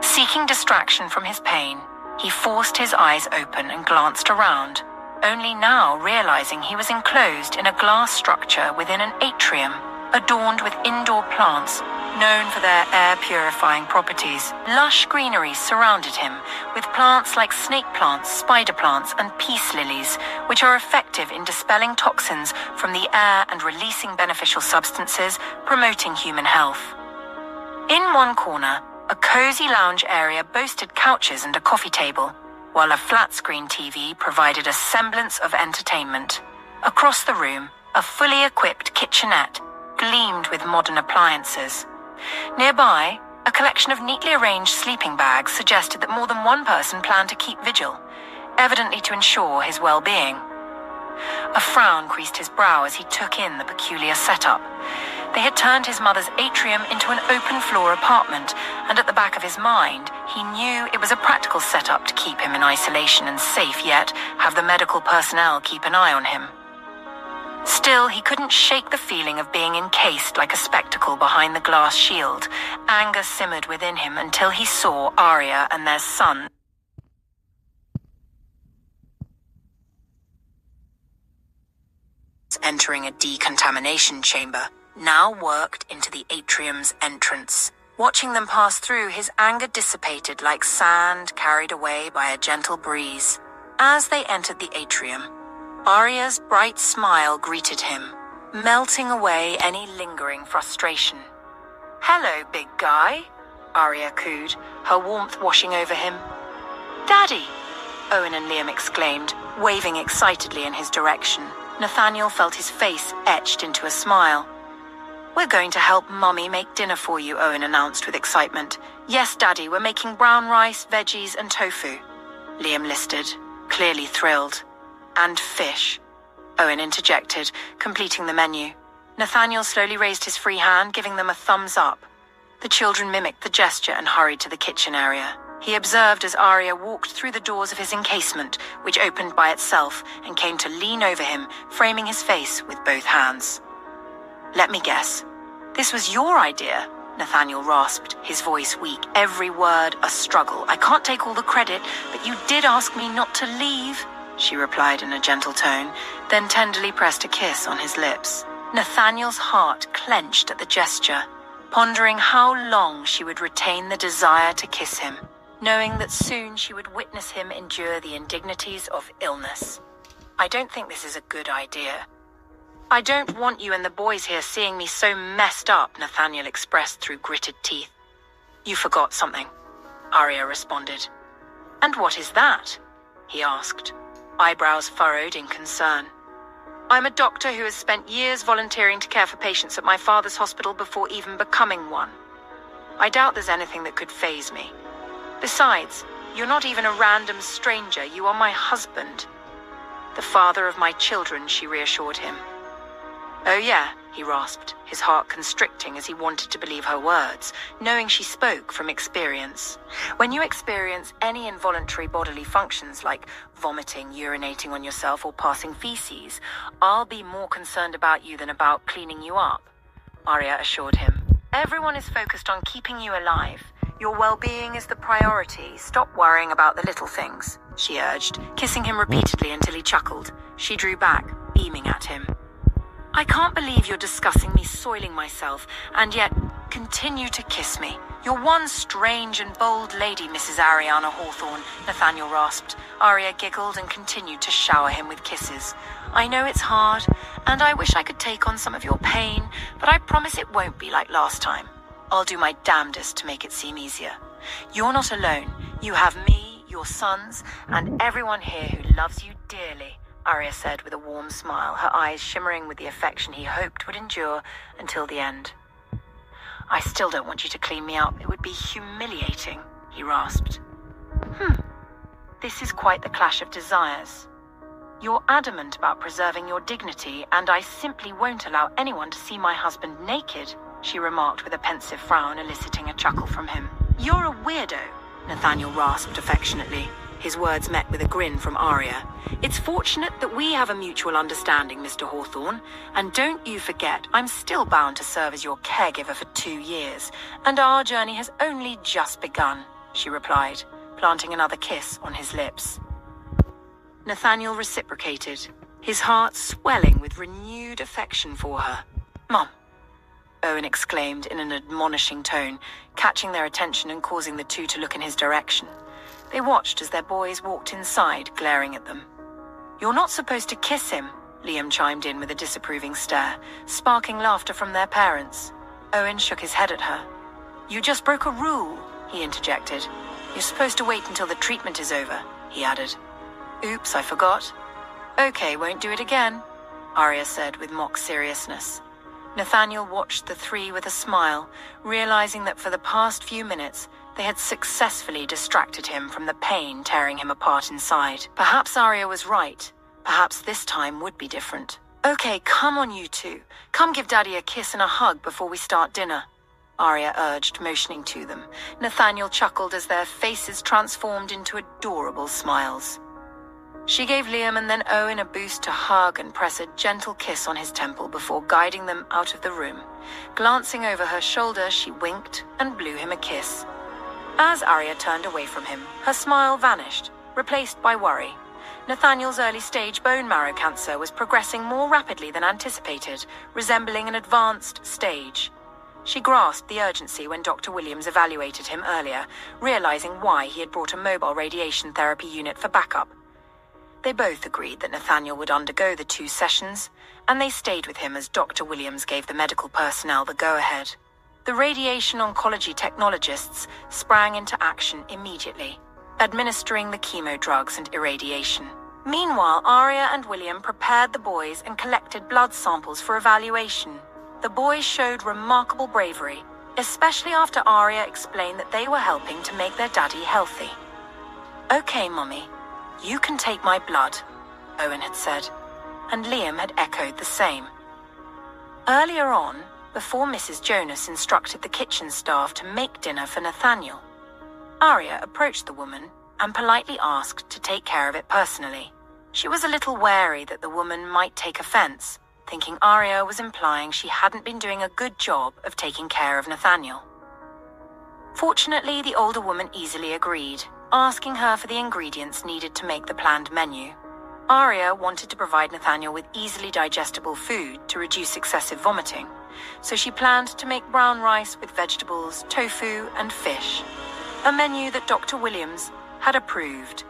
Seeking distraction from his pain, he forced his eyes open and glanced around, only now realizing he was enclosed in a glass structure within an atrium, adorned with indoor plants known for their air-purifying properties. Lush greenery surrounded him, with plants like snake plants, spider plants, and peace lilies, which are effective in dispelling toxins from the air and releasing beneficial substances, promoting human health. In one corner, a cozy lounge area boasted couches and a coffee table. while a flat-screen TV provided a semblance of entertainment. Across the room, a fully equipped kitchenette gleamed with modern appliances. Nearby, a collection of neatly arranged sleeping bags suggested that more than one person planned to keep vigil, evidently to ensure his well-being. A frown creased his brow as he took in the peculiar setup. They had turned his mother's atrium into an open-floor apartment, and at the back of his mind, he knew it was a practical setup to keep him in isolation and safe, yet have the medical personnel keep an eye on him. Still, he couldn't shake the feeling of being encased like a spectacle behind the glass shield. Anger simmered within him until he saw Aria and their son entering a decontamination chamber, now worked into the atrium's entrance. Watching them pass through, his anger dissipated like sand carried away by a gentle breeze. As they entered the atrium, Aria's bright smile greeted him, melting away any lingering frustration. "Hello, big guy," Aria cooed, her warmth washing over him. "Daddy," Owen and Liam exclaimed, waving excitedly in his direction. Nathaniel felt his face etched into a smile. "We're going to help Mummy make dinner for you," Owen announced with excitement. "Yes, Daddy, we're making brown rice, veggies, and tofu," Liam listed, clearly thrilled. "And fish," Owen interjected, completing the menu. Nathaniel slowly raised his free hand, giving them a thumbs up. The children mimicked the gesture and hurried to the kitchen area. He observed as Aria walked through the doors of his encasement, which opened by itself, and came to lean over him, framing his face with both hands. "Let me guess. This was your idea?" Nathaniel rasped, his voice weak, every word a struggle. "I can't take all the credit, but you did ask me not to leave," she replied in a gentle tone, then tenderly pressed a kiss on his lips. Nathaniel's heart clenched at the gesture, pondering how long she would retain the desire to kiss him, knowing that soon she would witness him endure the indignities of illness. "I don't think this is a good idea. I don't want you and the boys here seeing me so messed up," Nathaniel expressed through gritted teeth. "You forgot something," Aria responded. "And what is that?" he asked, eyebrows furrowed in concern. "I'm a doctor who has spent years volunteering to care for patients at my father's hospital before even becoming one. I doubt there's anything that could faze me. Besides, you're not even a random stranger, you are my husband. The father of my children," she reassured him. "Oh yeah," he rasped, his heart constricting as he wanted to believe her words, knowing she spoke from experience. "When you experience any involuntary bodily functions like vomiting, urinating on yourself, or passing feces, I'll be more concerned about you than about cleaning you up," Aria assured him. "Everyone is focused on keeping you alive. Your well-being is the priority. Stop worrying about the little things," she urged, kissing him repeatedly until he chuckled. She drew back, beaming at him. "I can't believe you're discussing me soiling myself, and yet continue to kiss me. You're one strange and bold lady, Mrs. Ariana Hawthorne," Nathaniel rasped. Aria giggled and continued to shower him with kisses. "I know it's hard, and I wish I could take on some of your pain, but I promise it won't be like last time. I'll do my damnedest to make it seem easier. You're not alone. You have me, your sons, and everyone here who loves you dearly," Aria said with a warm smile, her eyes shimmering with the affection he hoped would endure until the end. "I still don't want you to clean me up. It would be humiliating," he rasped. This is quite the clash of desires. You're adamant about preserving your dignity, and I simply won't allow anyone to see my husband naked," she remarked with a pensive frown, eliciting a chuckle from him. "You're a weirdo," Nathaniel rasped affectionately, his words met with a grin from Aria. "It's fortunate that we have a mutual understanding, Mr. Hawthorne, and don't you forget, I'm still bound to serve as your caregiver for 2 years, and our journey has only just begun," she replied, planting another kiss on his lips. Nathaniel reciprocated, his heart swelling with renewed affection for her. "Mom," Owen exclaimed in an admonishing tone, catching their attention and causing the two to look in his direction. They watched as their boys walked inside, glaring at them. "You're not supposed to kiss him," Liam chimed in with a disapproving stare, sparking laughter from their parents. Owen shook his head at her. "You just broke a rule," he interjected. "You're supposed to wait until the treatment is over. he added. Oops, I forgot. Okay, won't do it again, Aria said with mock seriousness. Nathaniel watched the three with a smile, realizing that for the past few minutes, they had successfully distracted him from the pain tearing him apart inside. Perhaps Aria was right. Perhaps this time would be different. Okay, come on, you two. Come give Daddy a kiss and a hug before we start dinner, Aria urged, motioning to them. Nathaniel chuckled as their faces transformed into adorable smiles. She gave Liam and then Owen a boost to hug and press a gentle kiss on his temple before guiding them out of the room. Glancing over her shoulder, she winked and blew him a kiss. As Aria turned away from him, her smile vanished, replaced by worry. Nathaniel's early-stage bone marrow cancer was progressing more rapidly than anticipated, resembling an advanced stage. She grasped the urgency when Dr. Williams evaluated him earlier, realizing why he had brought a mobile radiation therapy unit for backup. They both agreed that Nathaniel would undergo the 2 sessions, and they stayed with him as Dr. Williams gave the medical personnel the go-ahead. The radiation oncology technologists sprang into action immediately, administering the chemo drugs and irradiation. Meanwhile, Aria and William prepared the boys and collected blood samples for evaluation. The boys showed remarkable bravery, especially after Aria explained that they were helping to make their daddy healthy. Okay, Mommy, you can take my blood, Owen had said, and Liam had echoed the same. Earlier on, before Mrs. Jonas instructed the kitchen staff to make dinner for Nathaniel, Aria approached the woman and politely asked to take care of it personally. She was a little wary that the woman might take offense, thinking Aria was implying she hadn't been doing a good job of taking care of Nathaniel. Fortunately, the older woman easily agreed, asking her for the ingredients needed to make the planned menu. Aria wanted to provide Nathaniel with easily digestible food to reduce excessive vomiting, so she planned to make brown rice with vegetables, tofu, and fish, a menu that Dr. Williams had approved.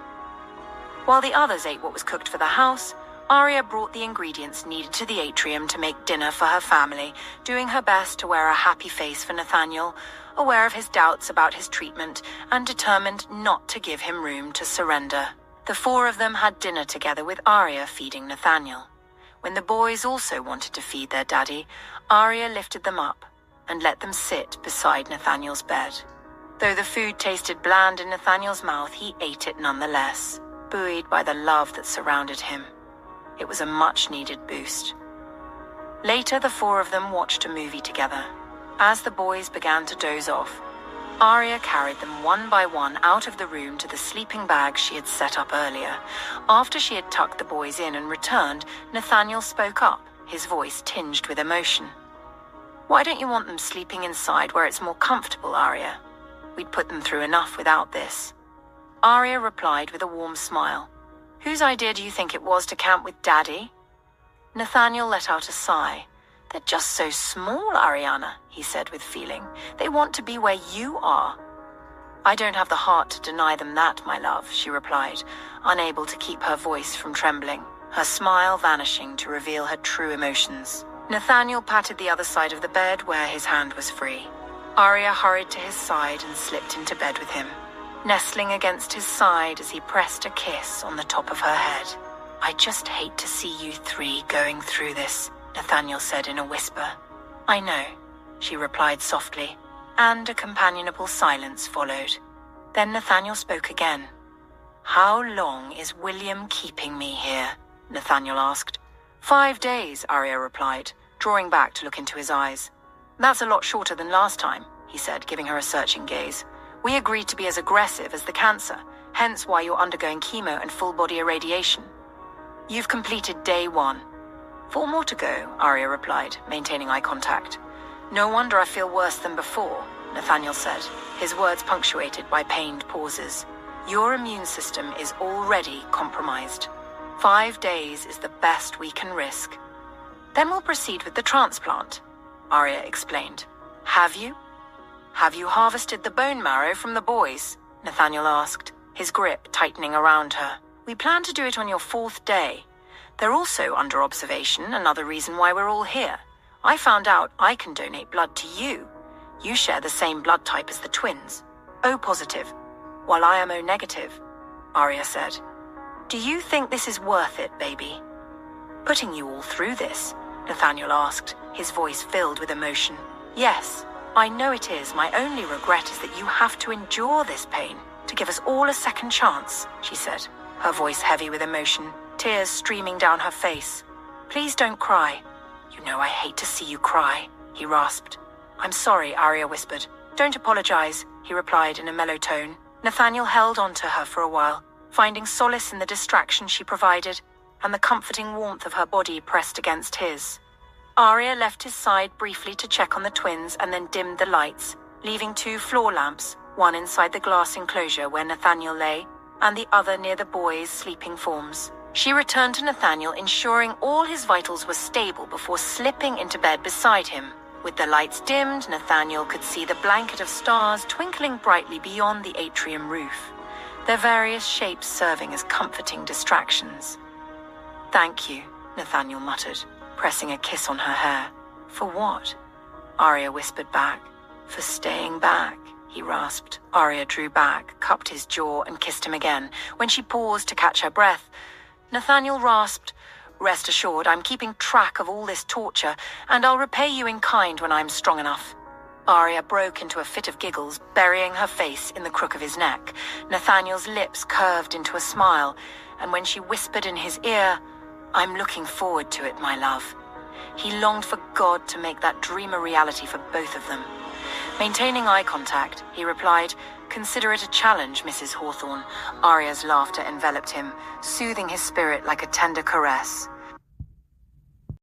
While the others ate what was cooked for the house, Aria brought the ingredients needed to the atrium to make dinner for her family, doing her best to wear a happy face for Nathaniel, aware of his doubts about his treatment and determined not to give him room to surrender. The 4 of them had dinner together with Aria feeding Nathaniel. When the boys also wanted to feed their daddy, Aria lifted them up and let them sit beside Nathaniel's bed. Though the food tasted bland in Nathaniel's mouth, he ate it nonetheless, buoyed by the love that surrounded him. It was a much-needed boost. Later, the 4 of them watched a movie together. As the boys began to doze off, Aria carried them one by one out of the room to the sleeping bag she had set up earlier. After she had tucked the boys in and returned, Nathaniel spoke up, his voice tinged with emotion. Why don't you want them sleeping inside where it's more comfortable, Aria? We'd put them through enough without this. Aria replied with a warm smile. Whose idea do you think it was to camp with Daddy? Nathaniel let out a sigh. They're just so small, Ariana, he said with feeling. They want to be where you are. I don't have the heart to deny them that, my love, she replied, unable to keep her voice from trembling, her smile vanishing to reveal her true emotions. Nathaniel patted the other side of the bed where his hand was free. Aria hurried to his side and slipped into bed with him, nestling against his side as he pressed a kiss on the top of her head. I just hate to see you 3 going through this, Nathaniel said in a whisper. I know, she replied softly, and a companionable silence followed. Then Nathaniel spoke again. How long is William keeping me here? Nathaniel asked. 5 days, Aria replied, drawing back to look into his eyes. That's a lot shorter than last time, he said, giving her a searching gaze. We agreed to be as aggressive as the cancer, hence why you're undergoing chemo and full-body irradiation. You've completed day 1. 4 more to go, Aria replied, maintaining eye contact. No wonder I feel worse than before, Nathaniel said, his words punctuated by pained pauses. Your immune system is already compromised. 5 days is the best we can risk. Then we'll proceed with the transplant, Aria explained. Have you? Have you harvested the bone marrow from the boys? Nathaniel asked, his grip tightening around her. We plan to do it on your 4th day. They're also under observation, another reason why we're all here. I found out I can donate blood to you. You share the same blood type as the twins, O positive, while I am O negative. Aria said. "Do you think this is worth it, baby?" "Putting you all through this?" Nathaniel asked, his voice filled with emotion. "Yes, I know it is. My only regret is that you have to endure this pain to give us all a second chance," she said, her voice heavy with emotion, tears streaming down her face. "Please don't cry. You know I hate to see you cry," he rasped. "I'm sorry," Aria whispered. "Don't apologize," he replied in a mellow tone. Nathaniel held on to her for a while, finding solace in the distraction she provided and the comforting warmth of her body pressed against his. Aria left his side briefly to check on the twins and then dimmed the lights, leaving 2 floor lamps, one inside the glass enclosure where Nathaniel lay, and the other near the boys' sleeping forms. She returned to Nathaniel, ensuring all his vitals were stable before slipping into bed beside him. With the lights dimmed, Nathaniel could see the blanket of stars twinkling brightly beyond the atrium roof, their various shapes serving as comforting distractions. "Thank you," Nathaniel muttered, pressing a kiss on her hair. "For what?" Aria whispered back. "For staying back," he rasped. Aria drew back, cupped his jaw, and kissed him again. When she paused to catch her breath, Nathaniel rasped, "Rest assured, I'm keeping track of all this torture, and I'll repay you in kind when I'm strong enough." Aria broke into a fit of giggles, burying her face in the crook of his neck. Nathaniel's lips curved into a smile, and when she whispered in his ear, "I'm looking forward to it, my love," he longed for God to make that dream a reality for both of them. Maintaining eye contact, he replied, "Consider it a challenge, Mrs. Hawthorne." Aria's laughter enveloped him, soothing his spirit like a tender caress.